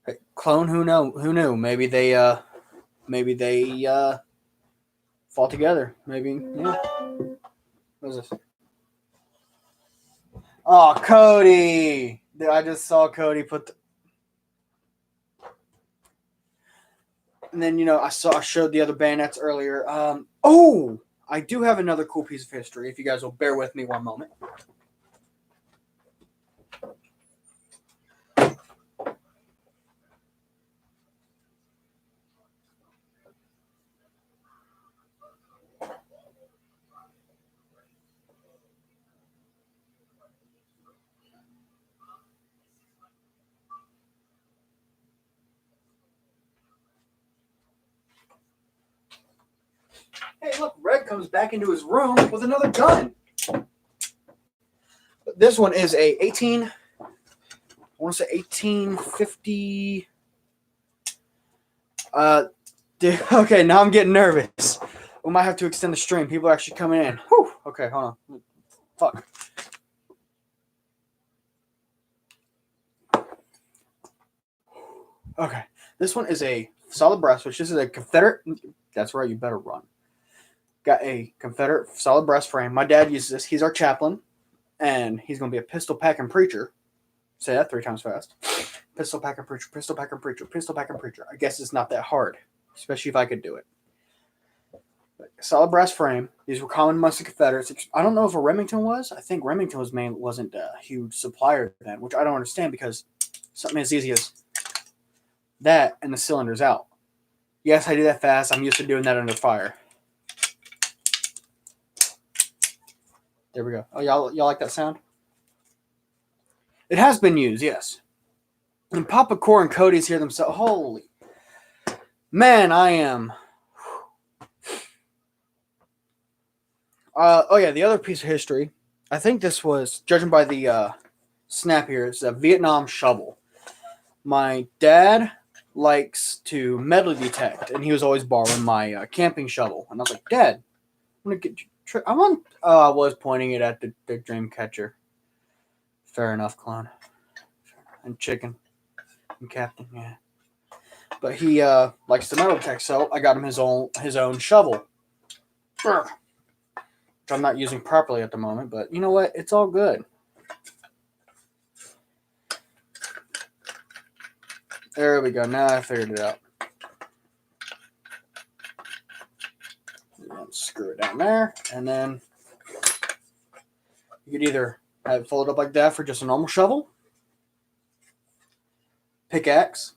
Hey, clone, who knew? Maybe they fought together. Maybe, yeah. What is this? Oh, Cody! I just saw Cody put. And then I showed the other bayonets earlier. Oh, I do have another cool piece of history. If you guys will bear with me one moment. Hey, look, Red comes back into his room with another gun. This one is a 1850. Okay, now I'm getting nervous. We might have to extend the stream. People are actually coming in. Whew. Okay, hold on. Fuck. Okay, this one is a solid breast, which this is a Confederate. That's right, you better run. Got a Confederate solid breast frame. My dad uses this. He's our chaplain, and he's going to be a pistol packing preacher. Say that 3 times fast. Pistol packing preacher, pistol packing preacher, pistol packing preacher. I guess it's not that hard, especially if I could do it. But solid brass frame. These were common amongst the Confederates. I don't know if a Remington was. I think Remington wasn't a huge supplier then, which I don't understand because something as easy as that and the cylinder's out. Yes, I do that fast. I'm used to doing that under fire. There we go. Oh, y'all like that sound? It has been used, yes. And Papa Core and Cody's here themselves. Holy man, I am. Oh yeah, the other piece of history. I think this was, judging by the snap here, it's a Vietnam shovel. My dad likes to metal detect, and he was always borrowing my camping shovel. And I was like, Dad, I'm gonna get you. I was pointing it at the dream catcher. Fair enough, clown. And chicken. And captain, yeah. But he likes to metal detect, so I got him his own shovel. Which I'm not using properly at the moment, but you know what? It's all good. There we go. Now I figured it out. Screw it down there, and then you could either have it folded up like that for just a normal shovel, pickaxe,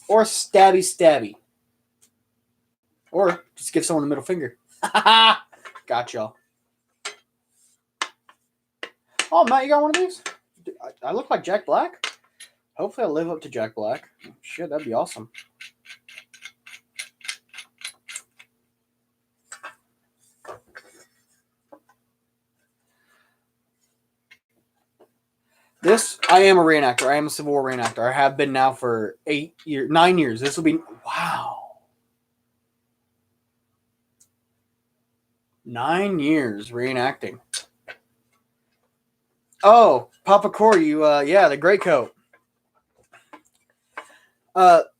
or stabby, or just give someone the middle finger. Got y'all. Oh, Matt, you got one of these? I look like Jack Black? Hopefully I'll live up to Jack Black. Shit, that'd be awesome. I am a reenactor. I am a Civil War reenactor. I have been now for 9 years. This will be, wow. 9 years reenacting. Oh, Papa Core, yeah, the gray coat.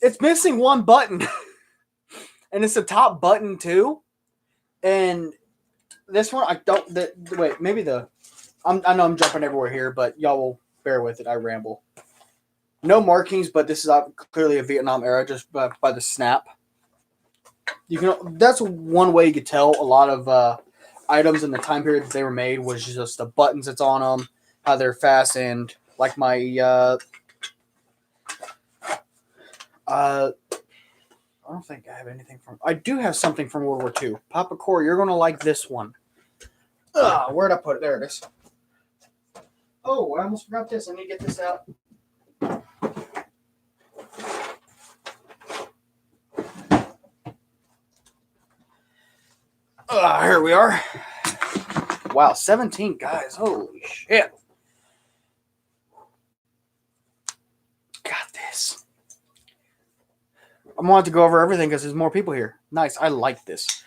It's missing one button. And it's the top button too. And this one, I don't, wait, maybe I know I'm jumping everywhere here, but y'all will bear with it. I ramble. No markings, but this is clearly a Vietnam era just by the snap. That's one way you could tell a lot of items in the time period that they were made was just the buttons that's on them, how they're fastened. Like my I don't think I have anything from. I do have something from World War II. Papa Core, you're gonna like this one. Where'd I put it? There it is. Oh, I almost forgot this. I need to get this out. Here we are. Wow, 17 guys. Holy shit. Got this. I'm going to go over everything because there's more people here. Nice. I like this.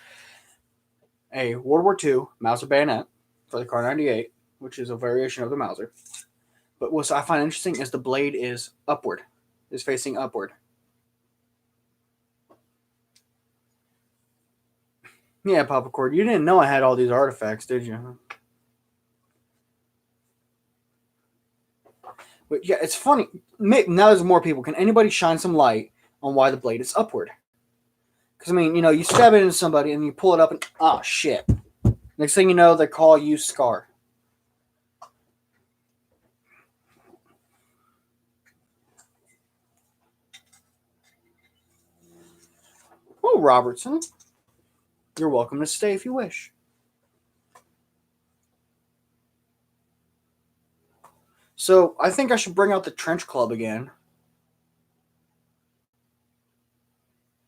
A World War II Mauser bayonet for the Kar 98, which is a variation of the Mauser. But what I find interesting is the blade is upward. Is facing upward. Yeah, Papa Cord, you didn't know I had all these artifacts, did you? But yeah, it's funny. Now there's more people. Can anybody shine some light on why the blade is upward? Because, I mean, you stab it into somebody and you pull it up and, oh, shit. Next thing you know, they call you Scar. Oh, Robertson. You're welcome to stay if you wish. So, I think I should bring out the Trench Club again.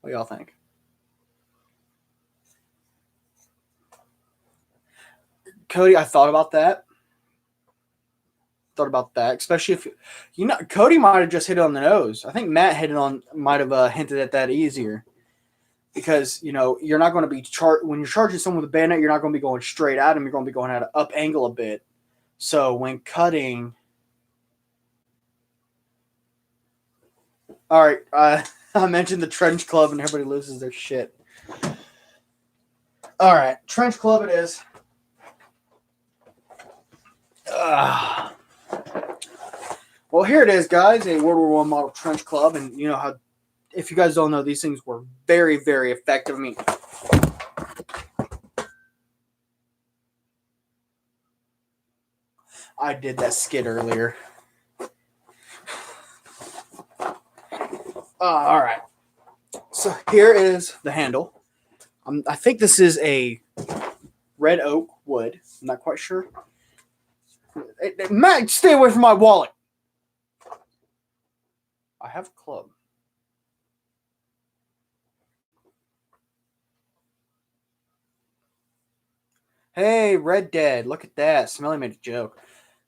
What do y'all think? Cody, I thought about that. Especially if Cody might have just hit it on the nose. I think Matt might have hinted at that easier, because you're not going to be when you're charging someone with a bayonet, you're not going to be going straight at him. You're going to be going at an up angle a bit. So when cutting, all right, I mentioned the Trench Club and everybody loses their shit. All right, Trench Club it is. Well, here it is, guys, a World War I model Trench Club, and you know how, if you guys don't know, these things were very, very effective. I mean, I did that skit earlier. All right, so here is the handle. I think this is a red oak wood. I'm not quite sure. Matt, stay away from my wallet. I have a club. Hey, Red Dead, look at that. Smelly made a joke.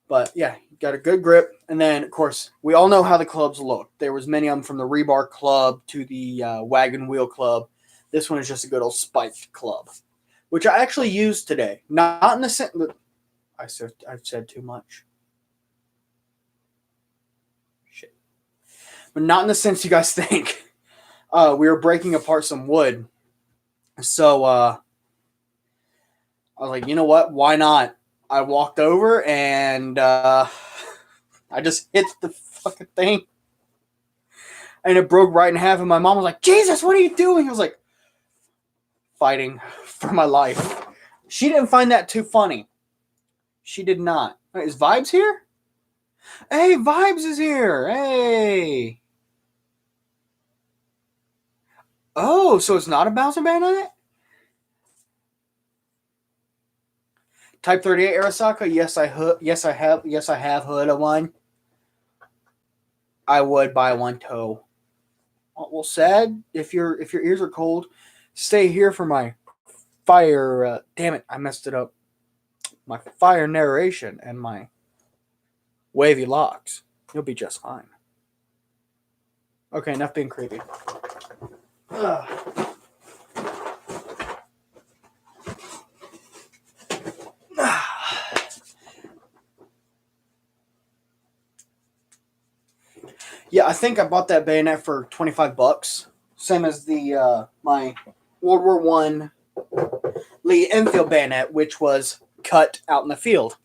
But yeah, got a good grip. And then, of course, we all know how the clubs look. There was many of them, from the rebar club to the wagon wheel club. This one is just a good old spiked club, which I actually used today. Not in the sense... I've said too much. Shit. But not in the sense you guys think. We were breaking apart some wood. So I was like, you know what? Why not? I walked over and I just hit the fucking thing. And it broke right in half. And my mom was like, Jesus, what are you doing? I was like, fighting for my life. She didn't find that too funny. She did not. Wait, is Vibes here? Hey, Vibes is here. Hey. Oh, so it's not a bouncer bayonet? Type 38 Arasaka. Yes, I have hood of one. I would buy one toe. Well, sad. If your ears are cold, stay here for my fire. Damn it, I messed it up. My fire narration and my wavy locks. You'll be just fine. Okay, enough being creepy. Yeah, I think I bought that bayonet for $25. Same as the my World War One Lee Enfield bayonet, which was cut out in the field.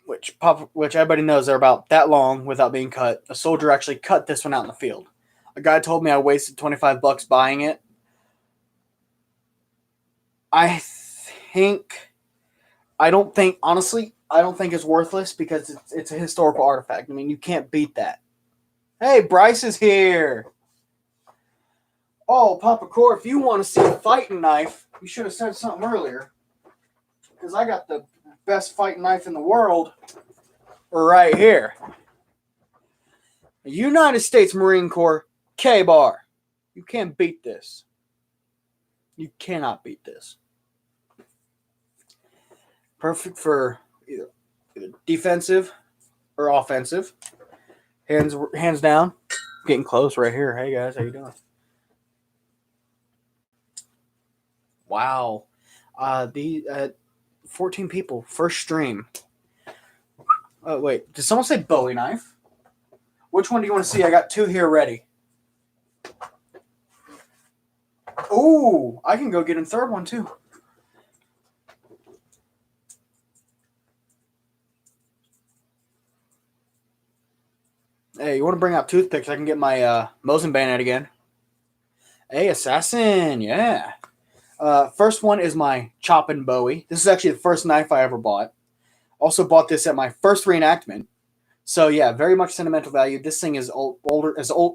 Which everybody knows they're about that long without being cut. A soldier actually cut this one out in the field. A guy told me I wasted $25 buying it. Honestly, I don't think it's worthless, because it's a historical artifact. I mean, you can't beat that. Hey, Bryce is here. Oh, Papa Core, if you want to see a fighting knife, you should have said something earlier. Because I got the best fighting knife in the world right here. United States Marine Corps K-Bar. You can't beat this. You cannot beat this. Perfect for either defensive or offensive. Hands down. Getting close right here. Hey guys, how you doing? Wow. 14 people. First stream. Oh, wait. Did someone say Bowie knife? Which one do you want to see? I got two here ready. Ooh, I can go get a third one too. Hey, you want to bring out toothpicks? I can get my Mosin bayonet again. Hey, assassin, yeah. First one is my Choppin' Bowie. This is actually the first knife I ever bought. Also bought this at my first reenactment. So yeah, very much sentimental value. This thing is as old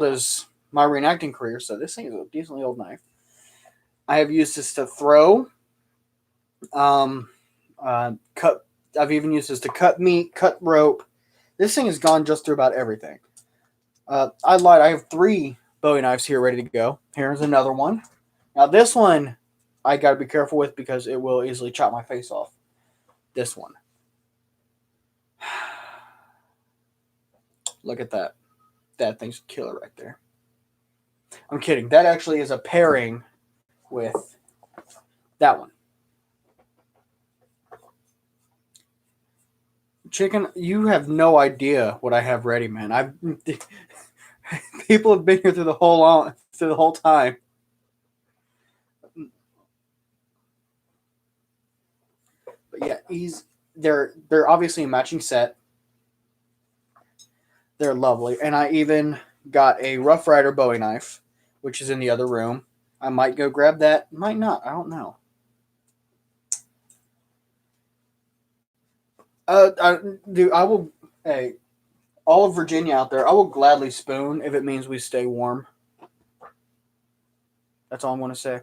as my reenacting career. So this thing is a decently old knife. I have used this to throw, cut. I've even used this to cut meat, cut rope. This thing has gone just through about everything. I lied. I have 3 Bowie knives here ready to go. Here's another one. Now this one, I got to be careful with because it will easily chop my face off. This one. Look at that. That thing's killer right there. I'm kidding. That actually is a pairing with that one. Chicken, you have no idea what I have ready, man. People have been here through the whole time. But yeah, they're obviously a matching set. They're lovely, and I even got a Rough Rider Bowie knife, which is in the other room. I might go grab that. Might not. I don't know. I will. Hey, all of Virginia out there, I will gladly spoon if it means we stay warm. That's all I'm going to say.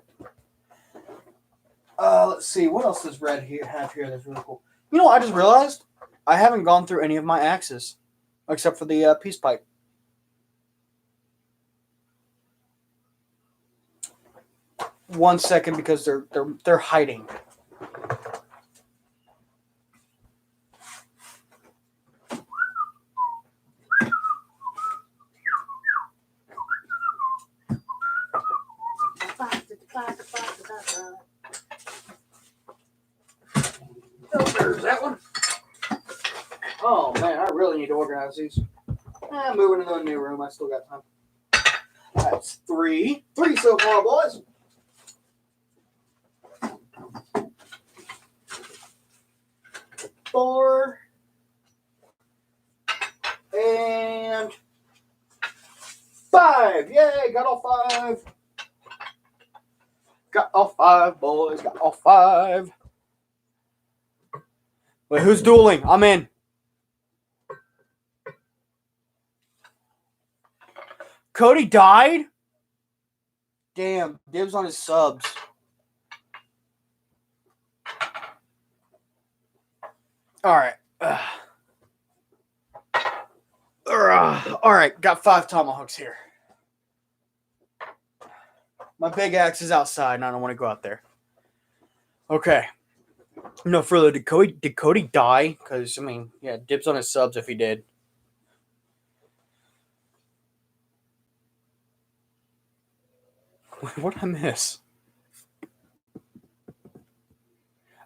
Let's see. What else does Red have here that's really cool? You know what I just realized? I haven't gone through any of my axes, except for the peace pipe. One second, because they're hiding. There's that one. Oh man, I really need to organize these. Moving into a new room. I still got time. That's 3. 3 so far, boys. Four. And 5. Yay, got all 5. Got all 5, boys. Got all 5. Wait, who's dueling? I'm in. Cody died? Damn, dibs on his subs. Alright. Alright, got 5 tomahawks here. My big axe is outside and I don't want to go out there. Okay. No further, did Cody die? Because, I mean, yeah, dibs on his subs if he did. What did I miss?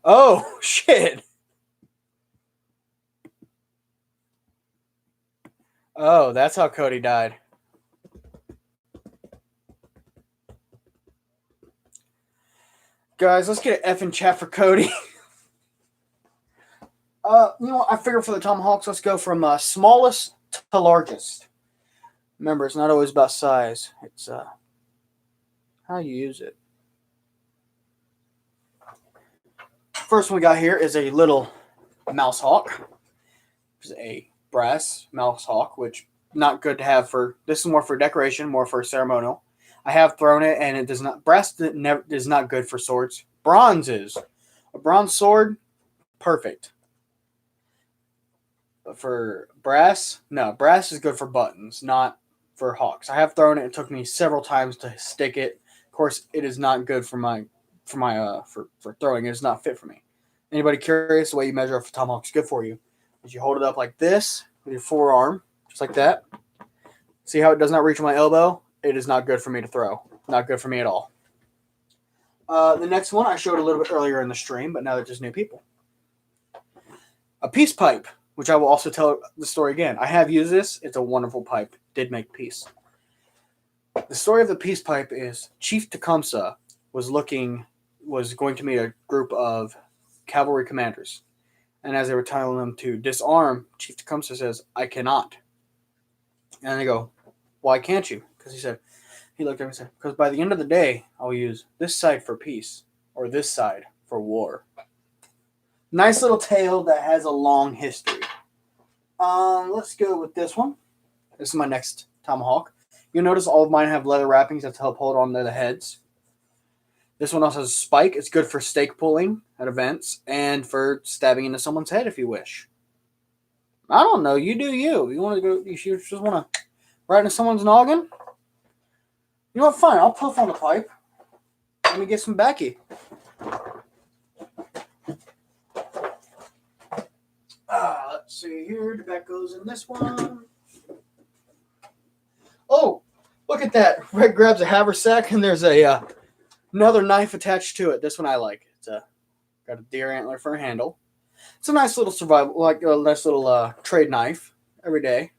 Oh, shit. Oh, that's how Cody died. Guys, let's get an F in chat for Cody. You know what? I figured for the tomahawks, let's go from smallest to largest. Remember, it's not always about size. It's how you use it. First one we got here is a little mouse hawk. It's a brass mouse hawk, which not good to have for. This is more for decoration, more for ceremonial. I have thrown it, and it does not. Brass is not good for swords. Bronze is. A bronze sword, perfect. But for brass, no. Brass is good for buttons, not for hawks. I have thrown it. It took me several times to stick it. Of course, it is not good for throwing. It is not fit for me. Anybody curious? The way you measure if a tomahawk is good for you is you hold it up like this with your forearm, just like that. See how it does not reach my elbow? It is not good for me to throw. Not good for me at all. The next one I showed a little bit earlier in the stream, but now they're just new people. A peace pipe, which I will also tell the story again. I have used this. It's a wonderful pipe. Did make peace. The story of the peace pipe is Chief Tecumseh was going to meet a group of cavalry commanders. And as they were telling them to disarm, Chief Tecumseh says, "I cannot." And I go, why can't you? Because he looked at me and said, because by the end of the day, I'll use this side for peace or this side for war. Nice little tale that has a long history. Let's go with this one. This is my next tomahawk. You'll notice all of mine have leather wrappings that help hold on to the heads. This one also has a spike. It's good for stake pulling at events and for stabbing into someone's head if you wish. I don't know. You do you. You want to go? You just want to right into someone's noggin? You know what? Fine. I'll puff on the pipe. Let me get some backy. Let's see here. Tobacco's in this one. Oh, look at that. Red grabs a haversack and there's a another knife attached to it. This one I like. It's got a deer antler for a handle. It's a nice little survival, like a nice little trade knife every day.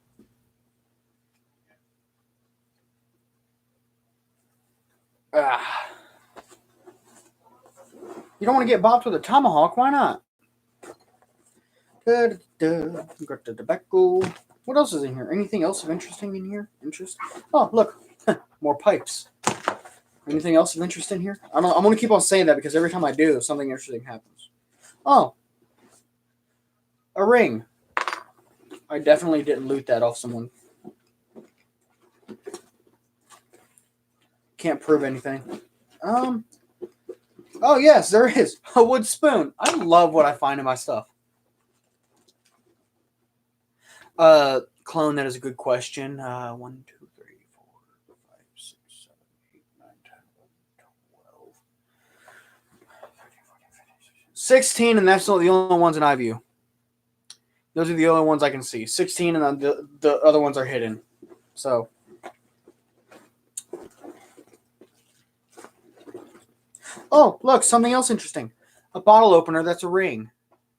You don't want to get bopped with a tomahawk. Why not? Got the tobacco. What else is in here? Anything else of interesting in here? Oh, look. More pipes. Anything else of interest in here? I'm going to keep on saying that because every time I do, something interesting happens. Oh. A ring. I definitely didn't loot that off someone. Can't prove anything. Oh, yes, there is. A wood spoon. I love what I find in my stuff. Clone, that is a good question. 1, 2, 3, 4, 5, 6, 7, 8, 9, 10, 11, 12, 13, 14, 15, 16, and that's not the only ones in eye view. Those are the only ones I can see. 16, and the other ones are hidden. So. Oh, look, something else interesting. A bottle opener that's a ring.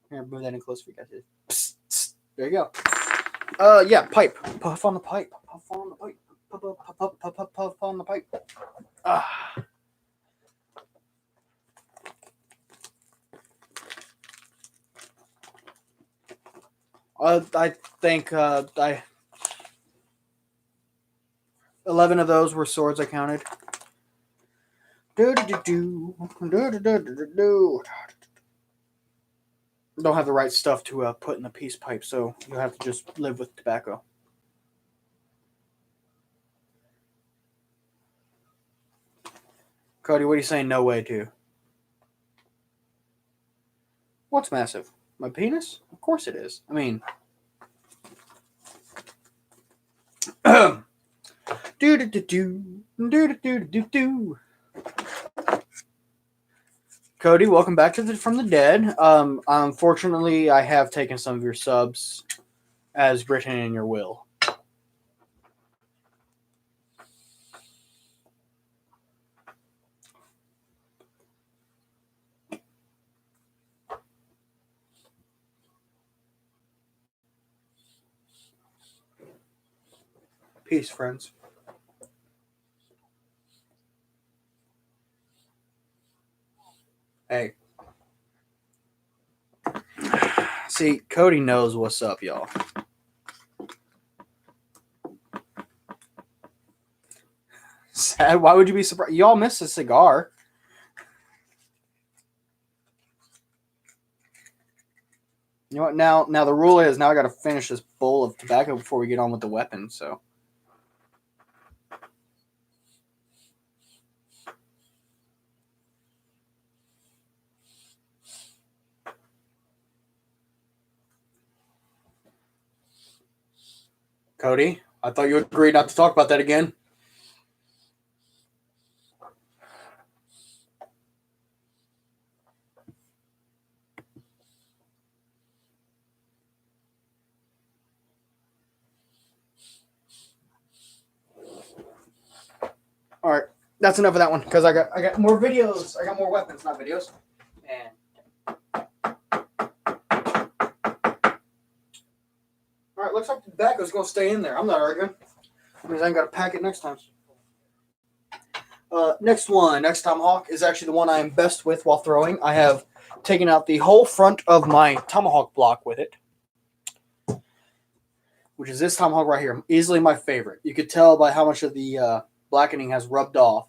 Here, move that in close for you guys. Psst, psst. There you go. Yeah, pipe. Puff on the pipe. Puff on the pipe. Puff, puff, puff, puff, puff, puff on the pipe. I think 11 of those were swords I counted. Don't have the right stuff to put in the peace pipe, so you'll have to just live with tobacco. Cody, what are you saying no way to? What's massive? My penis? Of course it is. I mean... Cody, welcome back to from the dead. Unfortunately, I have taken some of your subs as written in your will. Peace, friends. Hey. See, Cody knows what's up, y'all. Sad. Why would you be surprised? Y'all missed a cigar. You know what? Now the rule is now I got to finish this bowl of tobacco before we get on with the weapon. So. Cody, I thought you agreed not to talk about that again. All right, that's enough of that one because I got more videos. I got more weapons, not videos. And all right, looks like the tobacco's gonna stay in there. I'm not arguing. Because I ain't got to pack it next time. Next tomahawk is actually the one I am best with while throwing. I have taken out the whole front of my tomahawk block with it. which is this tomahawk right here. Easily my favorite. You could tell by how much of the blackening has rubbed off.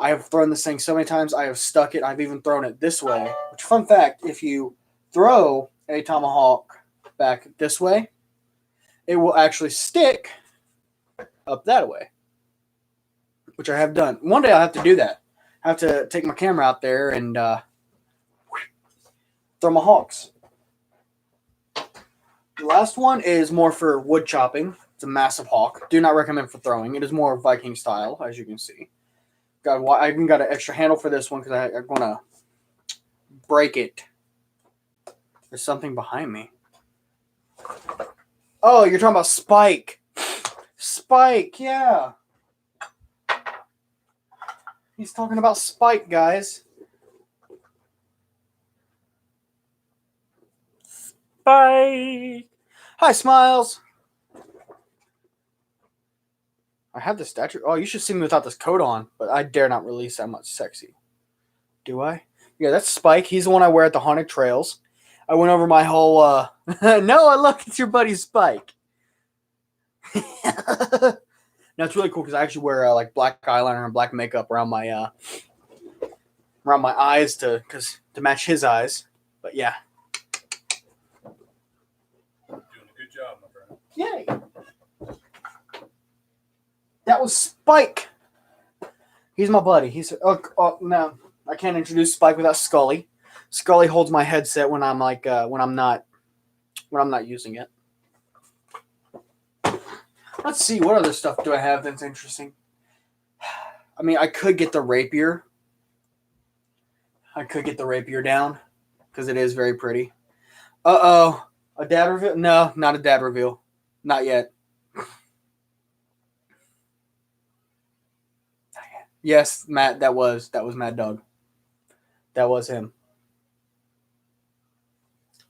I have thrown this thing so many times. I have stuck it. I've even thrown it this way. Which, fun fact, if you throw a tomahawk back this way, it will actually stick up that way, which I have done. One day I'll have to do that. I have to take my camera out there and throw my hawks. The last one is more for wood chopping. It's a massive hawk. Do not recommend for throwing. It is more Viking style, as you can see. I even got an extra handle for this one because I'm going to break it. There's something behind me. Oh, you're talking about Spike. Spike, yeah. He's talking about Spike, guys. Spike. Hi, Smiles. I have the statue. Oh, you should see me without this coat on, but I dare not release that much sexy. Do I? Yeah, that's Spike. He's the one I wear at the haunted trails. I went over my whole, no, look, it's your buddy Spike. No, it's really cool because I actually wear like black eyeliner and black makeup around my eyes to match his eyes. But yeah. Doing a good job, my friend. Yay. That was Spike. He's my buddy. He's no, I can't introduce Spike without Scully. Scully holds my headset when I'm like when I'm not using it. Let's see, what other stuff do I have that's interesting? I mean, I could get the rapier. I could get the rapier down because it is very pretty. Uh-oh. A dad reveal? No, not a dad reveal. Not yet. Yes, Matt, that was Mad Dog. That was him.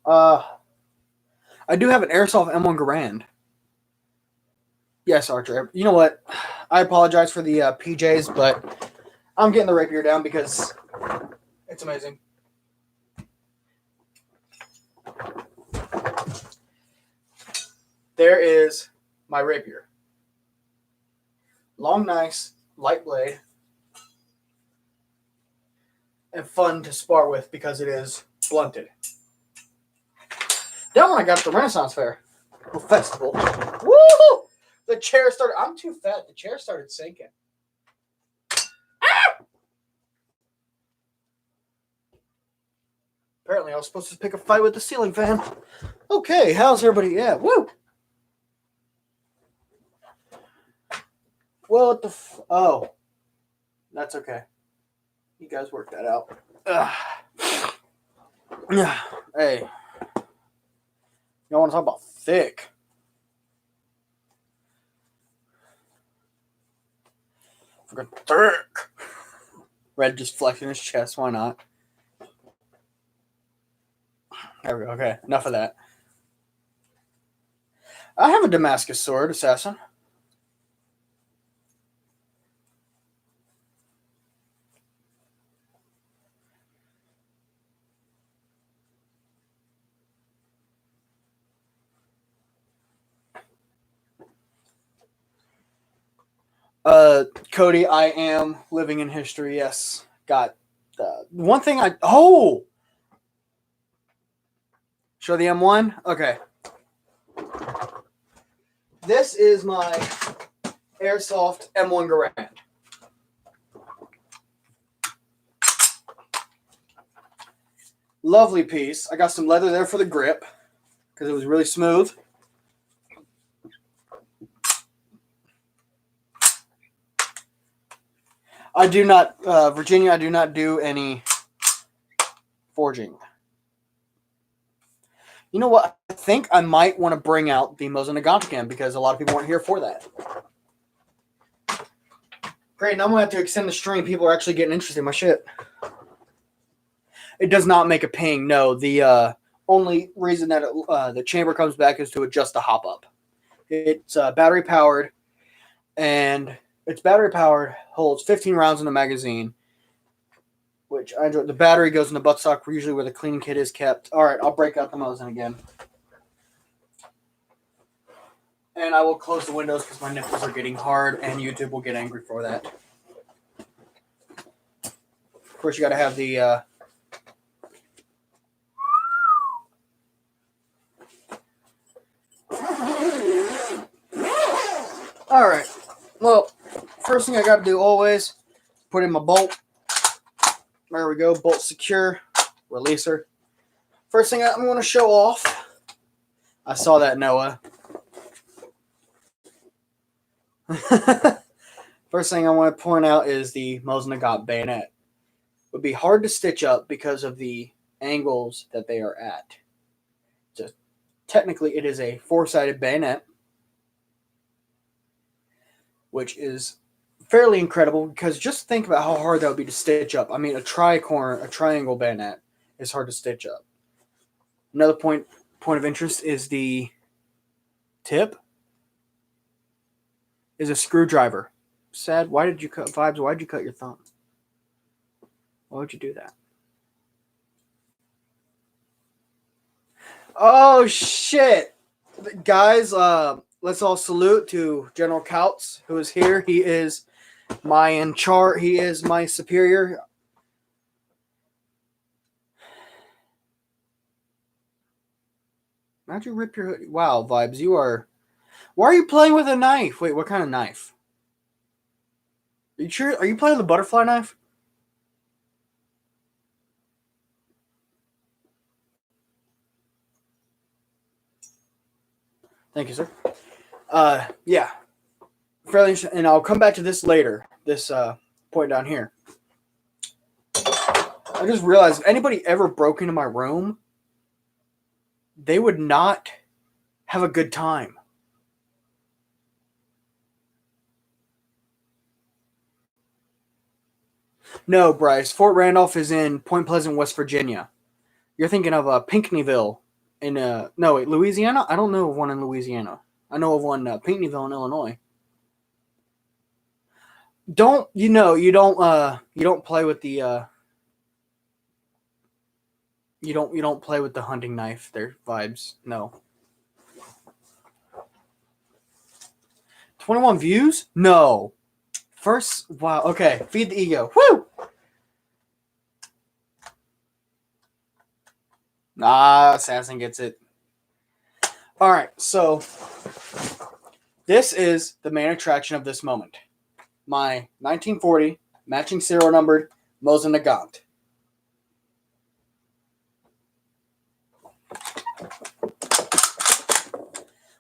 I do have an Airsoft M1 Garand. Yes, Archer. You know what? I apologize for the PJs, but I'm getting the rapier down because it's amazing. There is my rapier. Long, nice, light blade. And fun to spar with because it is blunted. That one I got at the Renaissance Fair. Or festival. Woo! The chair started... I'm too fat. The chair started sinking. Ah! Apparently I was supposed to pick a fight with the ceiling fan. Okay, how's everybody? Yeah, woo! Well, what the... Oh. That's okay. You guys work that out. Hey. Y'all want to talk about thick? Fucking thick. Red just flexing his chest. Why not? There we go. Okay, enough of that. I have a Damascus sword, assassin. Cody, I am living in history. Yes, got one thing. Show the M1. Okay, this is my Airsoft M1 Garand. Lovely piece. I got some leather there for the grip because it was really smooth. I do not, Virginia, I do not do any forging. You know what? I think I might want to bring out the Mosin Nagant again because a lot of people weren't here for that. Great, now I'm going to have to extend the stream. People are actually getting interested in my shit. It does not make a ping, no. The only reason that the chamber comes back is to adjust the hop up. It's battery powered, and it's battery powered, holds 15 rounds in the magazine, which I enjoy. The battery goes in the buttstock, usually where the cleaning kit is kept. All right, I'll break out the Mosin again. And I will close the windows because my nipples are getting hard and YouTube will get angry for that. Of course, you got to have the... Alright. Well, first thing I got to do always, put in my bolt. There we go. Bolt secure. Releaser. First thing I'm going to show off. I saw that, Noah. First thing I want to point out is the Mosin Nagant bayonet. It would be hard to stitch up because of the angles that they are at. Just technically, it is a four-sided bayonet, which is fairly incredible because just think about how hard that would be to stitch up. I mean, a triangle bayonet is hard to stitch up. Another point of interest is the tip is a screwdriver. Sad. Why did you cut Vibes? Why did you cut your thumb? Why would you do that? Oh shit, guys! Let's all salute to General Kautz, who is here. He is my He is my superior. How'd you rip your hoodie? Wow, Vibes, you are... Why are you playing with a knife? Wait, what kind of knife? Are you sure? Are you playing with a butterfly knife? Thank you, sir. Yeah. Fairly interesting. And I'll come back to this later. This point down here. I just realized if anybody ever broke into my room, they would not have a good time. No, Bryce. Fort Randolph is in Point Pleasant, West Virginia. You're thinking of Pinckneyville in Louisiana? I don't know of one in Louisiana. I know of one Pinckneyville in Illinois. You don't play with the you don't play with the hunting knife there, Vibes. No. 21 views? No. First, wow. Okay, feed the ego. Woo! Assassin gets it. All right, so this is the main attraction of this moment. My 1940 matching serial numbered Mosin Nagant.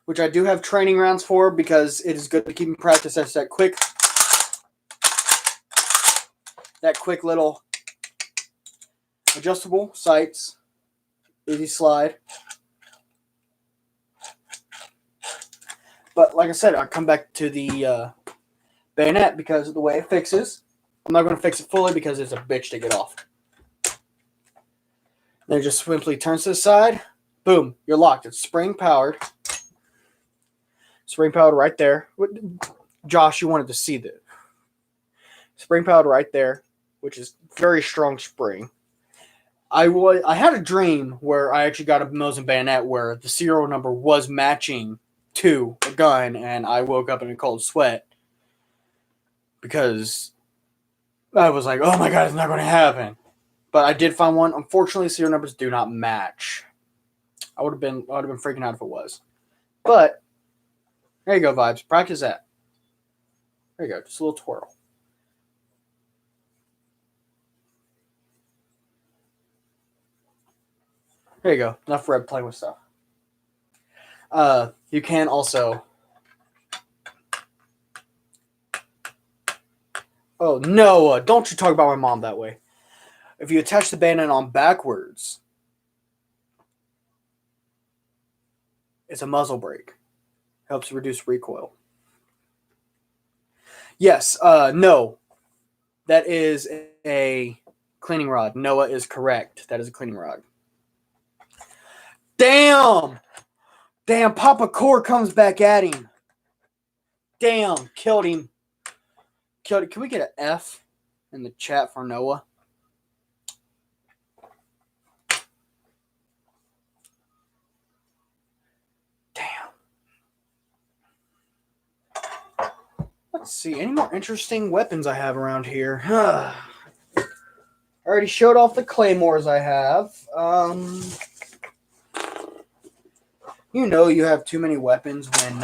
Which I do have training rounds for because it is good to keep in practice. That's that quick little adjustable sights. Easy slide. But like I said, I'll come back to the bayonet because of the way it fixes. I'm not going to fix it fully because it's a bitch to get off. Then it just simply turns to the side. Boom, you're locked. It's spring powered. Spring powered right there. Josh, you wanted to see the spring powered right there, which is very strong spring. I had a dream where I actually got a Mosin bayonet where the serial number was matching to a gun, and I woke up in a cold sweat because I was like, "Oh my god, it's not going to happen." But I did find one. Unfortunately, serial numbers do not match. I would have been freaking out if it was. But there you go, Vibes. Practice that. There you go. Just a little twirl. There you go. Enough red playing with stuff. You can also... Oh, no. Don't you talk about my mom that way. If you attach the bayonet on backwards, it's a muzzle brake. Helps reduce recoil. Yes. No. That is a cleaning rod. Noah is correct. That is a cleaning rod. Damn! Damn, Papa Core comes back at him. Damn, killed him. Killed it. Can we get an F in the chat for Noah? Damn. Let's see. Any more interesting weapons I have around here? I already showed off the claymores I have. You know you have too many weapons when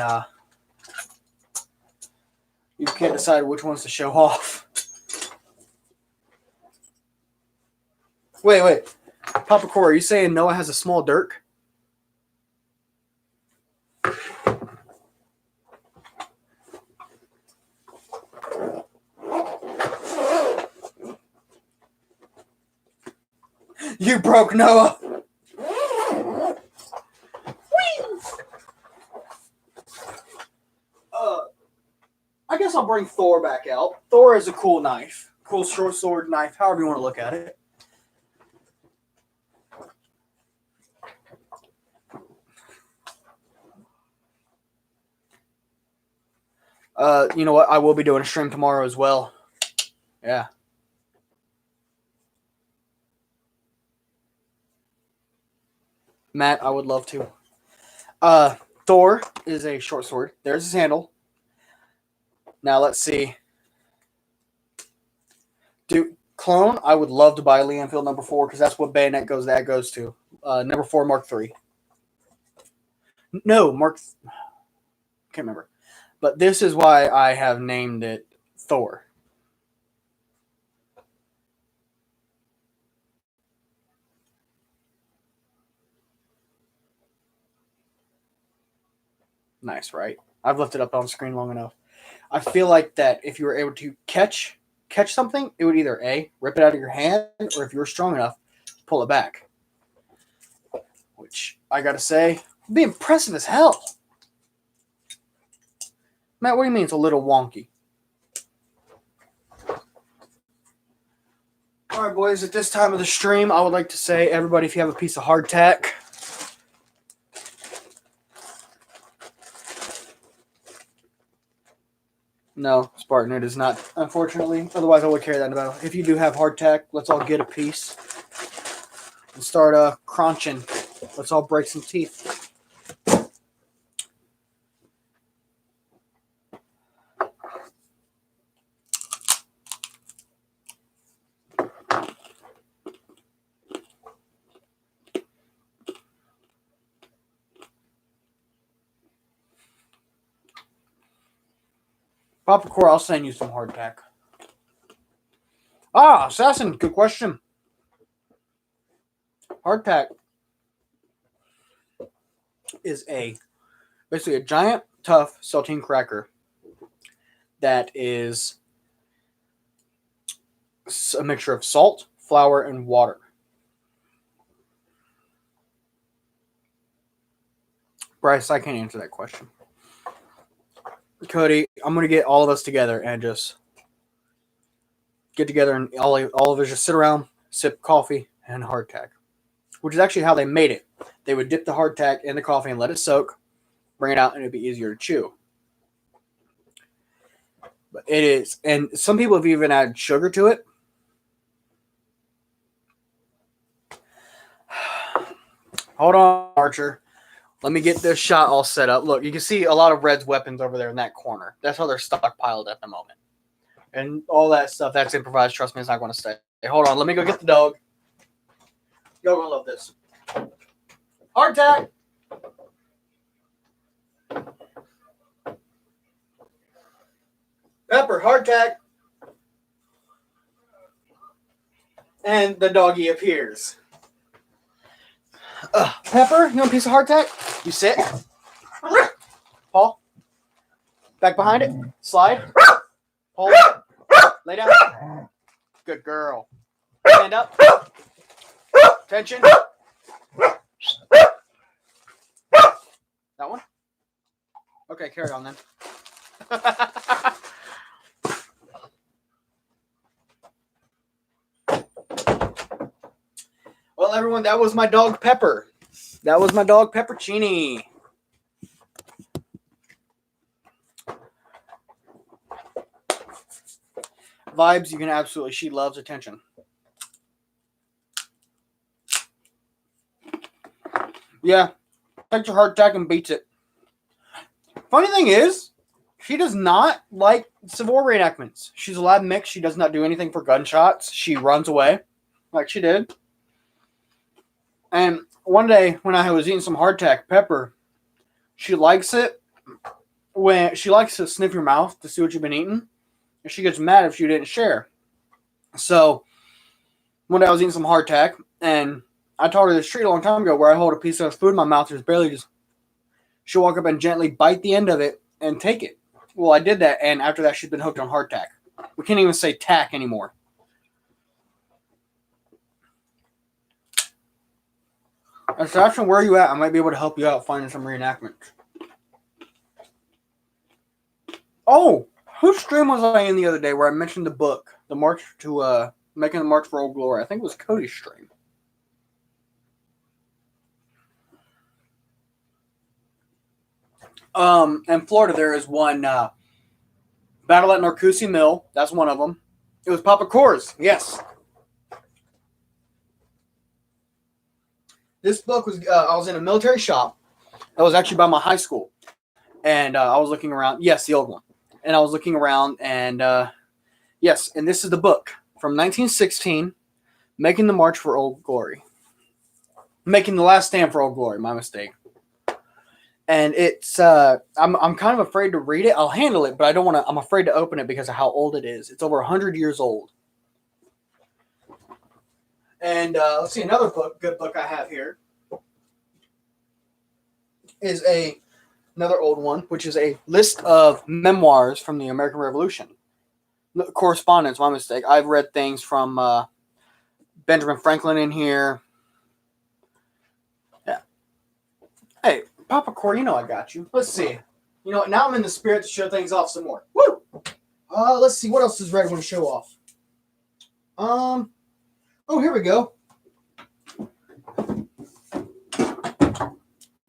you can't decide which ones to show off. Wait. Papa Core, are you saying Noah has a small dirk? You broke Noah! I guess I'll bring Thor back out. Thor is a cool knife. Cool short sword knife, however you want to look at it. You know what? I will be doing a stream tomorrow as well. Yeah. Matt, I would love to. Thor is a short sword. There's his handle. Now let's see. Clone, I would love to buy Lee Enfield number 4 because that's what bayonet goes to. Number 4 Mark III. No, can't remember. But this is why I have named it Thor. Nice, right? I've left it up on screen long enough. I feel like that if you were able to catch something, it would either A, rip it out of your hand, or if you were strong enough, pull it back. Which, I gotta say, would be impressive as hell. Matt, what do you mean it's a little wonky? Alright, boys, at this time of the stream, I would like to say, everybody, if you have a piece of hardtack, no, Spartan, it is not, unfortunately. Otherwise, I would carry that in battle. If you do have hardtack, let's all get a piece and start crunching. Let's all break some teeth. Papa Core, I'll send you some hardtack. Assassin, good question. Hardtack is basically a giant, tough saltine cracker that is a mixture of salt, flour, and water. Bryce, I can't answer that question. Cody, I'm going to get all of us together and just get together and all of us just sit around, sip coffee and hardtack, which is actually how they made it. They would dip the hardtack in the coffee and let it soak, bring it out, and it'd be easier to chew. But it is, and some people have even added sugar to it. Hold on, Archer. Let me get this shot all set up. Look, you can see a lot of Red's weapons over there in that corner. That's how they're stockpiled at the moment. And all that stuff, that's improvised. Trust me, it's not going to stay. Hey, hold on. Let me go get the dog. Y'all going to love this. Hardtack. Pepper, hardtack. And the doggy appears. Pepper, you want a piece of hardtack? You sit. Paul. Back behind it. Slide. Hold. Lay down. Good girl. Stand up. Attention. That one? Okay, carry on then. Well, everyone, that was my dog Pepper. That was my dog Peppercini. Vibes, you can absolutely. She loves attention. Yeah. Takes your hardtack and beats it. Funny thing is, She does not like Civil War reenactments. She's a lab mix. She does not do anything for gunshots. She runs away like she did. And one day when I was eating some hardtack pepper, she likes it when she likes to sniff your mouth to see what you've been eating. And she gets mad if you didn't share. So one day I was eating some hardtack, and I taught her this treat a long time ago where I hold a piece of food in my mouth, there's barely just, she'll walk up and gently bite the end of it and take it. Well, I did that, and after that, she's been hooked on hardtack. We can't even say tack anymore. And so, actually, where are you at? I might be able to help you out finding some reenactments. Oh, whose stream was I in the other day where I mentioned the book, the March to Making the March for Old Glory? I think it was Cody's stream. In Florida, there is one Battle at Narcoossee Mill. That's one of them. It was Papa Core's. Yes. This book was, I was in a military shop. That was actually by my high school. And I was looking around. Yes, the old one. And I was looking around, and yes, and this is the book from 1916, Making the March for Old Glory. Making the Last Stand for Old Glory, my mistake. And it's, I'm kind of afraid to read it. I'll handle it, but I don't want to, I'm afraid to open it because of how old it is. It's over 100 years old. And let's see, another book, good book I have here is another old one, which is a list of memoirs from the American Revolution. Correspondence, my mistake. I've read things from Benjamin Franklin in here. Yeah. Hey, Papa Core, you know I got you. Let's see. You know what? Now I'm in the spirit to show things off some more. Woo! Let's see. What else does Red want to show off? Oh, here we go.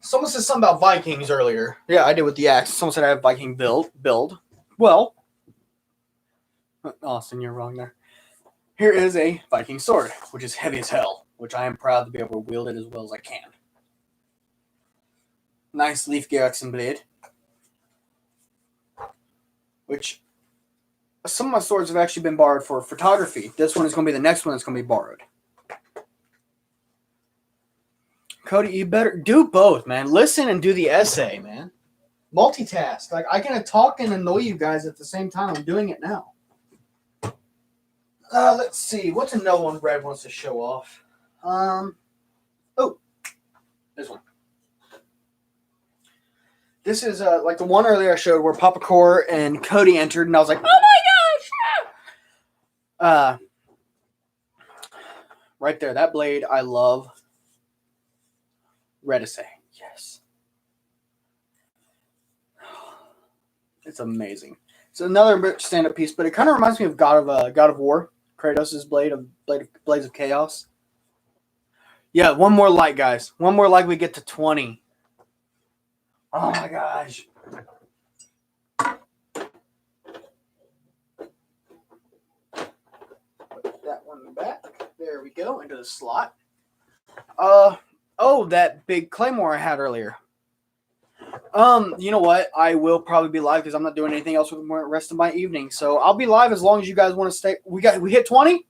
Someone said something about Vikings earlier. Yeah, I did with the axe. Someone said I have Viking build. Well, Austin, you're wrong there. Here is a Viking sword, which is heavy as hell, which I am proud to be able to wield it as well as I can. Nice Leif Erikson blade, which some of my swords have actually been borrowed for photography. This one is going to be the next one that's going to be borrowed. Cody, you better do both, man. Listen and do the essay, man. Multitask. Like, I can talk and annoy you guys at the same time. I'm doing it now. Let's see. What's another one Red wants to show off? Oh, this one. This is like the one earlier I showed where Papa Core and Cody entered, and I was like, oh my gosh! Right there, that blade, I love. Redisay, yes. It's amazing. It's another stand-up piece, but it kind of reminds me of God of War, Kratos' Blades of Chaos. Yeah, one more like, guys. One more like, we get to 20. Oh my gosh. Put that one back. There we go, into the slot. Oh, that big claymore I had earlier. You know what? I will probably be live because I'm not doing anything else with the rest of my evening. So I'll be live as long as you guys want to stay. We hit 20?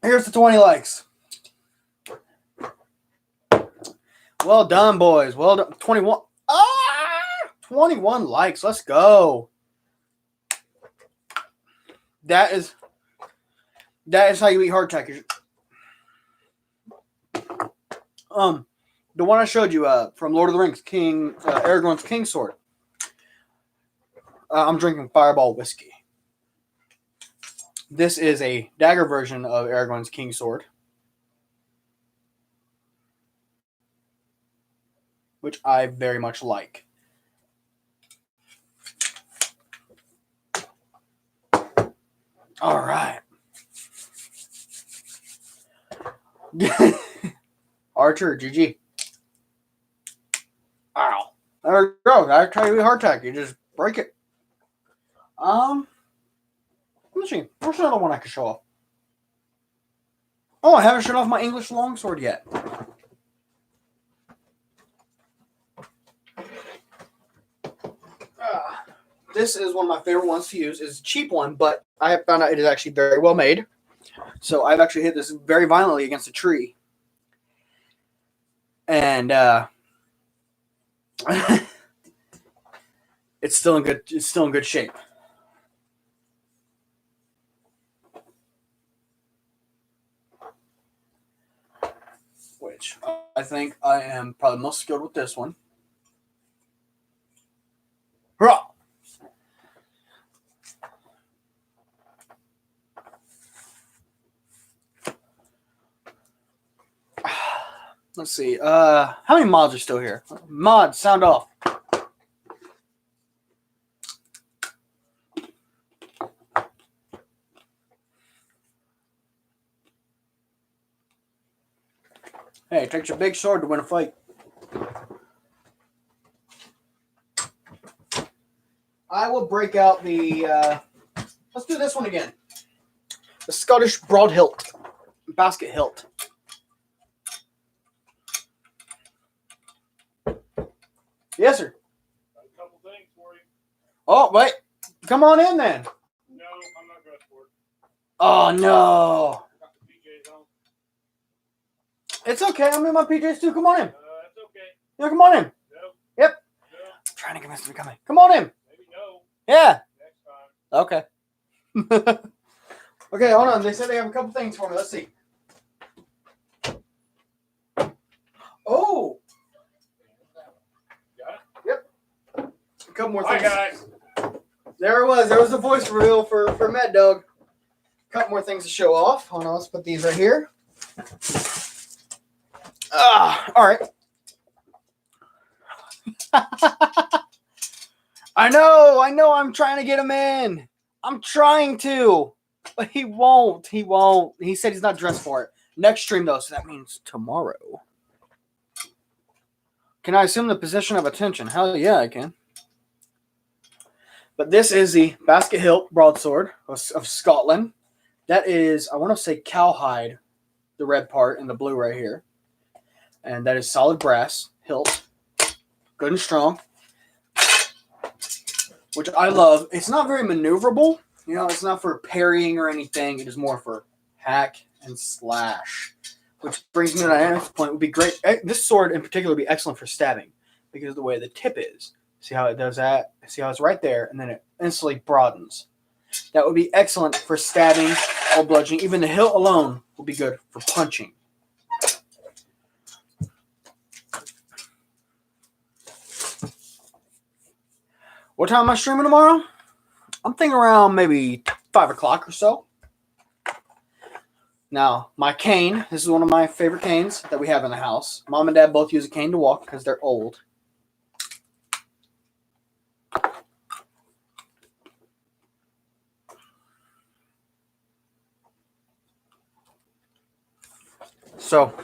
Here's the 20 likes. Well done, boys. Well done. 21. 21 likes. Let's go. That is how you eat hardtack. The one I showed you from Lord of the Rings, Aragorn's King Sword. I'm drinking Fireball whiskey. This is a dagger version of Aragorn's King Sword, which I very much like. All right. Archer, GG. Ow. There we go. That's how you eat hardtack. You just break it. Let's see. Where's another one I can show off? Oh, I haven't shown off my English longsword yet. this is one of my favorite ones to use. It's a cheap one, but I have found out it is actually very well made. So I've actually hit this very violently against a tree. And it's still in good shape. Which I think I am probably most skilled with this one. Hurrah! Let's see. How many mods are still here? Mods, sound off. Hey, it takes a big sword to win a fight. I will break out the. Let's do this one again. The Scottish broad hilt, basket hilt. Yes, sir. Got a couple things for you. Oh, wait. Come on in then. No, I'm not dressed for it. Oh, no. Got the PJs on. It's okay. I'm in my PJs too. Come on in. That's okay. Yeah, come on in. No. Yep. No. I'm trying to convince him to come in. Come on in. Maybe no. Yeah. Next time. Okay. Okay, hold on. They said they have a couple things for me. Let's see. Oh. Got it? Yep. A couple more Hi, things. guys. There it was. There was the voice reveal for Mad Dog. A couple more things to show off. Hold on. Let's put these right here. All right. I know. I'm trying to get him in. I'm trying to. But he won't. He said he's not dressed for it. Next stream, though, so that means tomorrow. Can I assume the position of attention? Hell yeah, I can. But this is the basket hilt broadsword of Scotland. That is, I want to say cowhide, the red part, and the blue right here. And that is solid brass hilt. Good and strong. Which I love. It's not very maneuverable. You know, it's not for parrying or anything. It is more for hack and slash. Which brings me to my next point. Would be great. This sword in particular would be excellent for stabbing because of the way the tip is. See how it does that? See how it's right there, and then it instantly broadens. That would be excellent for stabbing or bludgeoning. Even the hilt alone would be good for punching. What time am I streaming tomorrow? I'm thinking around maybe 5 o'clock or so. Now, my cane. This is one of my favorite canes that we have in the house. Mom and Dad both use a cane to walk because they're old. So,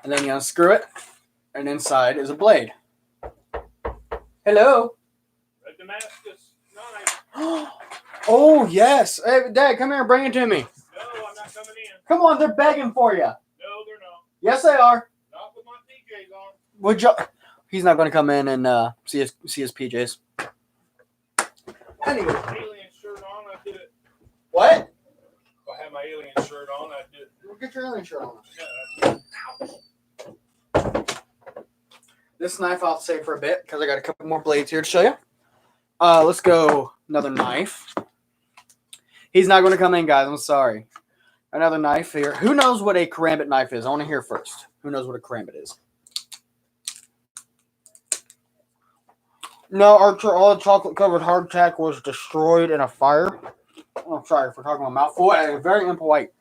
and then you unscrew it, and inside is a blade. Hello. Red Damascus knife. Oh, yes. Hey, Dad, come here and bring it to me. No, I'm not coming in. Come on, they're begging for you. No, they're not. Yes, they are. Not with my PJs on. Would you? He's not going to come in and see his PJs. Anyway. Alien shirt on, I did it. What? If I had my alien shirt on, I did it. Well, get your alien shirt on. Yeah, This knife I'll save for a bit because I got a couple more blades here to show you. Let's go. Another knife. He's not going to come in, guys. I'm sorry. Another knife here. Who knows what a karambit knife is? I want to hear first. Who knows what a karambit is? No, Archer, all the chocolate-covered hardtack was destroyed in a fire. Oh, I'm sorry for talking my mouthful. Very impolite.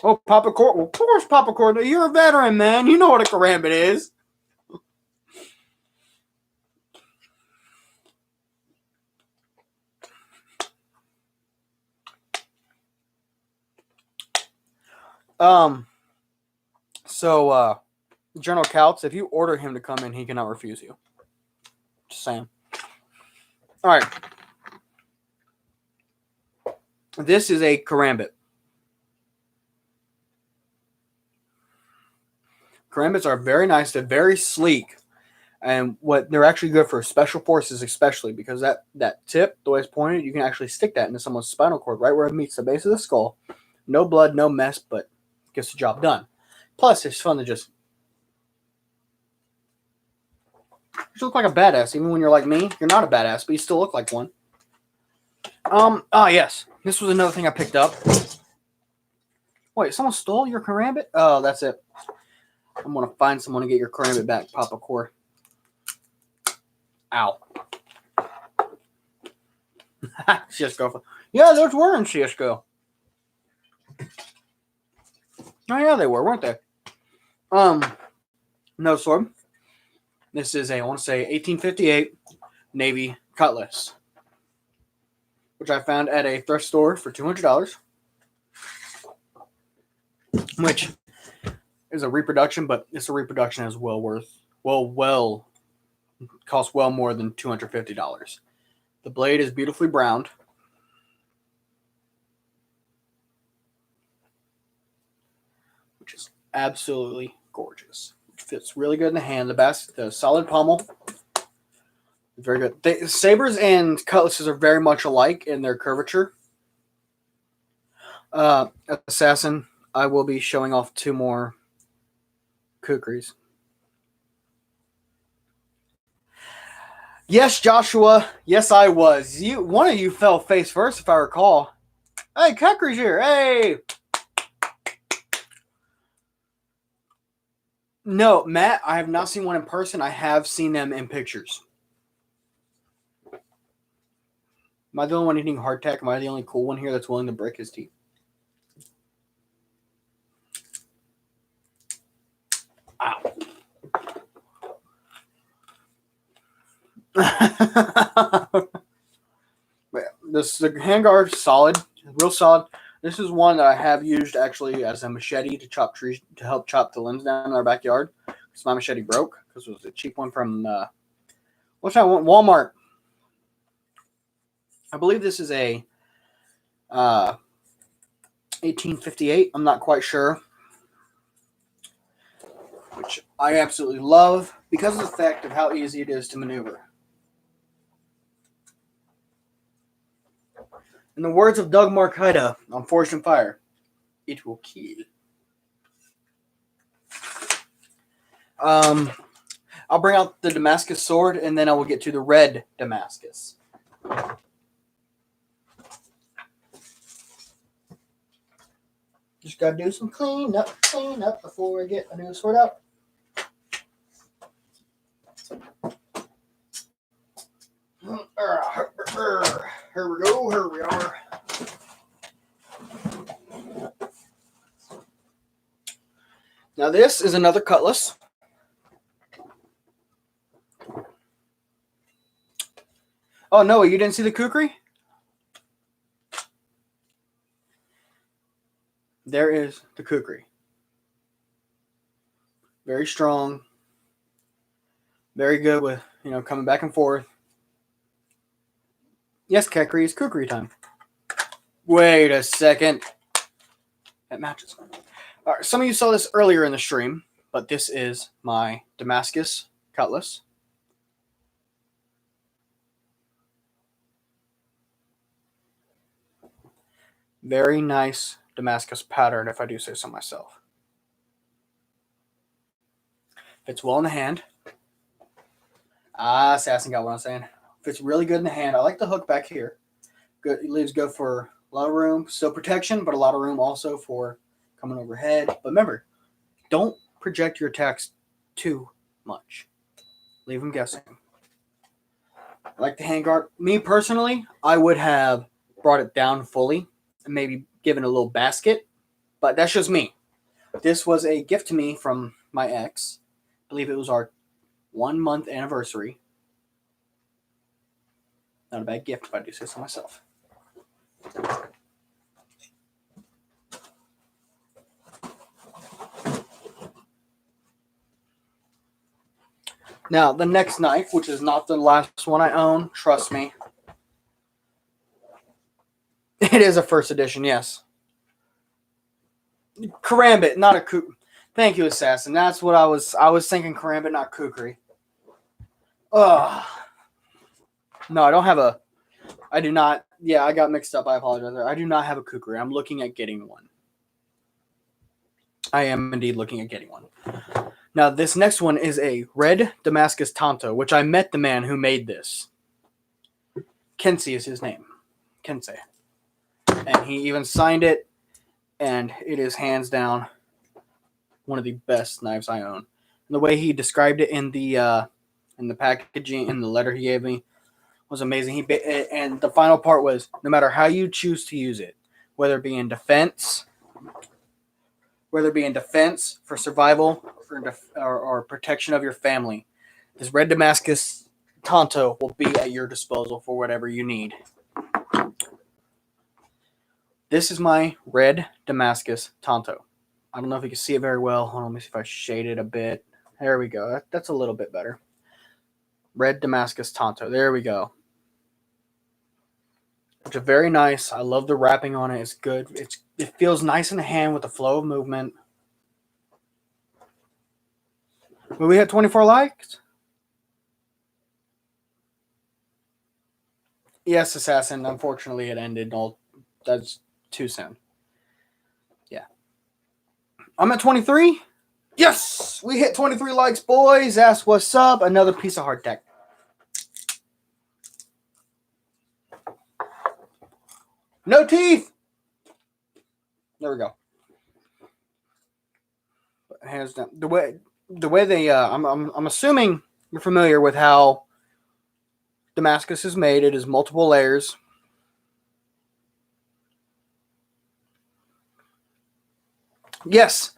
Oh, Papa Court. Well, of course, Papa Court. You're a veteran, man. You know what a karambit is. So, General Couts, if you order him to come in, he cannot refuse you. Just saying. All right. This is a karambit. Karambits are very nice. They're very sleek. And what they're actually good for special forces, especially because that tip, the way it's pointed, you can actually stick that into someone's spinal cord right where it meets the base of the skull. No blood, no mess, but gets the job done. Plus, it's fun to just look like a badass. Even when you're like me, you're not a badass, but you still look like one. Yes. This was another thing I picked up. Wait, someone stole your Karambit? Oh, that's it. I'm going to find someone to get your Karambit back, Papa Core. Ow. CSGO. Yeah, those were in CSGO. Oh, yeah, they were, weren't they? No sword. This is I want to say, 1858 Navy Cutlass, which I found at a thrift store for $200, which is a reproduction, but it's a reproduction as costs well more than $250. The blade is beautifully browned. Which is absolutely gorgeous. It fits really good in the hand. The solid pommel. Very good. Sabers and cutlasses are very much alike in their curvature. Assassin, I will be showing off 2 more kukris. Yes, Joshua. Yes, I was. One of you fell face first, if I recall. Hey, Kukri's here. Hey. No, Matt, I have not seen one in person. I have seen them in pictures. Am I the only one eating hardtack? Am I the only cool one here that's willing to break his teeth? Ow. The handguard is solid, real solid. This is one that I have used actually as a machete to chop trees, to help chop the limbs down in our backyard. Because my machete broke because it was a cheap one from what's that one? Walmart. I believe this is a 1858. I'm not quite sure. Which I absolutely love because of the fact of how easy it is to maneuver. In the words of Doug Marcaida on Forged in Fire, it will kill. I'll bring out the Damascus sword and then I will get to the red Damascus. Just gotta do some clean up before I get a new sword out. Here we go. Here we are. Now this is another cutlass. Oh no, you didn't see the kukri? There is the kukri. Very strong. Very good with, coming back and forth. Yes, Kekri, it's kukri time. Wait a second. That matches. All right, some of you saw this earlier in the stream, but this is my Damascus cutlass. Very nice Damascus pattern, if I do say so myself. Fits well in the hand. Assassin got what I'm saying. Fits really good in the hand. I like the hook back here. Good. It leaves good for a lot of room. Still protection, but a lot of room also for coming overhead. But remember, don't project your attacks too much. Leave them guessing. I like the handguard. Me personally, I would have brought it down fully and maybe given a little basket. But that's just me. This was a gift to me from my ex. I believe it was our 1-month anniversary. Not a bad gift if I do say so myself. Now, the next knife, which is not the last one I own, trust me. It is a first edition, yes. Karambit, not a Thank you, Assassin. That's what I was thinking Karambit, not Kukri. Ugh. No, I don't have a. I do not. Yeah, I got mixed up. I apologize. I do not have a Kukri. I'm looking at getting one. I am indeed looking at getting one. Now, this next one is a red Damascus Tonto, which I met the man who made this. Kensei is his name. Kensei. And he even signed it, and it is hands down one of the best knives I own. And the way he described it in the packaging, in the letter he gave me, was amazing. And the final part was, no matter how you choose to use it, whether it be in defense for survival or protection of your family, this red Damascus Tonto will be at your disposal for whatever you need. This is my red Damascus Tonto. I don't know if you can see it very well. Hold on, let me see if I shade it a bit. There we go. That's a little bit better. Red Damascus Tonto. There we go. It's very nice. I love the wrapping on it. It's good. It feels nice in the hand with the flow of movement. Will we hit 24 likes? Yes, Assassin. Unfortunately, it ended. That's too soon. Yeah. I'm at 23. Yes! We hit 23 likes, boys. That's what's up. Another piece of hardtack. No teeth. There we go. Hands down. The way they I'm assuming you're familiar with how Damascus is made. It is multiple layers. Yes,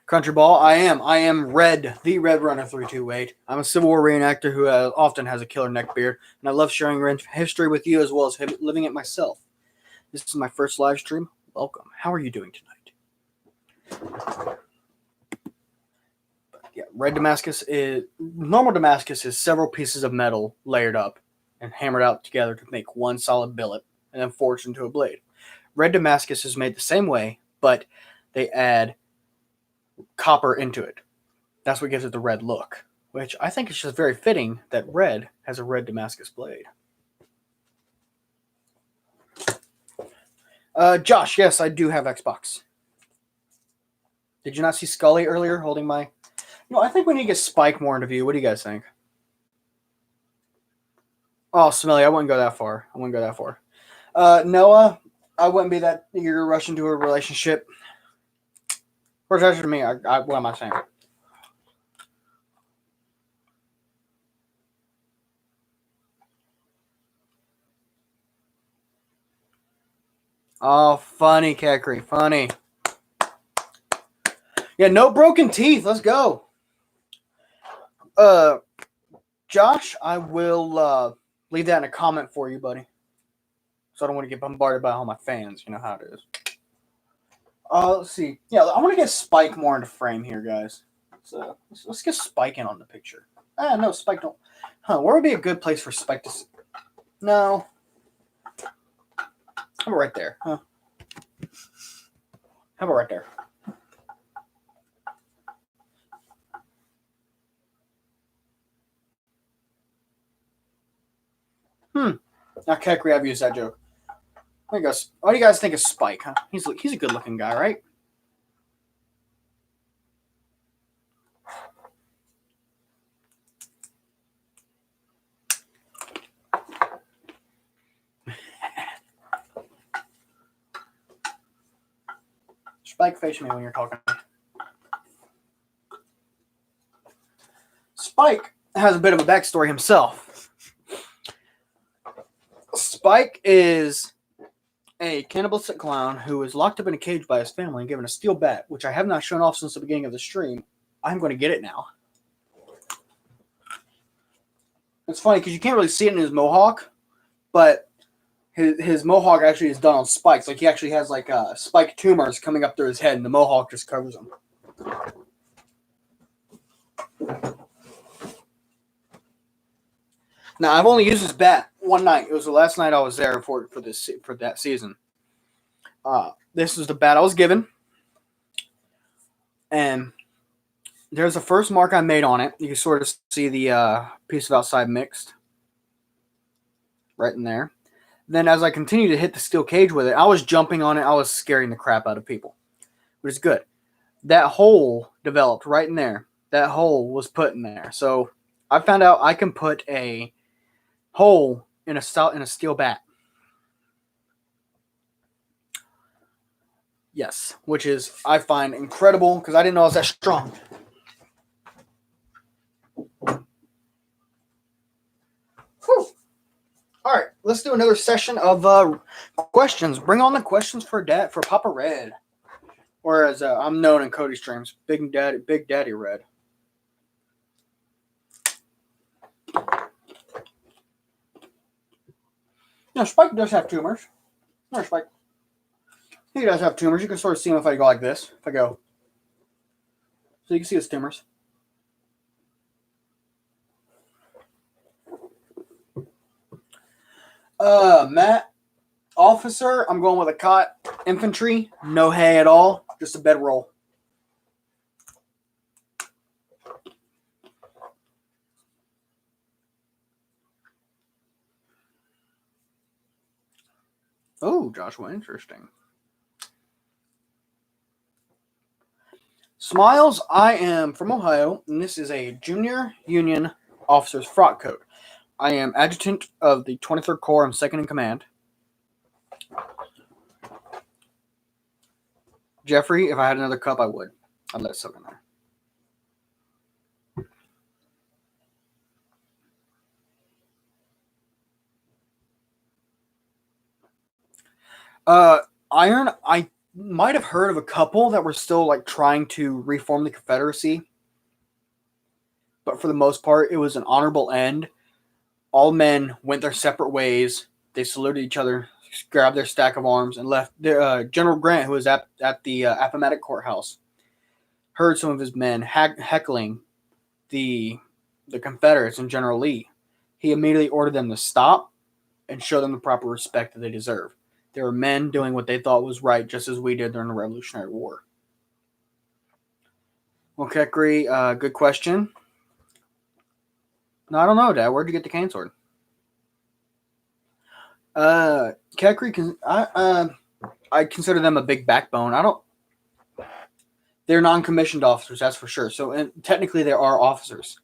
Country Ball, I am Red, the Red Runner 328. I'm a Civil War reenactor who often has a killer neck beard, and I love sharing history with you as well as living it myself. This is my first live stream. Welcome. How are you doing tonight? Yeah, normal Damascus is several pieces of metal layered up and hammered out together to make one solid billet and then forged into a blade. Red Damascus is made the same way, but they add copper into it. That's what gives it the red look, which I think is just very fitting that red has a red Damascus blade. Josh, yes, I do have Xbox. Did you not see Scully earlier holding my... I think we need to get Spike more into view. What do you guys think? Oh, Smelly, I wouldn't go that far. Noah, I wouldn't be that eager to rush into a relationship. Pressure to me. What am I saying? Oh, funny, Kakri. Funny. Yeah, no broken teeth. Let's go. Josh, I will leave that in a comment for you, buddy. So I don't want to get bombarded by all my fans. You know how it is. Let's see. Yeah, I want to get Spike more into frame here, guys. So let's get Spike in on the picture. No, Spike don't. Where would be a good place for Spike to sit? No. How about right there? Huh? How about right there? Now, Kekri, I've used that joke. What do you guys think of Spike, huh? He's a good-looking guy, right? Spike, face me when you're talking. Spike has a bit of a backstory himself. Spike is a cannibalistic clown who is locked up in a cage by his family and given a steel bat, which I have not shown off since the beginning of the stream. I'm going to get it now. It's funny because you can't really see it in his mohawk, but his mohawk actually is done on spikes. Like he actually has like spike tumors coming up through his head, and the mohawk just covers them. Now I've only used this bat one night. It was the last night I was there for that season. This was the bat I was given, and there's the first mark I made on it. You can sort of see the piece of outside mixed right in there. Then as I continued to hit the steel cage with it, I was jumping on it. I was scaring the crap out of people, which is good. That hole developed right in there. That hole was put in there. So I found out I can put a hole in a steel bat. Yes, which is I find incredible because I didn't know I was that strong. Whew. All right, let's do another session of questions. Bring on the questions for Papa Red, or as I'm known in Cody streams, Big Daddy Red. Now Spike does have tumors. No, Spike. He does have tumors. You can sort of see him if I go like this. If I go, so you can see his tumors. Matt, officer, I'm going with a cot. Infantry, no hay at all, just a bedroll. Oh, Joshua, interesting. Smiles, I am from Ohio, and this is a junior Union officer's frock coat. I am adjutant of the 23rd Corps. I'm second in command. Jeffrey, if I had another cup, I would. I'd let it soak in there. Iron, I might have heard of a couple that were still like trying to reform the Confederacy, but for the most part, it was an honorable end. All men went their separate ways. They saluted each other, grabbed their stack of arms, and left. General Grant, who was at the Appomattox Courthouse, heard some of his men heckling the Confederates and General Lee. He immediately ordered them to stop and show them the proper respect that they deserve. They were men doing what they thought was right, just as we did during the Revolutionary War. Well, Kekri, good question. No, I don't know, Dad. Where'd you get the cane sword? Kekri, I consider them a big backbone. They're non-commissioned officers, that's for sure. So, and technically, they are officers.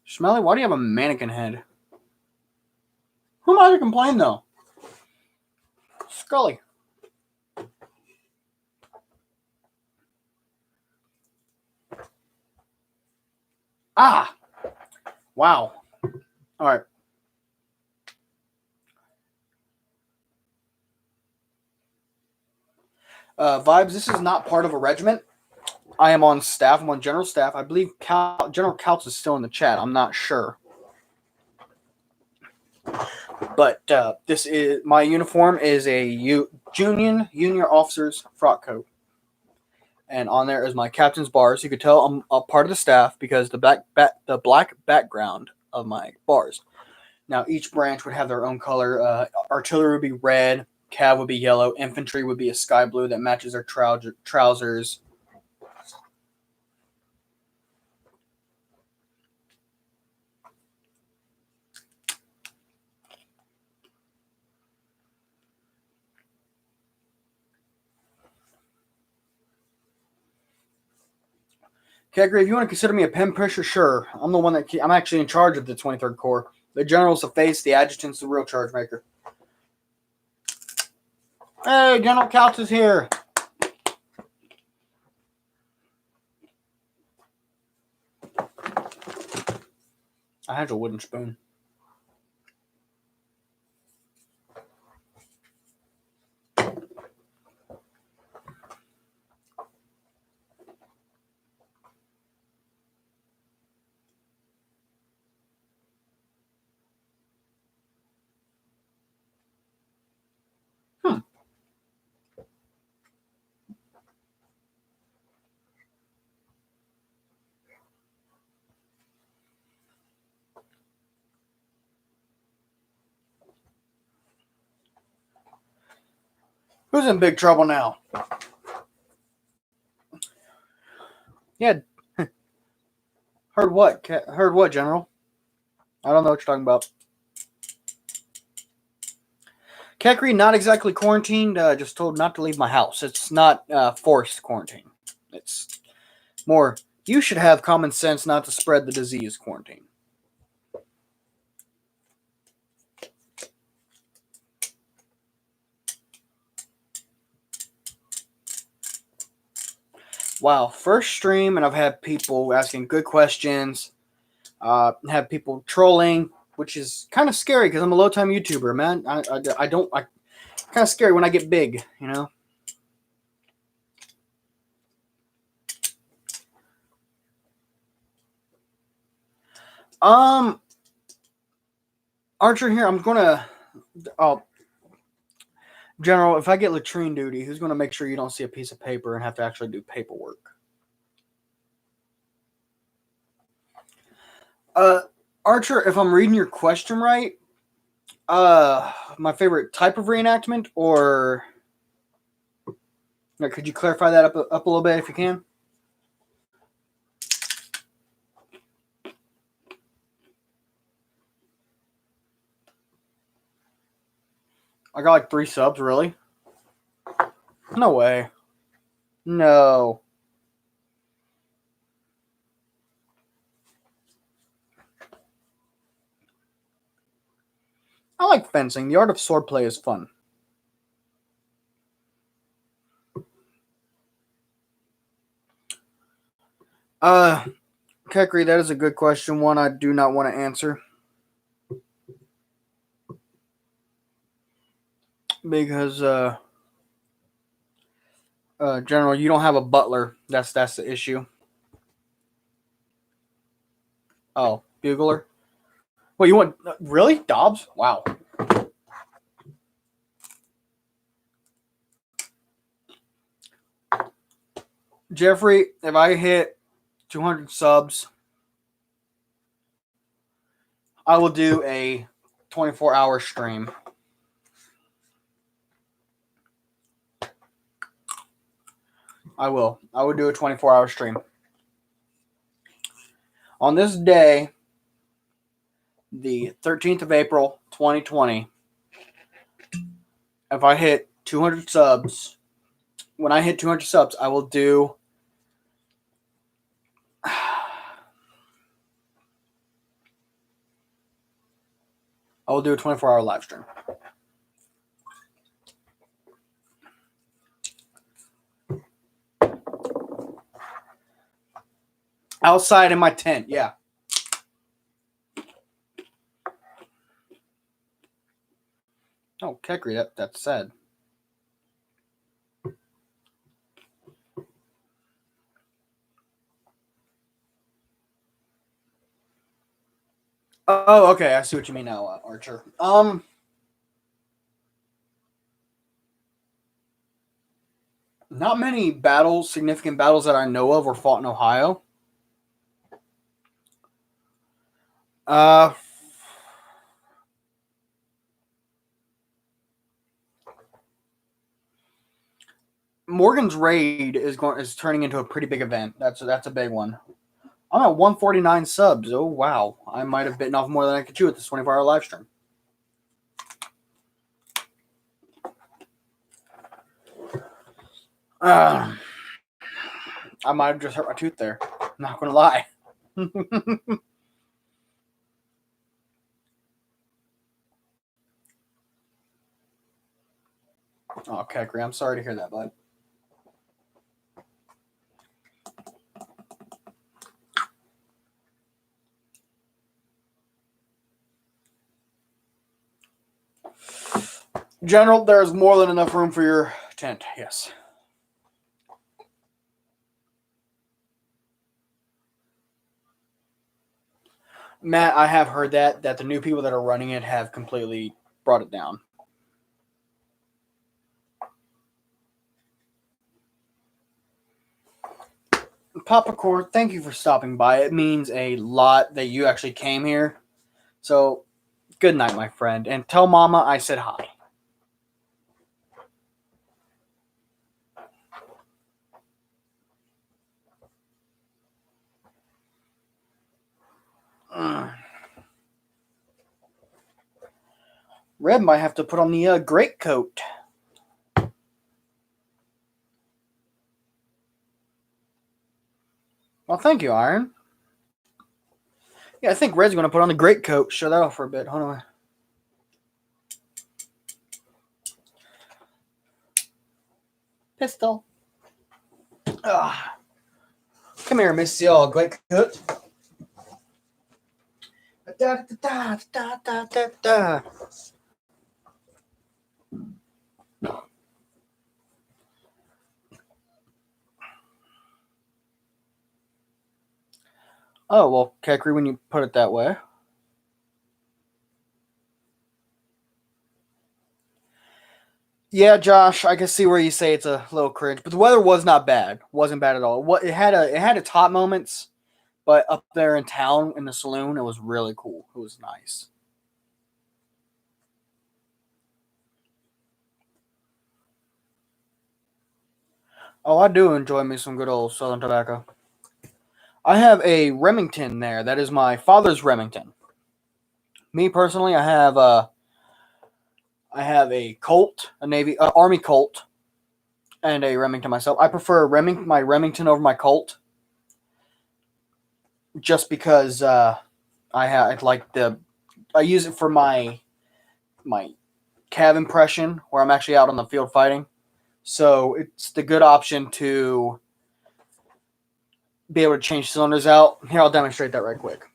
Smelly, why do you have a mannequin head? Who am I to complain, though? Scully. Ah! Wow. All right. Vibes, this is not part of a regiment. I am on staff. I'm on general staff. I believe General Couch is still in the chat. I'm not sure. But this is my uniform is a junior officer's frock coat. And on there is my captain's bars. You could tell I'm a part of the staff because the black background of my bars. Now, each branch would have their own color. Artillery would be red. Cav would be yellow. Infantry would be a sky blue that matches their trousers. Kegri, if you want to consider me a pen pusher, sure. I'm the one I'm actually in charge of the 23rd Corps. The general's the face, the adjutant's the real charge maker. Hey, General Couch is here. I had a wooden spoon. Who's in big trouble now? Yeah. Heard what? Heard what, General? I don't know what you're talking about. Kekri, not exactly quarantined. Just told not to leave my house. It's not forced quarantine. It's more, you should have common sense not to spread the disease quarantine. Wow, first stream, and I've had people asking good questions. Have people trolling, which is kind of scary because I'm a low time YouTuber, man. I don't. I kind of scary when I get big, you know. Archer here. I'm gonna. Oh, General, if I get latrine duty, who's gonna make sure you don't see a piece of paper and have to actually do paperwork? Archer, if I'm reading your question right, my favorite type of reenactment, or could you clarify that up a little bit if you can? I got like 3 subs, really? No way. No. I like fencing. The art of swordplay is fun. Kekri, that is a good question. One I do not want to answer. Because, General, you don't have a butler. That's the issue. Oh, bugler? Well, you want... Really? Dobbs? Wow. Jeffrey, if I hit 200 subs, I will do a 24-hour stream. I will. I will do a 24-hour stream. On this day, the 13th of April, 2020, if I hit 200 subs, when I hit 200 subs, I will do... I will do a 24-hour live stream. Outside in my tent, yeah. Oh, Kekri, that's sad. Oh, okay. I see what you mean now, Archer. Not many battles, significant battles that I know of, were fought in Ohio. Morgan's raid is turning into a pretty big event. That's a big one. I'm at 149 subs. Oh wow, I might have bitten off more than I could chew at this 24-hour live stream. I might have just hurt my tooth there. I'm not gonna lie. Oh, Kekri, I'm sorry to hear that, bud. General, there's more than enough room for your tent. Yes. Matt, I have heard that the new people that are running it have completely brought it down. Papa Core, thank you for stopping by. It means a lot that you actually came here. So, good night, my friend. And tell Mama I said hi. Red might have to put on the great coat. Well, thank you, Iron. Yeah, I think Red's going to put on the great coat. Show that off for a bit. Hold on. Pistol. Come here, Miss Great coat. Da, da, da, da, da, da. Oh, well, Kekri, when you put it that way. Yeah, Josh, I can see where you say it's a little cringe, but the weather was not bad. Wasn't bad at all. What it had its hot moments, but up there in town in the saloon, it was really cool. It was nice. Oh, I do enjoy me some good old Southern tobacco. I have a Remington there. That is my father's Remington. Me personally, I have a Colt, a Navy Army Colt, and a Remington myself. I prefer my Remington over my Colt, just because I use it for my cav impression where I'm actually out on the field fighting. So it's the good option to be able to change cylinders out. Here, I'll demonstrate that right quick.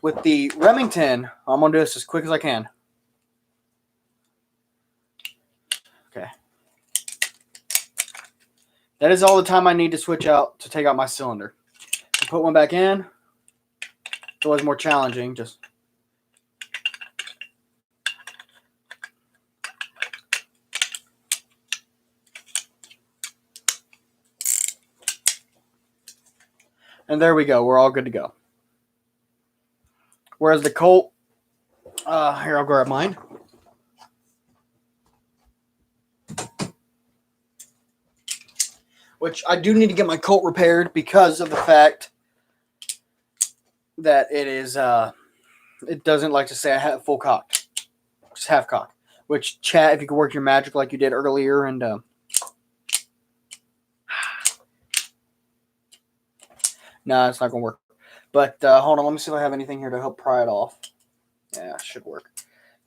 With the Remington, I'm going to do this as quick as I can. Okay. That is all the time I need to switch out to take out my cylinder. Put one back in. It's always more challenging. Just and there we go. We're all good to go. Whereas the Colt, here, I'll grab mine. Which I do need to get my Colt repaired because of the fact that it doesn't like to say I have full cock. Just half cock. Which, chat, if you could work your magic like you did earlier and no, it's not going to work. But hold on, let me see if I have anything here to help pry it off. Yeah, it should work.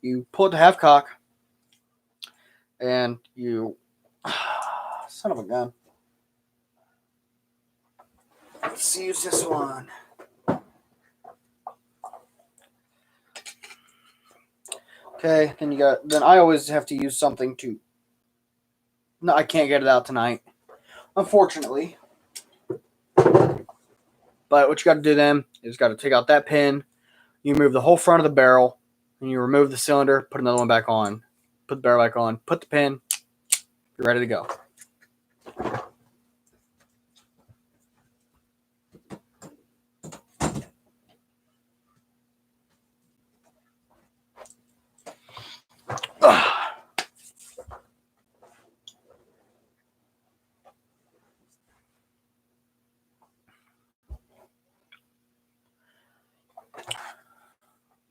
You pull it to half cock, and you... son of a gun. Let's use this one. Okay, then I always have to use something to... No, I can't get it out tonight, unfortunately. But what you got to do then is got to take out that pin. You remove the whole front of the barrel, and you remove the cylinder, put another one back on, put the barrel back on, put the pin, you're ready to go.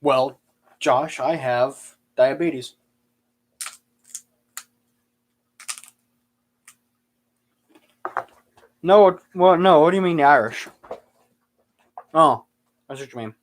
Well, Josh, I have diabetes. No, well, no. What do you mean the Irish? Oh, that's what you mean.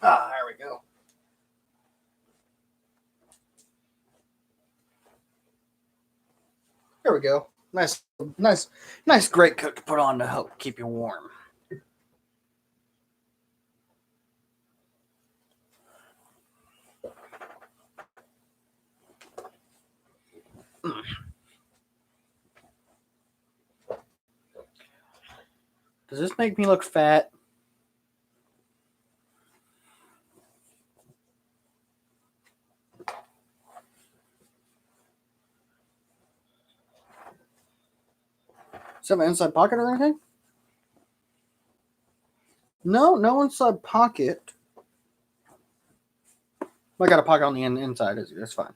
There we go. There we go. Nice great coat to put on to help keep you warm. Does this make me look fat? Does it have an inside pocket or anything? No, no inside pocket. I got a pocket on the inside. That's fine.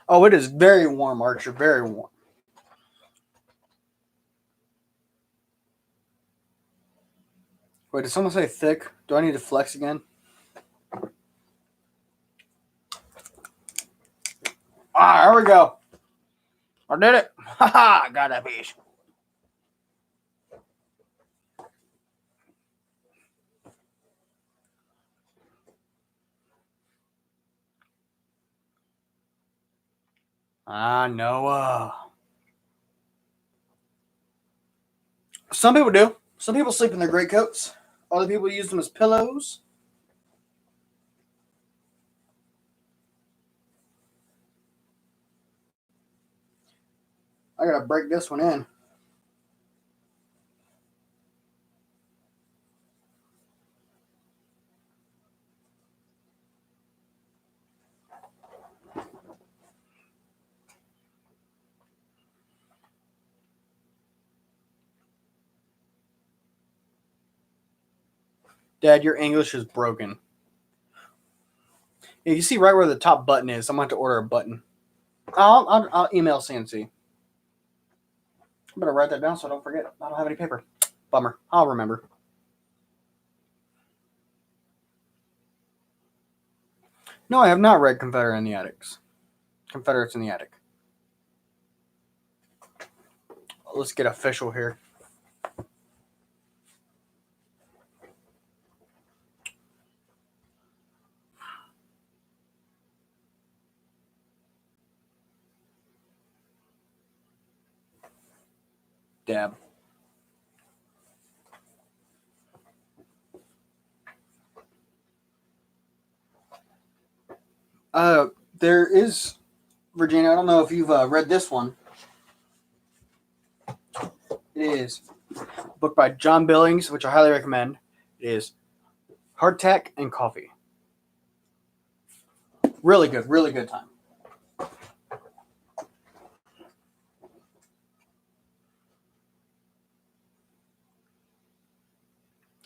Oh, it is very warm, Archer. Very warm. Wait, did someone say thick? Do I need to flex again? Ah, there we go. I did it. Haha, I got that piece. Ah, Noah. Some people do. Some people sleep in their greatcoats. Other people use them as pillows. I gotta break this one in. Dad, your English is broken. Yeah, you see right where the top button is. I'm going to have to order a button. I'll email CNC. I better write that down so I don't forget. I don't have any paper. Bummer. I'll remember. No, I have not read Confederate in the Attics. Confederates in the Attic. Let's get official here. Dab. There is, Virginia, I don't know if you've read this one. It is a book by John Billings, which I highly recommend. It is Hardtack and Coffee. Really good time.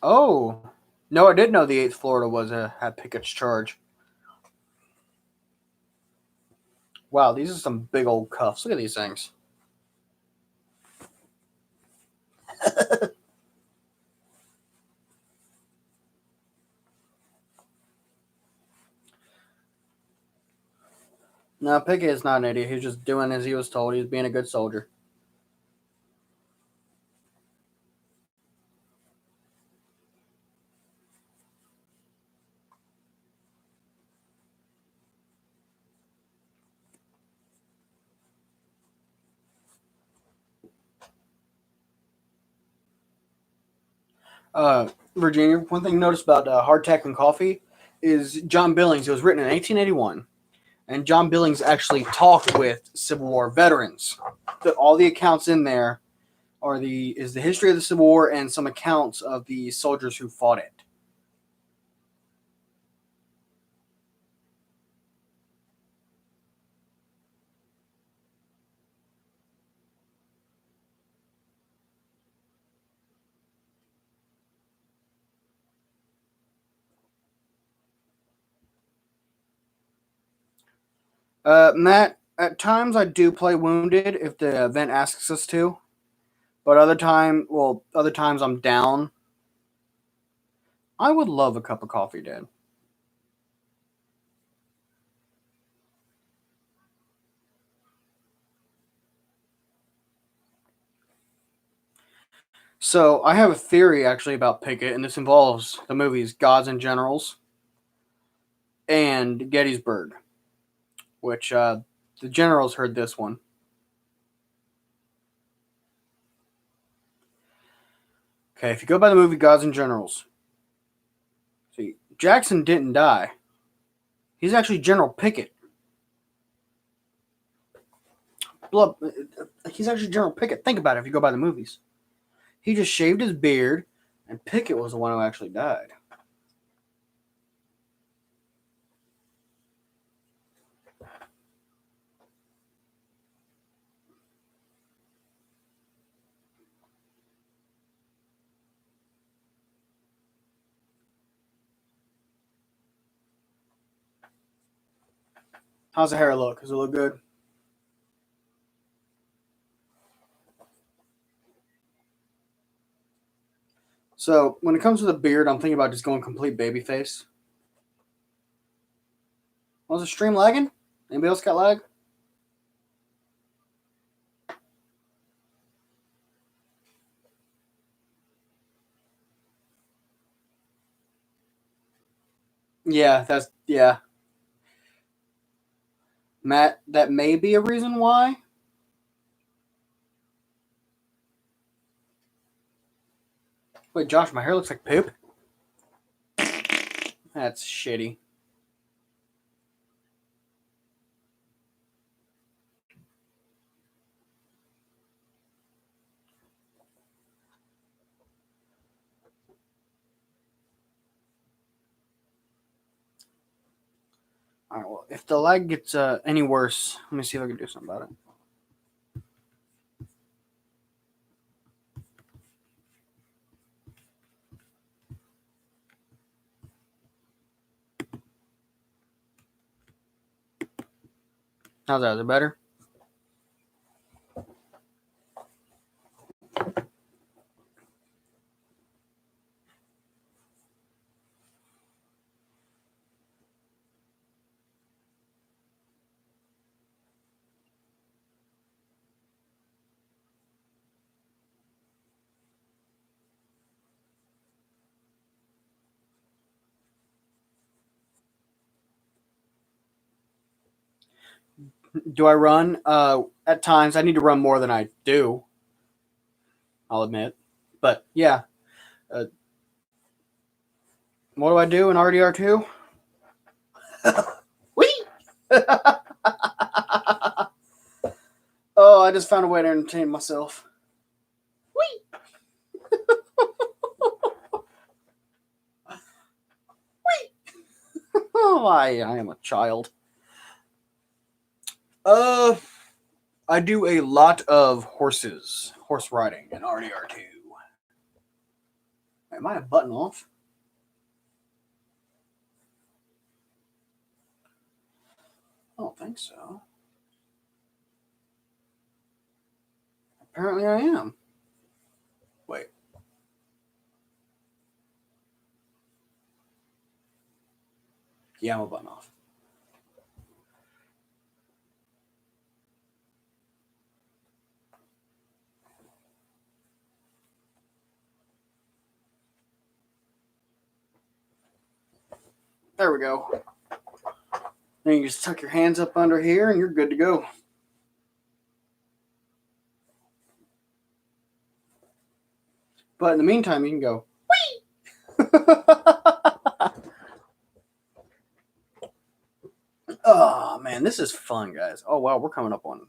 Oh, no, I did know the 8th Florida was had Pickett's charge. Wow, these are some big old cuffs. Look at these things. No, Pickett is not an idiot. He was just doing as he was told. He was being a good soldier. Virginia, one thing you notice about Hardtack and Coffee is John Billings. It was written in 1881, and John Billings actually talked with Civil War veterans. All the accounts in there is the history of the Civil War and some accounts of the soldiers who fought it. Matt, at times I do play Wounded if the event asks us to, but other times I'm down. I would love a cup of coffee, Dad. So I have a theory actually about Pickett, and this involves the movies Gods and Generals and Gettysburg, which the generals heard this one. Okay, if you go by the movie Gods and Generals, see, Jackson didn't die. He's actually General Pickett. He's actually General Pickett. Think about it if you go by the movies. He just shaved his beard, and Pickett was the one who actually died. How's the hair look? Does it look good? So when it comes to the beard, I'm thinking about just going complete baby face. Was the stream lagging? Anybody else got lag? Yeah. Matt, that may be a reason why. Wait, Josh, my hair looks like poop? That's shitty. All right, well, if the lag gets any worse, let me see if I can do something about it. How's that? Is it better? Do I run? At times, I need to run more than I do. I'll admit, but yeah. What do I do in RDR2? Whee! Oh, I just found a way to entertain myself. Whee! Whee! Oh, I am a child. I do a lot of horse riding in RDR2. Am I a button off? I don't think so. Apparently I am. Wait. Yeah, I'm a button off. There we go. Then you just tuck your hands up under here and you're good to go. But in the meantime, you can go, whee! Oh, man, this is fun, guys. Oh, wow, we're coming up on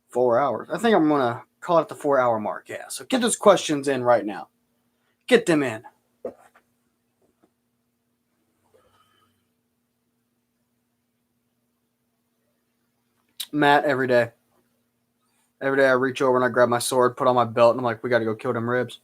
4 hours. I think I'm going to call it the 4 hour mark. Yeah, so get those questions in right now. Get them in. Matt, every day. Every day I reach over and I grab my sword, put on my belt, and I'm like, we got to go kill them ribs.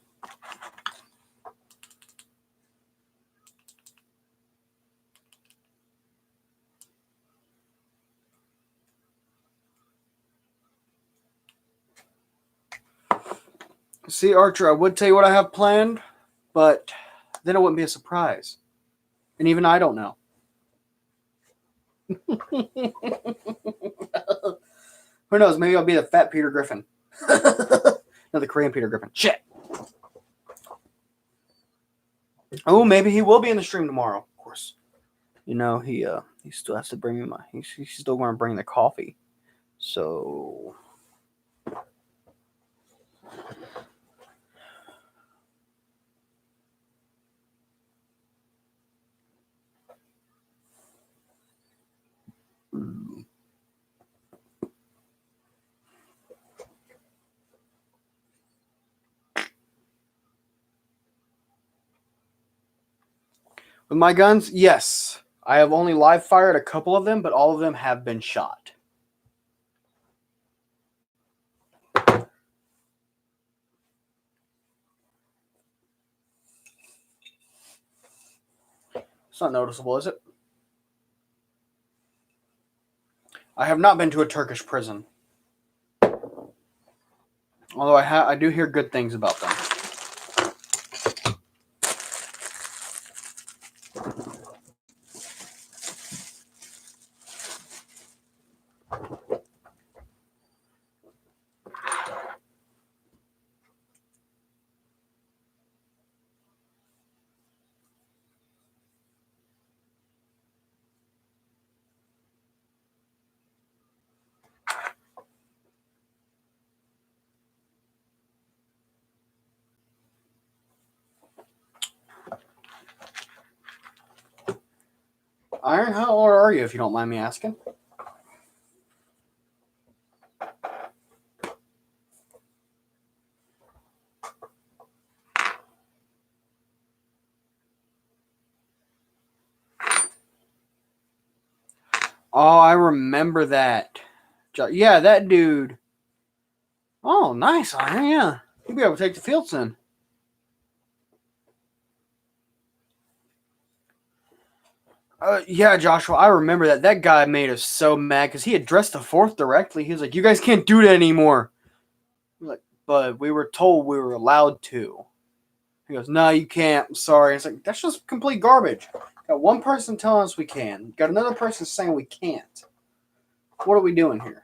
See, Archer, I would tell you what I have planned, but then it wouldn't be a surprise. And even I don't know. Who knows? Maybe I'll be the fat Peter Griffin. No, the Korean Peter Griffin. Shit. Oh, maybe he will be in the stream tomorrow. Of course. You know, he still has to bring me he's still going to bring the coffee. So with my guns, yes. I have only live fired a couple of them, but all of them have been shot. It's not noticeable, is it? I have not been to a Turkish prison. Although I do hear good things about them. Iron, how old are you, if you don't mind me asking? Oh, I remember that. Yeah, that dude. Oh, nice, Iron, yeah. You'll be able to take the field soon. Yeah, Joshua, I remember that. That guy made us so mad because he addressed the fourth directly. He was like, "You guys can't do that anymore." We're like, but we were told we were allowed to. He goes, "No, you can't. I'm sorry." It's like, that's just complete garbage. Got one person telling us we can. Got another person saying we can't. What are we doing here?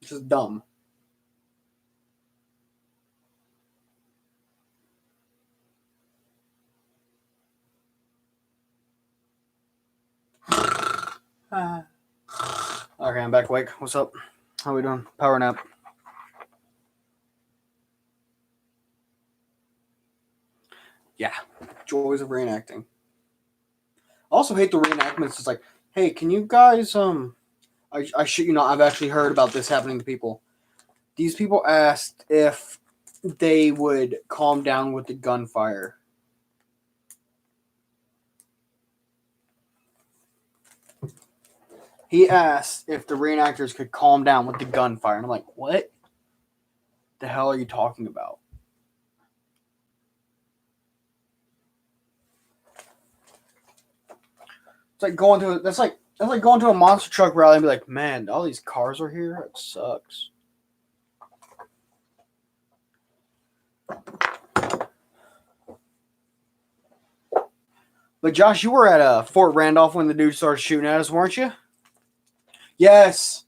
This is dumb. Okay, I'm back awake. What's up? How we doing? Power nap. Yeah. Joys of reenacting. I also hate the reenactments. It's like, hey, can you guys I shit you not, I've actually heard about this happening to people. These people asked if they would calm down with the gunfire. He asked if the reenactors could calm down with the gunfire. And I'm like, what the hell are you talking about? It's like going to that's like going to a monster truck rally and be like, man, all these cars are here. It sucks. But Josh, you were at Fort Randolph when the dude started shooting at us, weren't you? Yes.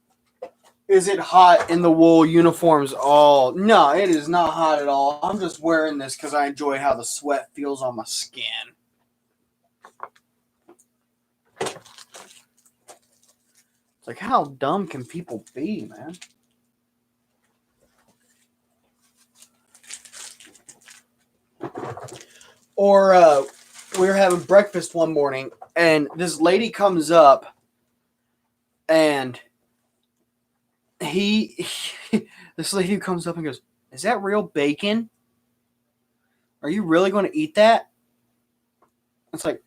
Is it hot in the wool uniforms? Oh, no, it is not hot at all. I'm just wearing this because I enjoy how the sweat feels on my skin. It's like, how dumb can people be, man? Or we were having breakfast one morning, and this lady comes up, and this lady comes up and goes, "Is that real bacon? Are you really going to eat that?" It's like,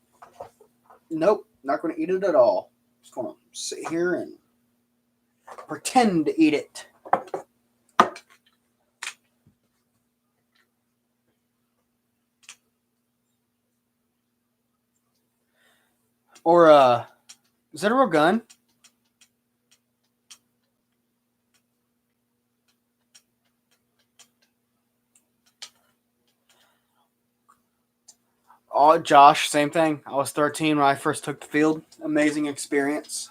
nope, not going to eat it at all. Just going to sit here and pretend to eat it. Or, is that a real gun? Oh, Josh, same thing. I was 13 when I first took the field. Amazing experience.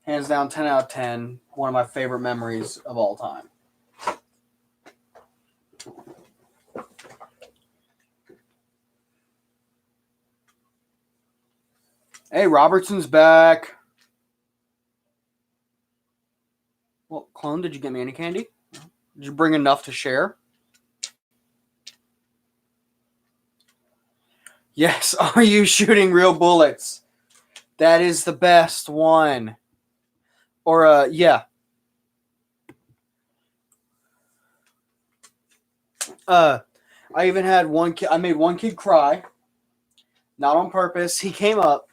Hands down, 10 out of 10. One of my favorite memories of all time. Hey, Robertson's back. Well, Clone, did you get me any candy? Did you bring enough to share? Yes, are you shooting real bullets? That is the best one. Or, yeah. I even had one kid, I made one kid cry. Not on purpose. He came up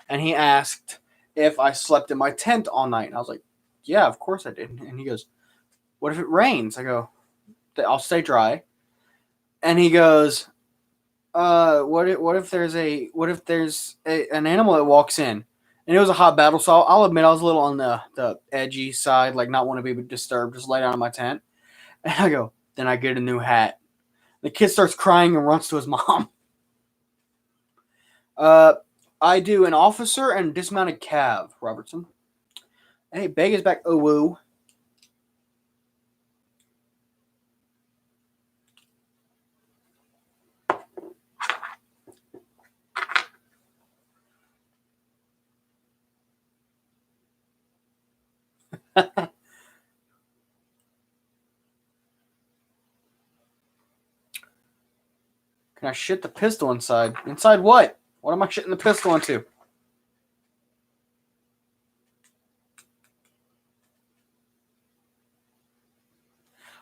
and he asked if I slept in my tent all night. And I was like, yeah, of course I did. And he goes, what if it rains? I go, I'll stay dry. And he goes, what if there's an animal that walks in, and it was a hot battle. So I'll admit I was a little on the edgy side, like not want to be disturbed, just lay down in my tent. And I go, then I get a new hat. The kid starts crying and runs to his mom. I do an officer and dismounted cav, Robertson. Hey, Bega's back. Oh, woo. Can I shit the pistol inside? Inside what? What am I shitting the pistol into?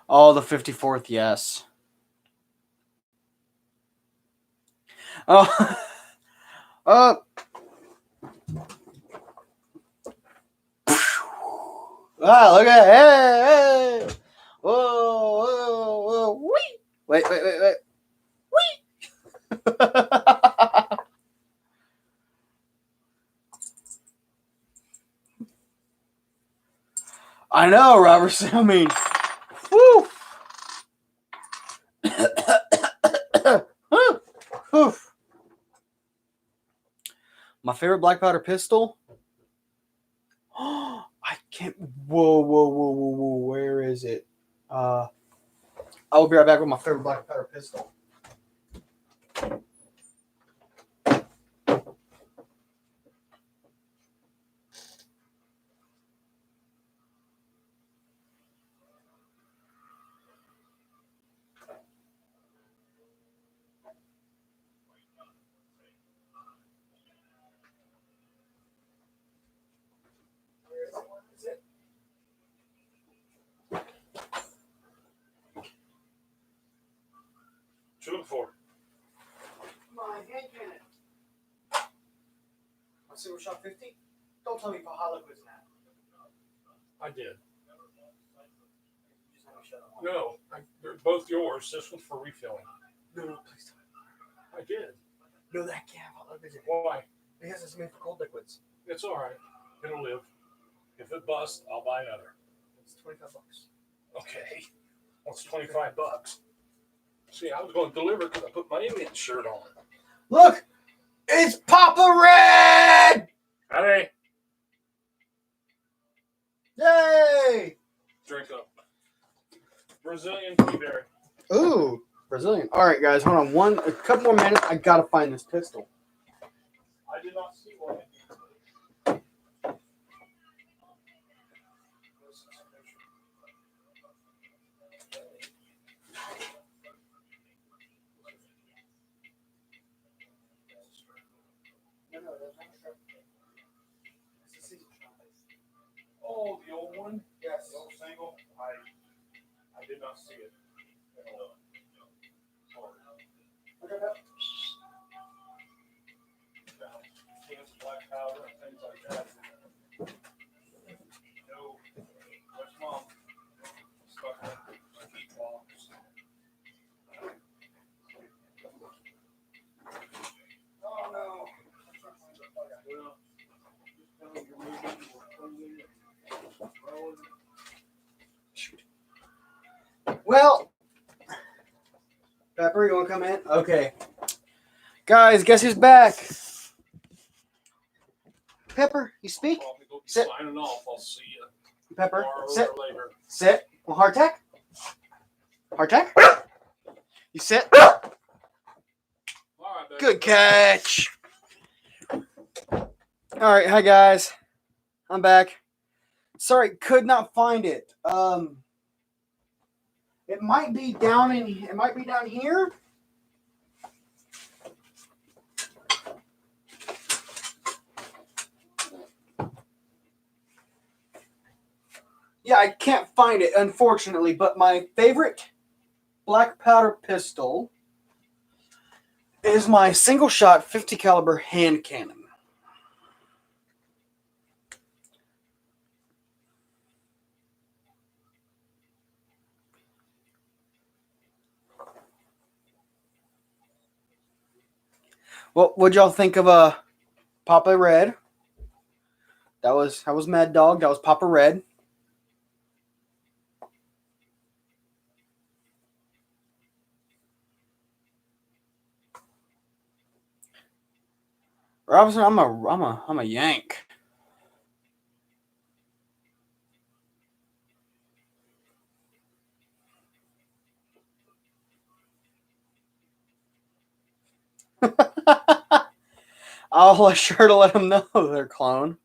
Oh, the 54th, yes. Oh, ah, look at it. Hey, hey. Whoa, whoa, whoa. Wee. Wait. Wee. I know, Robertson. I mean, whew. My favorite black powder pistol. I can't. Whoa. Where is it? I will be right back with my favorite black powder pistol. What you looking for? My hand cannon. My single shot 50. Don't tell me for hot liquids now. I did. No, they're both yours. This one's for refilling. No, please tell me. I did. No, that can't have hot liquids in it. Why? Because it's made for cold liquids. It's all right. It'll live. If it busts, I'll buy another. It's $25. Okay. Well, it's $25. See, I was going to deliver because I put my alien shirt on. Look! It's Papa Red! Hey, Yay! drink up. Brazilian blueberry. Ooh, Brazilian. All right, guys, hold on. A couple more minutes. I gotta find this pistol. I did not see one. Oh, the old one? Yes. The old single? I did not see it. Cans of black powder and things like that. No. What's mom? Stuck in a heat box. Oh no. Well, Pepper, you want to come in? Okay. Guys, guess who's back? Pepper, you speak? Probably go be Sit. signing off. I'll see you Pepper, tomorrow sit. or later. Sit. Well, hardtack? Hardtack? You sit. All right, baby. Good catch. All right, hi guys. I'm back. Sorry, could not find it. It might be down here. Yeah, I can't find it, unfortunately, but my favorite black powder pistol is my single shot 50 caliber hand cannon. What'd y'all think of Papa Red? That was Mad Dog. That was Papa Red. Robinson, I'm a Yank. I'll sure to let them know they're clone.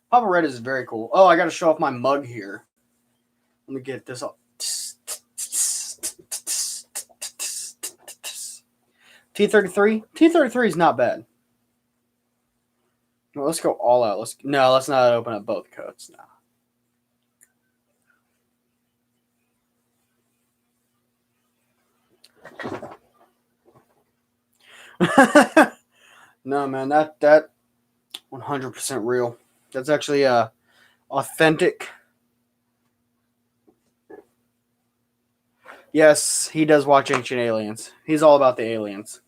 Papa Red is very cool. Oh, I got to show off my mug here. Let me get this up. T33. T33 is not bad. Well, let's go all out. Let's not open up both coats now. No, man, that 100% real. That's actually authentic. Yes, he does watch Ancient Aliens. He's all about the aliens.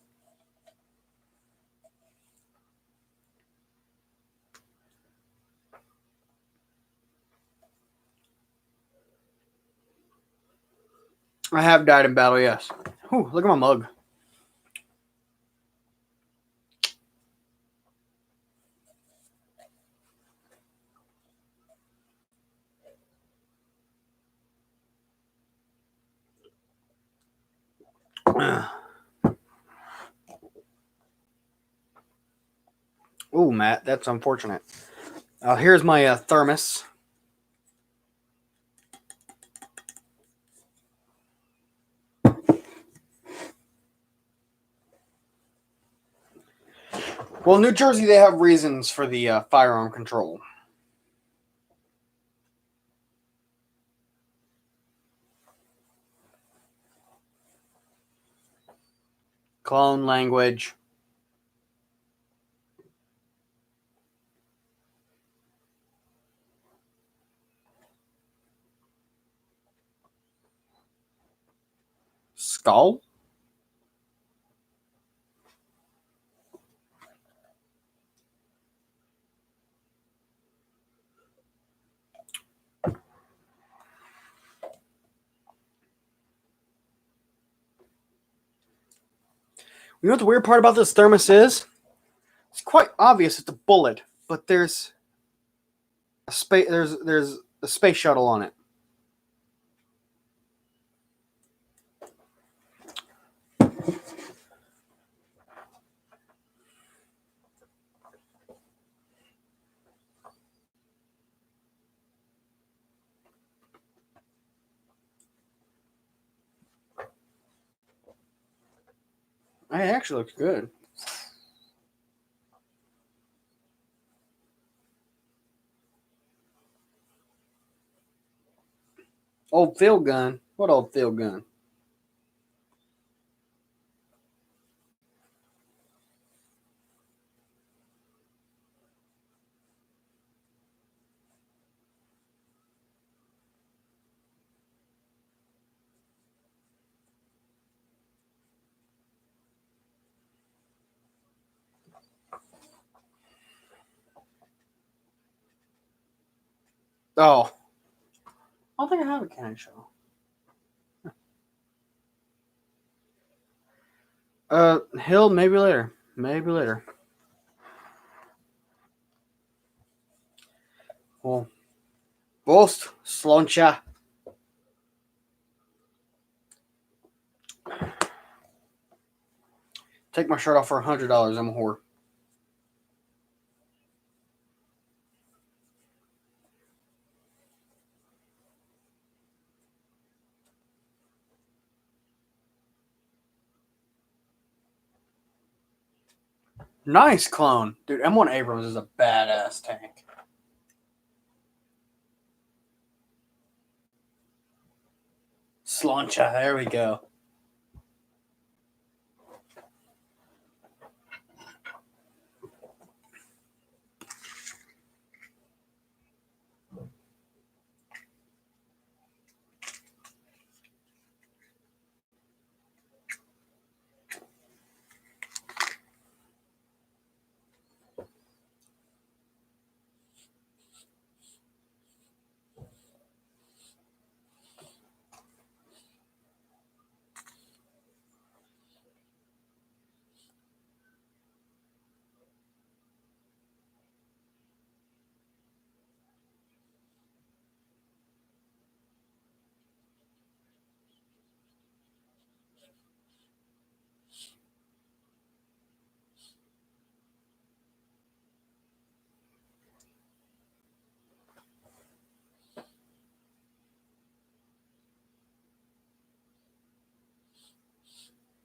I have died in battle, yes. Whew, look at my mug. Oh, Matt, that's unfortunate. Here's my thermos. Well, New Jersey, they have reasons for the firearm control. Clone language. Skull? You know what the weird part about this thermos is? It's quite obvious it's a bullet, but there's a space. There's a space shuttle on it. It actually looks good. Old field gun. What old field gun? Oh. I don't think I have a cannon shell. Hill, maybe later. Maybe later. Well, Prost, Sloncha. Take my shirt off for $100. I'm a whore. Nice clone. Dude, M1 Abrams is a badass tank. Sloncha, there we go.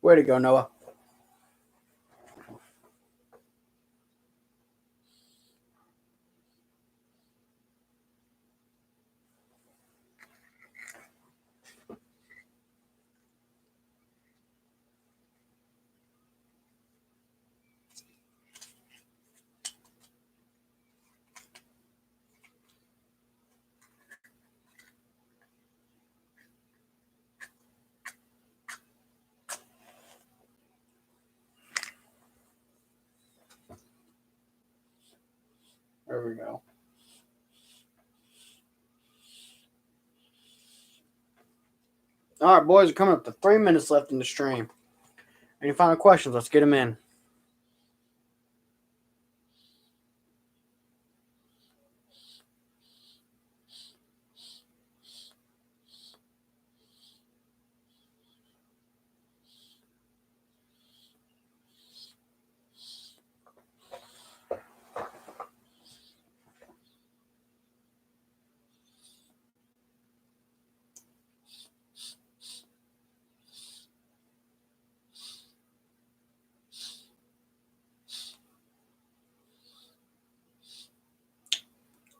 Way to go, Noah. There we go. All right, boys, we're coming up to 3 minutes left in the stream. Any final questions? Let's get them in.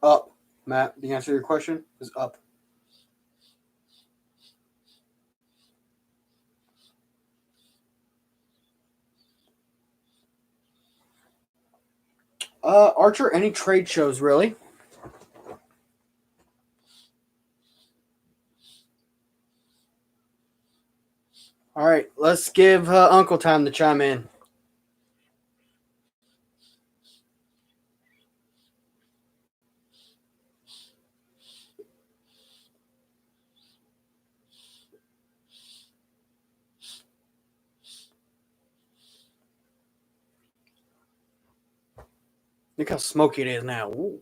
Up. Matt, the answer to your question is up. Archer, any trade shows, really? All right, let's give Uncle time to chime in. Look how smoky it is now. Ooh.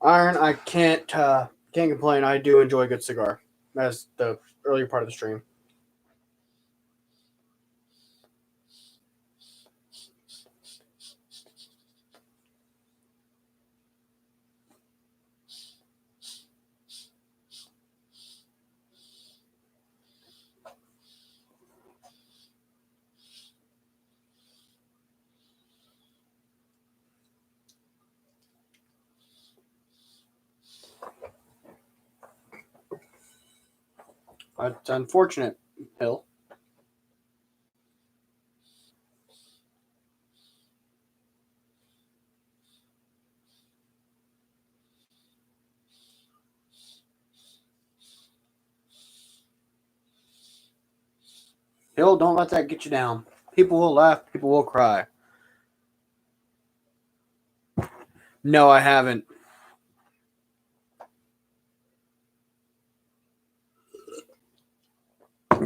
Iron, I can't complain. I do enjoy a good cigar. That's the earlier part of the stream. It's unfortunate, Hill. Hill, don't let that get you down. People will laugh. People will cry. No, I haven't.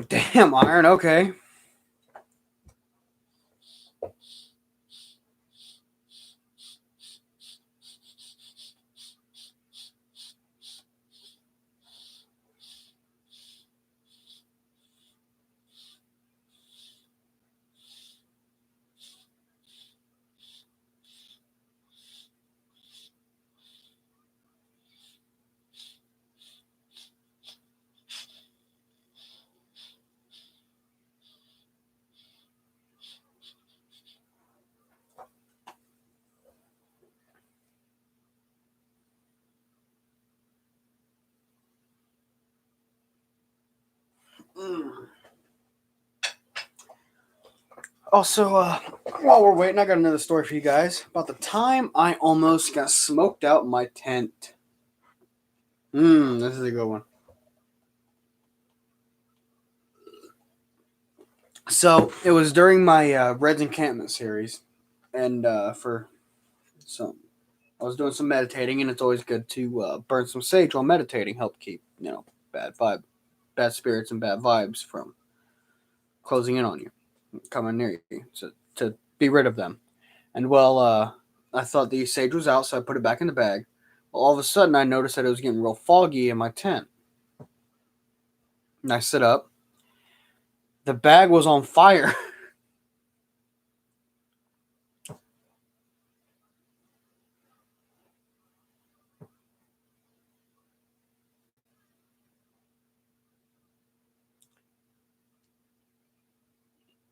Damn, Iron. Okay. Also, while we're waiting, I got another story for you guys about the time I almost got smoked out in my tent. This is a good one. So it was during my Reds Encampment series, and I was doing some meditating, and it's always good to burn some sage while meditating, help keep bad spirits and bad vibes from closing in on you, coming near you, so, to be rid of them. And well, I thought the sage was out, so I put it back in the bag. Well, all of a sudden, I noticed that it was getting real foggy in my tent. And I sit up. The bag was on fire.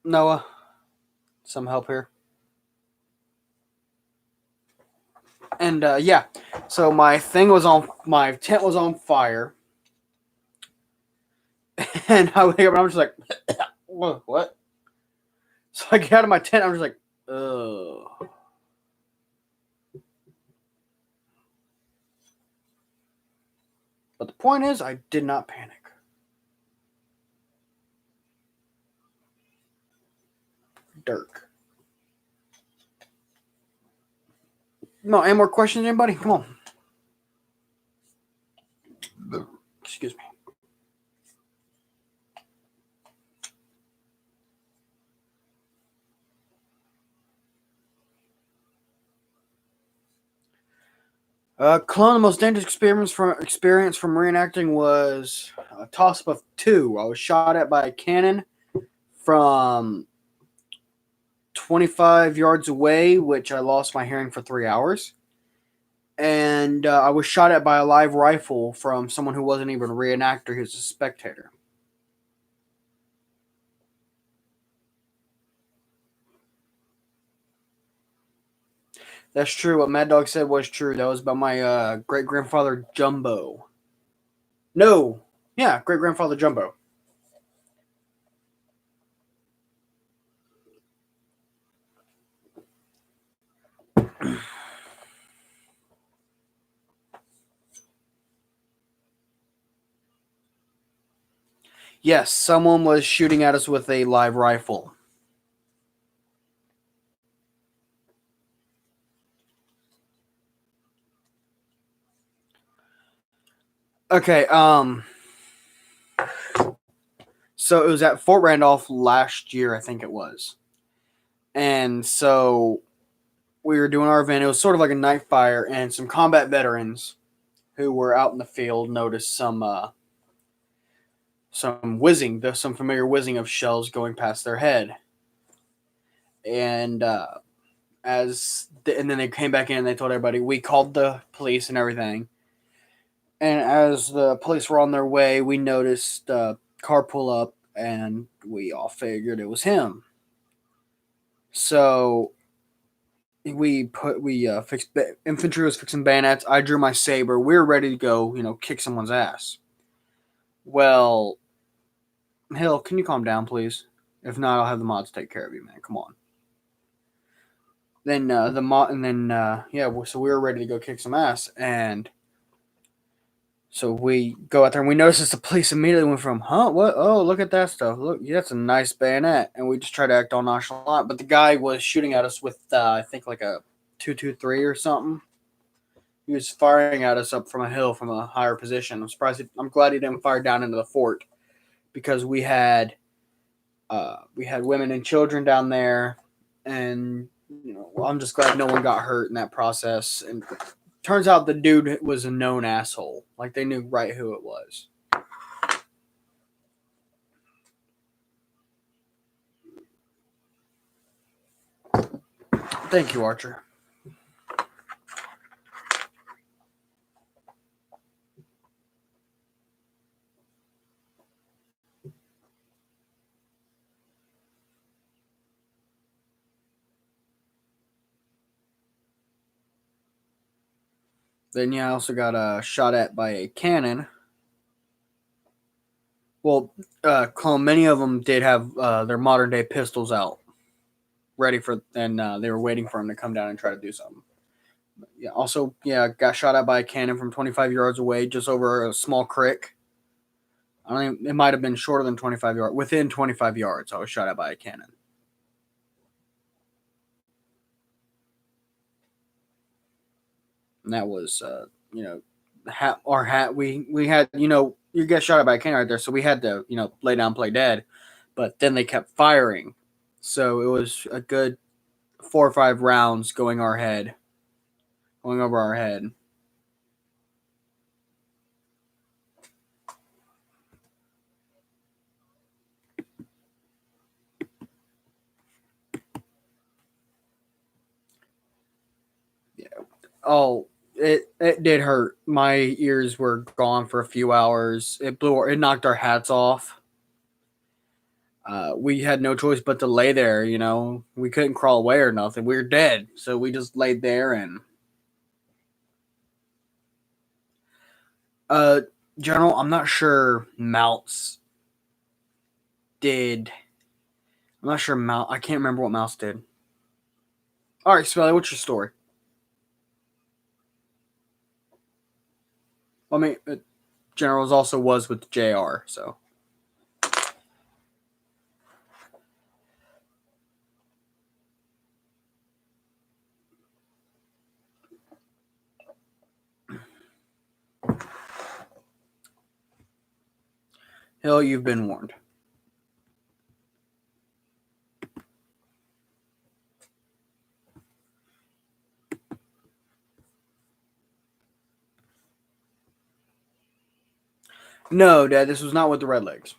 Noah, some help here. And yeah, so my tent was on fire, and I wake up and I'm just like, what? So I get out of my tent. I'm just like, ugh. But the point is, I did not panic. Dirk. No, any more questions, anybody? Come on. Excuse me. Clone, the most dangerous experience from reenacting was a toss-up of 2. I was shot at by a cannon from 25 yards away, which I lost my hearing for 3 hours. And I was shot at by a live rifle from someone who wasn't even a reenactor, he was a spectator. That's true. What Mad Dog said was true. That was about my great-grandfather Jumbo. No. Yeah, great-grandfather Jumbo. Yes, someone was shooting at us with a live rifle. Okay, so it was at Fort Randolph last year, I think it was. And so we were doing our event. It was sort of like a night fire, and some combat veterans who were out in the field noticed some whizzing, some familiar whizzing of shells going past their head. And and then they came back in and they told everybody. We called the police and everything. And as the police were on their way, we noticed a car pull up, and we all figured it was him. So we fixed infantry was fixing bayonets. I drew my saber. We were ready to go, kick someone's ass. Well, Hill, can you calm down, please? If not, I'll have the mods take care of you, man. Come on. Then so we were ready to go kick some ass, and so we go out there and we notice the police immediately went from, huh? What? Oh, look at that stuff. Look, yeah, that's a nice bayonet. And we just try to act all nonchalant. But the guy was shooting at us with, I think, like a 223 or something. He was firing at us up from a hill from a higher position. I'm glad he didn't fire down into the fort, because we had women and children down there, and I'm just glad no one got hurt in that process. And turns out the dude was a known asshole. Like, they knew right who it was. Thank you, Archer. Then, I also got shot at by a cannon. Well, many of them did have their modern-day pistols out, ready for, and they were waiting for him to come down and try to do something. Got shot at by a cannon from 25 yards away, just over a small creek. It might have been shorter than 25 yards. Within 25 yards, I was shot at by a cannon. And that was, our hat. We had, you get shot at by a cannon right there, so we had to, lay down, play dead. but then they kept firing. So it was a good 4 or 5 rounds going over our head. Yeah. Oh, it did hurt. My ears were gone for a few hours. It knocked our hats off. We had no choice but to lay there. We couldn't crawl away or nothing. We were dead, so we just laid there and. General, I'm not sure Mouse did. I'm not sure Mouse. I can't remember what Mouse did. All right, Smelly, what's your story? I mean, General's also was with JR, so. Hill, you've been warned. No, Dad, this was not with the Redlegs.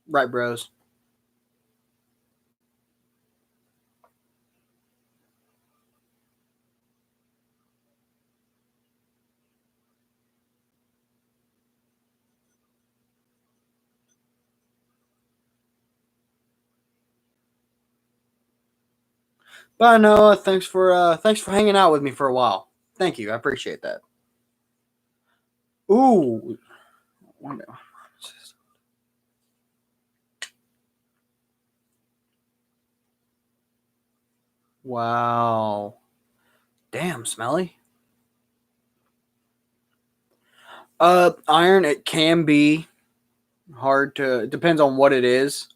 Right, bros. Bye, Noah. Thanks for hanging out with me for a while. Thank you. I appreciate that. Ooh. Wow. Damn, Smelly. Iron, it can be hard to. It depends on what it is.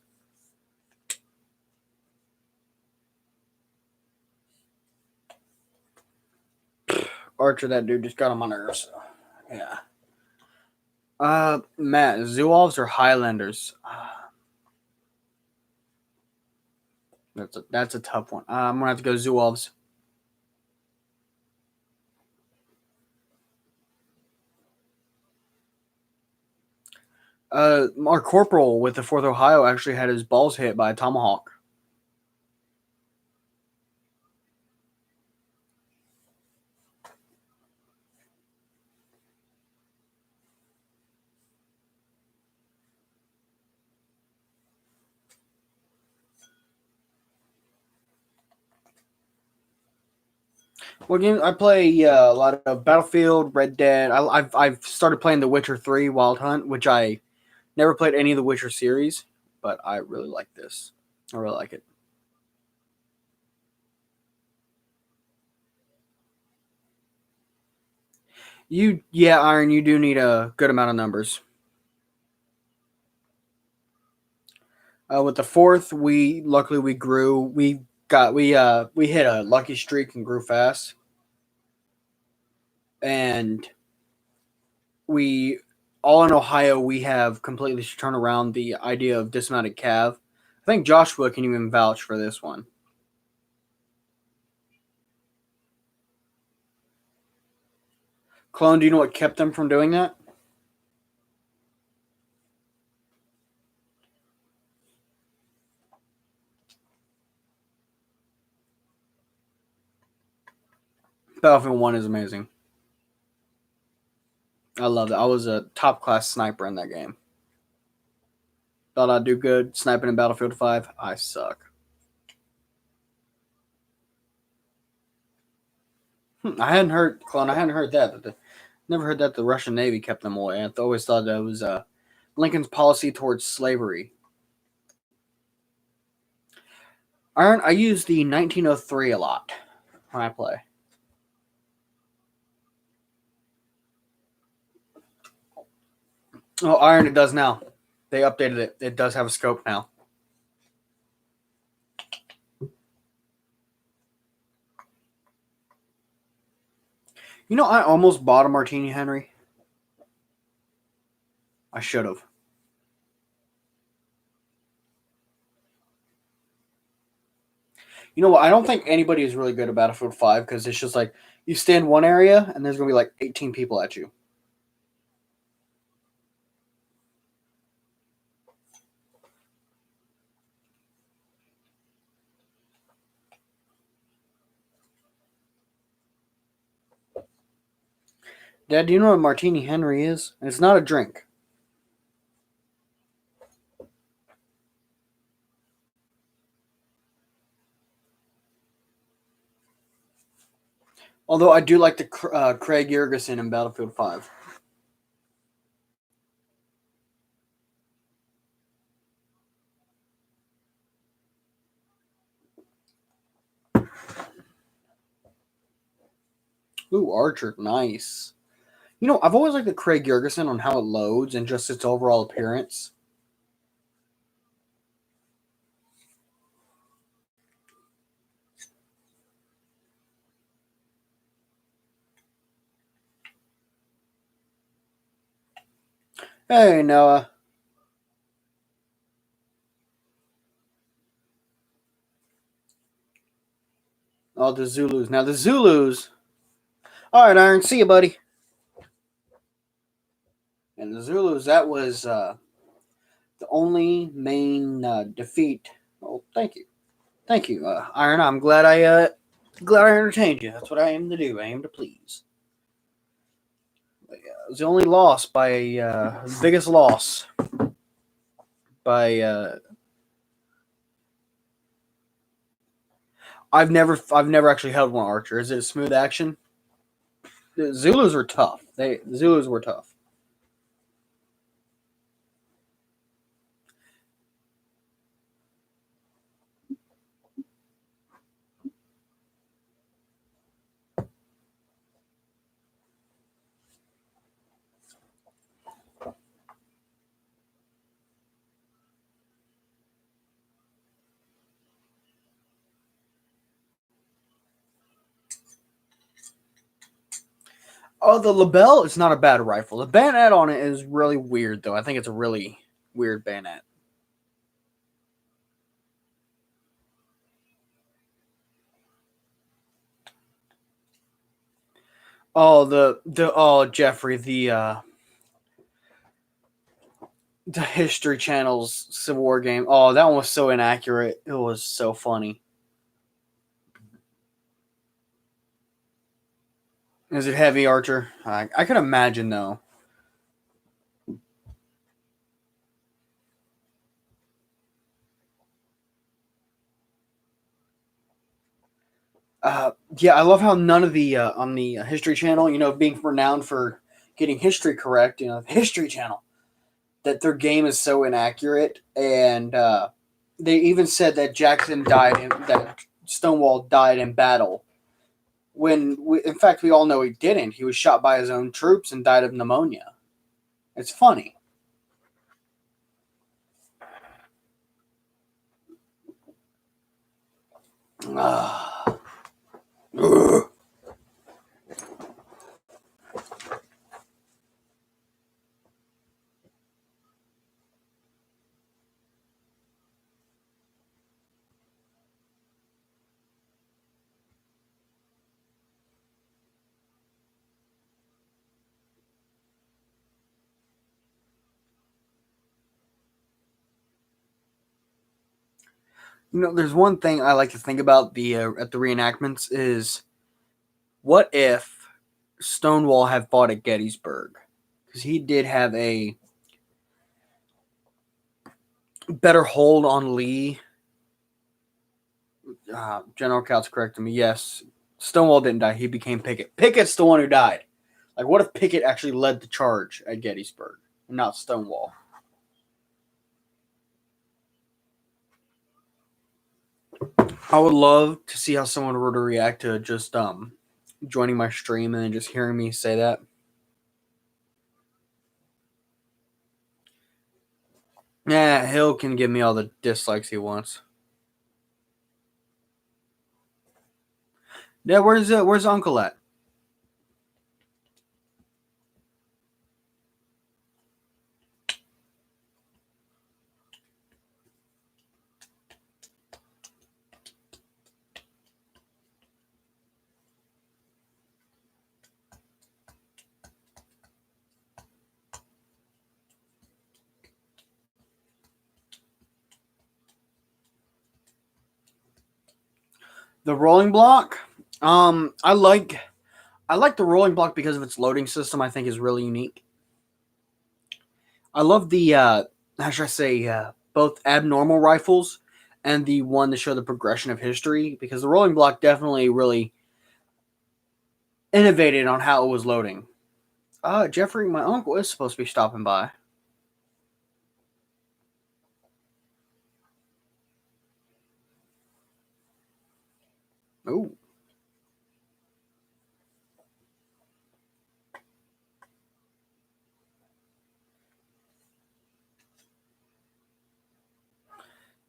Archer, that dude just got on my nerves. So, yeah. Matt, Zoolves or Highlanders? That's a tough one. I'm gonna have to go Zoolves. Our corporal with the 4th Ohio actually had his balls hit by a tomahawk. Well, games I play a lot of Battlefield, Red Dead. I've started playing The Witcher 3 Wild Hunt, which I never played any of the Witcher series, but I really like this. I really like it. Iron, you do need a good amount of numbers. With the 4th, luckily we grew. We hit a lucky streak and grew fast, and we all in Ohio we have completely turned around the idea of dismounted cav. I think Joshua can even vouch for this one. Clone, do you know what kept them from doing that? Battlefield 1 is amazing. I love it. I was a top class sniper in that game. Thought I'd do good sniping in Battlefield 5. I suck. I hadn't heard that. Never heard that the Russian Navy kept them away. I always thought that was Lincoln's policy towards slavery. Iron, I use the 1903 a lot when I play. Oh, Iron, it does now. They updated it. It does have a scope now. You know, I almost bought a Martini Henry. I should have. You know what? I don't think anybody is really good at Battlefield 5 because it's just like you stand one area and there's going to be like 18 people at you. Dad, do you know what Martini Henry is? It's not a drink. Although I do like the Craig Jurgensen in Battlefield 5. Ooh, Archer, nice. You know, I've always liked the Craig Jurgensen on how it loads and just its overall appearance. Hey, Noah. Oh, the Zulus. Now, the Zulus. All right, Iron. See you, buddy. And the Zulus, that was the only main defeat. Oh, thank you. Thank you, Iron. I'm glad I entertained you. That's what I aim to do. I aim to please. But, yeah, it was the only loss by biggest loss by. I've never actually held one Archer. Is it a smooth action? The Zulus were tough. The Zulus were tough. Oh, the Lebel is not a bad rifle. The bayonet on it is really weird, though. I think it's a really weird bayonet. Oh, Jeffrey, the History Channel's Civil War game. Oh, that one was so inaccurate. It was so funny. Is it heavy, Archer? I can imagine, though. Yeah, I love how none of the on the History Channel, you know, being renowned for getting history correct, you know, the History Channel, that their game is so inaccurate, and they even said that that Stonewall died in battle. In fact, we all know he didn't. He was shot by his own troops and died of pneumonia. It's funny. You know, there's one thing I like to think about the at the reenactments is, what if Stonewall had fought at Gettysburg? Because he did have a better hold on Lee. General Couch corrected me. Yes, Stonewall didn't die. He became Pickett. Pickett's the one who died. Like, what if Pickett actually led the charge at Gettysburg and not Stonewall? I would love to see how someone would react to just joining my stream and then just hearing me say that. Yeah, Hill can give me all the dislikes he wants. Yeah, where's Uncle at? The rolling block. I like the rolling block because of its loading system. I think is really unique. I love the how should I say both abnormal rifles and the one to show the progression of history because the rolling block definitely really innovated on how it was loading. Jeffrey, my uncle is supposed to be stopping by. Ooh.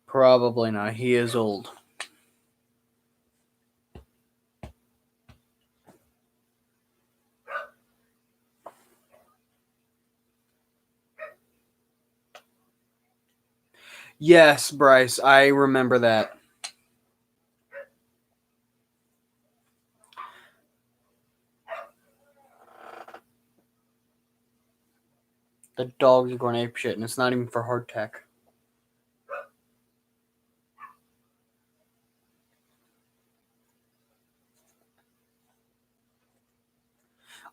Probably not. He is old. Yes, Bryce, I remember that. The dogs are going ape shit, and it's not even for hardtack.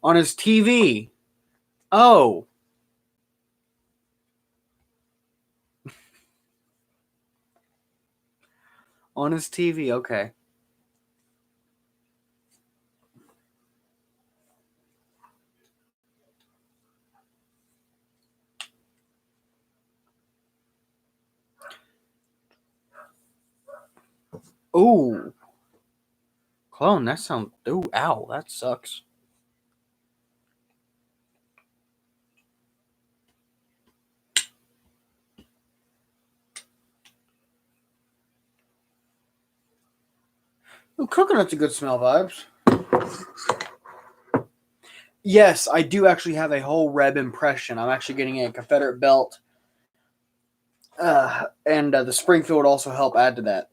On his TV. Oh. On his TV, okay. Ooh. Clone, that sounds... Ooh, ow, that sucks. Ooh, coconut's a good smell, vibes. Yes, I do actually have a whole Reb impression. I'm actually getting a Confederate belt. And the Springfield would also help add to that.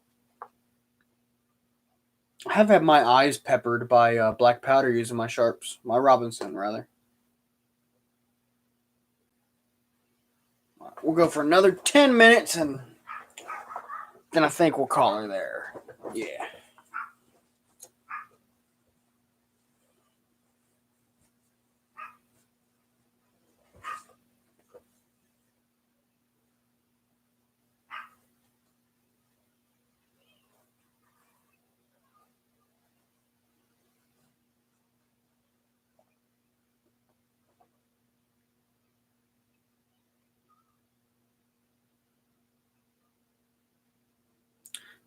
I have had my eyes peppered by black powder using my sharps. My Robinson, rather. We'll go for another 10 minutes and then I think we'll call her there. Yeah.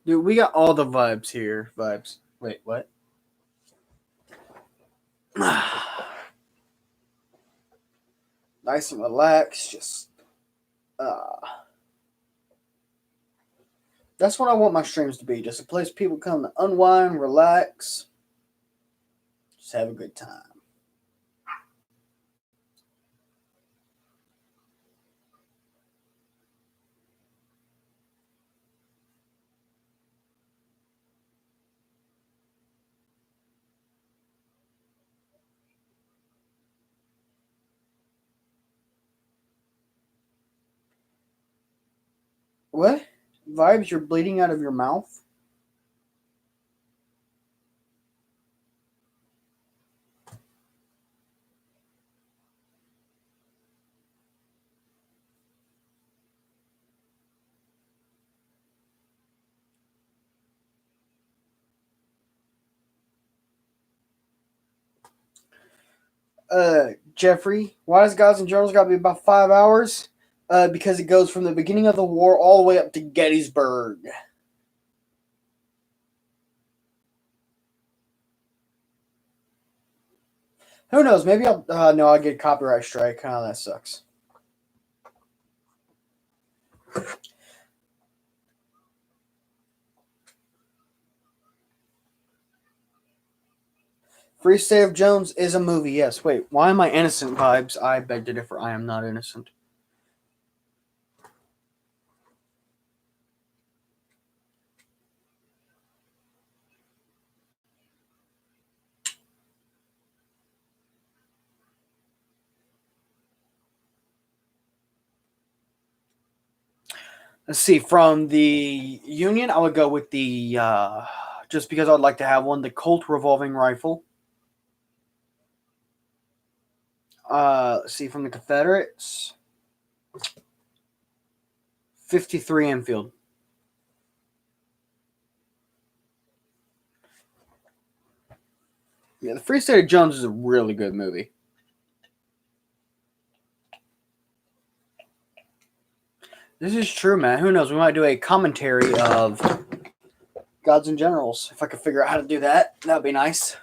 Dude, we got all the vibes here. Vibes. Wait, what? Nice and relaxed. Just. That's what I want my streams to be. Just a place people come to unwind, relax, just have a good time. What? Vibes, you're bleeding out of your mouth? Jeffrey, why does Gods and Journals gotta be about 5 hours? Because it goes from the beginning of the war all the way up to Gettysburg. Who knows? Maybe I'll. No, I'll get a copyright strike. Oh, that sucks. Free State of Jones is a movie. Yes. Wait. Why am I innocent? Vibes. I beg to differ. I am not innocent. Let's see. From the Union, I would go with the. Just because I'd like to have one, the Colt revolving rifle. Let's see, from the Confederates, 53 Enfield. Yeah, the Free State of Jones is a really good movie. This is true, man. Who knows? We might do a commentary of Gods and Generals. If I could figure out how to do that, that'd be nice.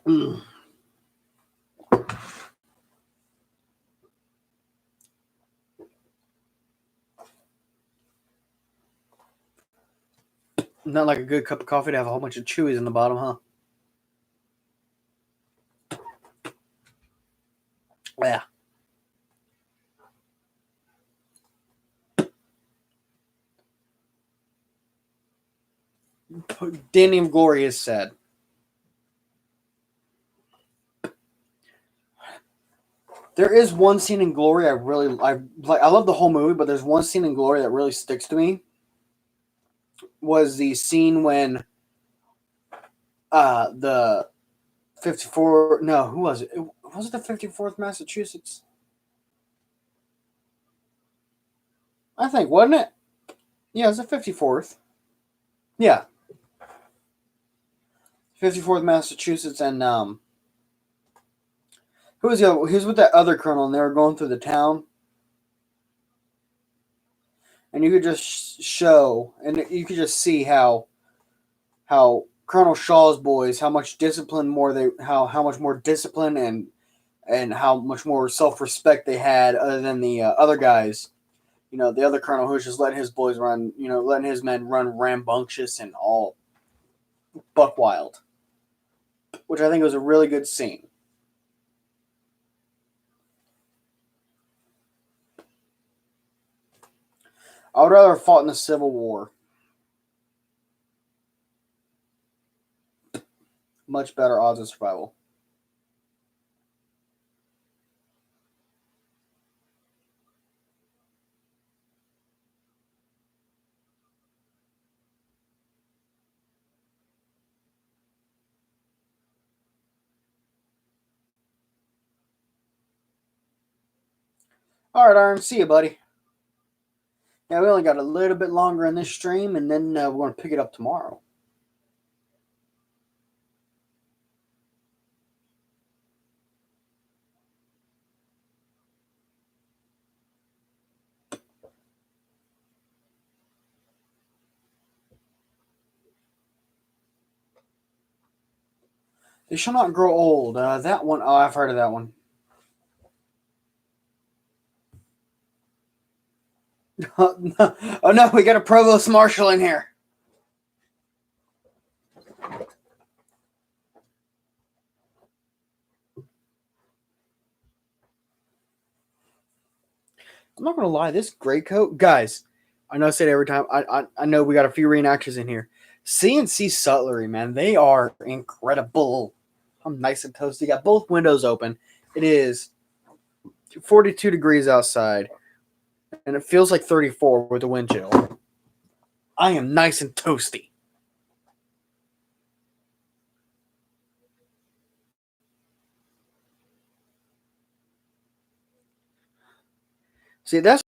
Mm. Not like a good cup of coffee to have a whole bunch of chewies in the bottom, huh? Yeah. Danny of Glory is sad. There is one scene in Glory I love the whole movie, but there's one scene in Glory that really sticks to me. Was the scene when the 54 no, who was it? Was it the 54th Massachusetts? I think, wasn't it? Yeah, it was the 54th. Yeah. 54th Massachusetts, and who was the other? He was with that other colonel, and they were going through the town. And you could just show, and you could just see how Colonel Shaw's boys, how much discipline more they, how much more discipline and how much more self-respect they had, other than the other guys. You know, the other colonel who was just letting his boys run, you know, letting his men run rambunctious and all buck wild, which I think was a really good scene. I would rather have fought in the Civil War. Much better odds of survival. All right, Iron. See you, buddy. Yeah, we only got a little bit longer in this stream, and then we're going to pick it up tomorrow. They shall not grow old. That one, oh, I've heard of that one. Oh no, we got a provost marshal in here. I'm not gonna lie, this gray coat, guys. I know I say it every time. I know we got a few reenactors in here. CNC Sutlery, man, they are incredible. I'm nice and toasty. Got both windows open. It is 42 degrees outside, and it feels like 34 with the wind chill. I am nice and toasty. See, that's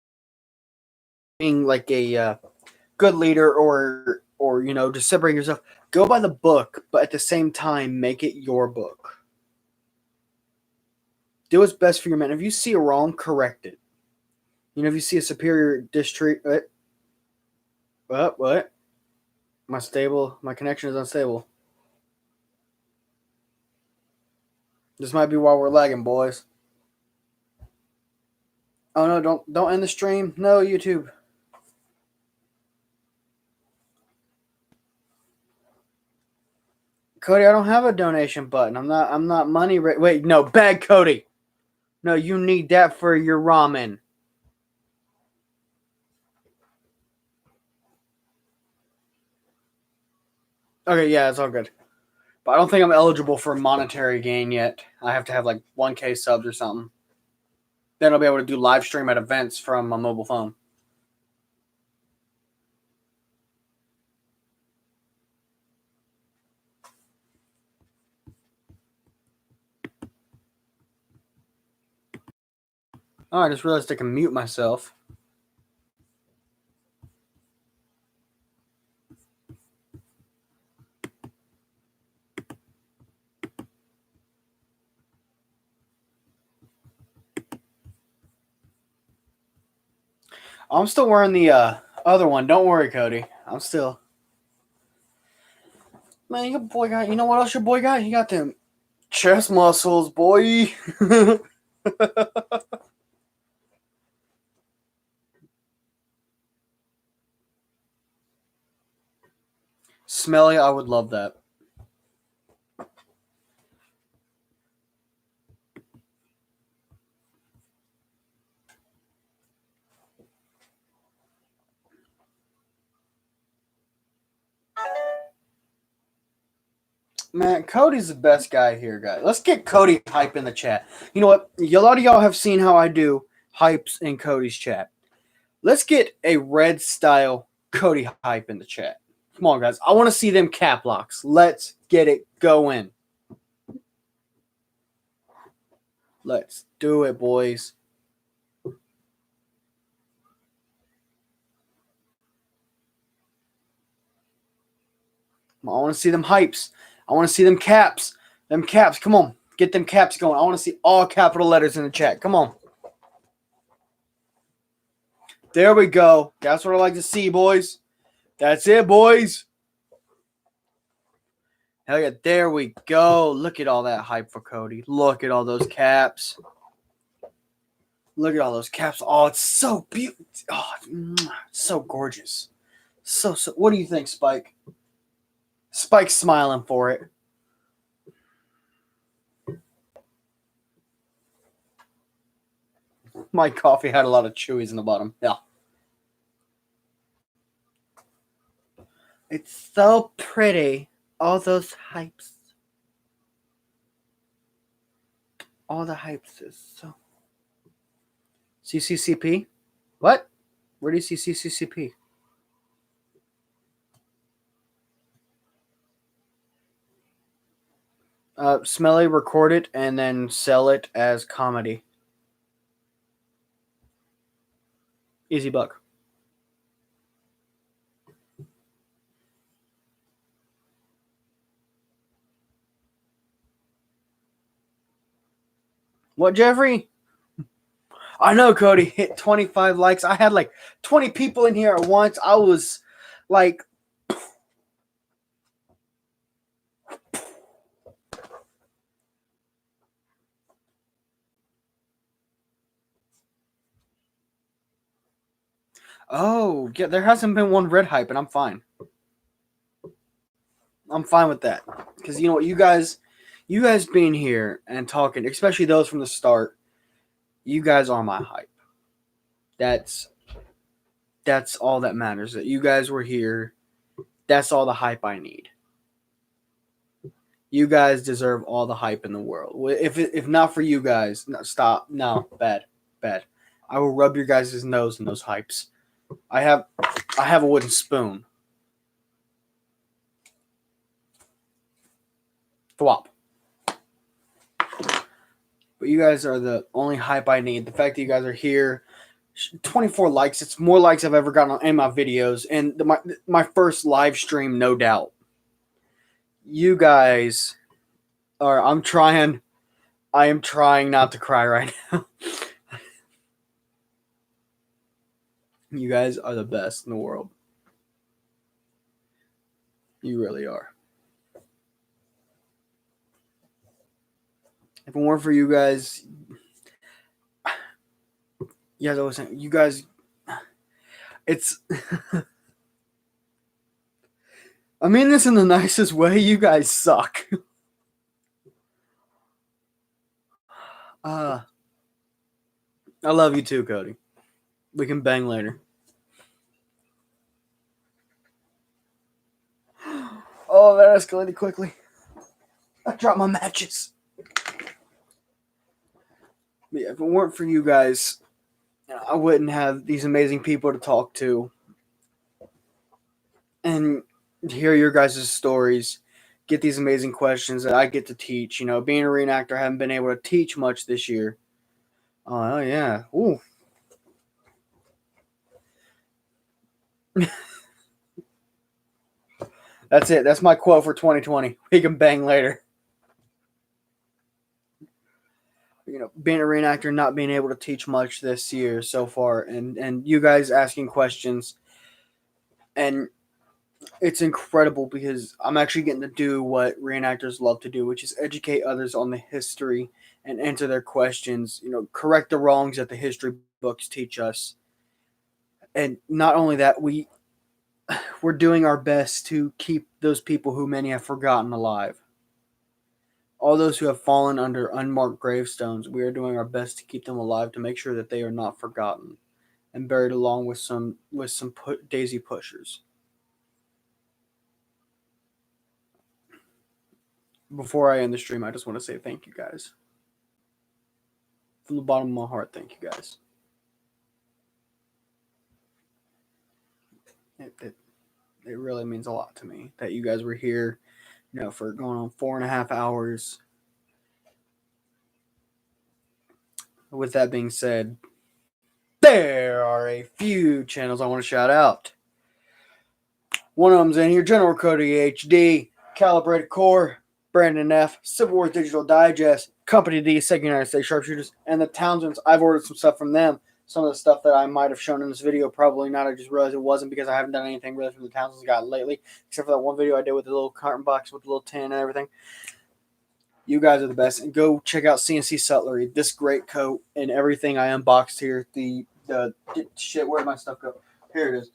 being like a good leader, or you know, just separating yourself. Go by the book, but at the same time, make it your book. Do what's best for your man. If you see a wrong, correct it. You know, if you see a superior district, what? My connection is unstable. This might be why we're lagging, boys. Oh no, don't end the stream. No, YouTube. Cody, I don't have a donation button. I'm not money wait, no, bag Cody. No, you need that for your ramen. Okay, yeah, it's all good. But I don't think I'm eligible for monetary gain yet. I have to have like 1K subs or something. Then I'll be able to do live stream at events from my mobile phone. Oh, I just realized I can mute myself. I'm still wearing the other one. Don't worry, Cody. I'm still. Man, your boy got. You know what else your boy got? He got them chest muscles, boy. Smelly, I would love that. Man, Cody's the best guy here, guys. Let's get Cody hype in the chat. You know what? A lot of y'all have seen how I do hypes in Cody's chat. Let's get a red style Cody hype in the chat. Come on, guys. I want to see them cap locks. Let's get it going. Let's do it, boys. I want to see them hypes. I want to see them caps. Them caps. Come on. Get them caps going. I want to see all capital letters in the chat. Come on. There we go. That's what I like to see, boys. That's it, boys. Hell yeah. There we go. Look at all that hype for Cody. Look at all those caps. Look at all those caps. Oh, it's so beautiful. Oh, it's so gorgeous. So. What do you think, Spike? Spike's smiling for it. My coffee had a lot of chewies in the bottom. Yeah. It's so pretty. All those hypes. All the hypes is so. CCCP? What? Where do you see CCCP? Smelly, record it and then sell it as comedy. Easy buck. What, Jeffrey? I know, Cody hit 25 likes. I had like 20 people in here at once. I was like, oh, yeah, there hasn't been one red hype, and I'm fine. I'm fine with that. Because you know what, you guys being here and talking, especially those from the start, you guys are my hype. That's all that matters. That you guys were here. That's all the hype I need. You guys deserve all the hype in the world. If not for you guys, no, stop. No, bad. I will rub your guys' nose in those hypes. I have a wooden spoon. Thwop. But you guys are the only hype I need. The fact that you guys are here, 24 likes. It's more likes I've ever gotten in my videos, and my first live stream, no doubt. You guys are. I am trying not to cry right now. You guys are the best in the world. You really are. If it weren't for you guys, yeah, I was saying, you guys, it's. I mean this in the nicest way. You guys suck. I love you too, Cody. We can bang later. Oh, that escalated quickly. I dropped my matches. But yeah, if it weren't for you guys, I wouldn't have these amazing people to talk to and hear your guys' stories, get these amazing questions that I get to teach. You know, being a reenactor, I haven't been able to teach much this year. Oh, yeah. Ooh. That's it. That's my quote for 2020. We can bang later. You know, being a reenactor, not being able to teach much this year so far, and you guys asking questions, and it's incredible because I'm actually getting to do what reenactors love to do, which is educate others on the history and answer their questions. You know, correct the wrongs that the history books teach us, and not only that, we're doing our best to keep those people who many have forgotten alive. All those who have fallen under unmarked gravestones, we are doing our best to keep them alive to make sure that they are not forgotten and buried along with some daisy pushers. Before I end the stream, I just want to say thank you guys. From the bottom of my heart, thank you guys. It really means a lot to me that you guys were here, you know, for going on 4.5 hours. With that being said, there are a few channels I want to shout out. One of them's in here, General Cody HD, Calibrated Core, Brandon F, Civil War Digital Digest, Company D, Second United States Sharpshooters, and the Townsends. I've ordered some stuff from them. Some of the stuff that I might have shown in this video, probably not. I just realized it wasn't because I haven't done anything really from the Townsends gotten lately, except for that one video I did with the little carton box with the little tin and everything. You guys are the best. And go check out CNC Sutlery. This great coat and everything I unboxed here. The shit, where'd my stuff go? Here it is.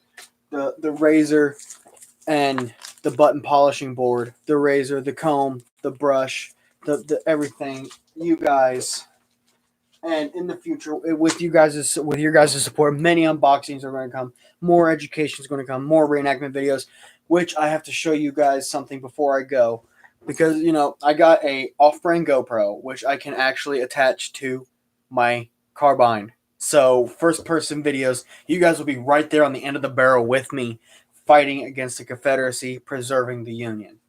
The razor and the button polishing board, the razor, the comb, the brush, the everything. You guys, and in the future, with your guys' support, many unboxings are going to come. More education is going to come. More reenactment videos, which I have to show you guys something before I go, because you know I got a off-brand GoPro, which I can actually attach to my carbine. So first-person videos, you guys will be right there on the end of the barrel with me, fighting against the Confederacy, preserving the Union.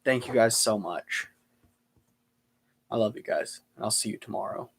Thank you guys so much. I love you guys, and I'll see you tomorrow.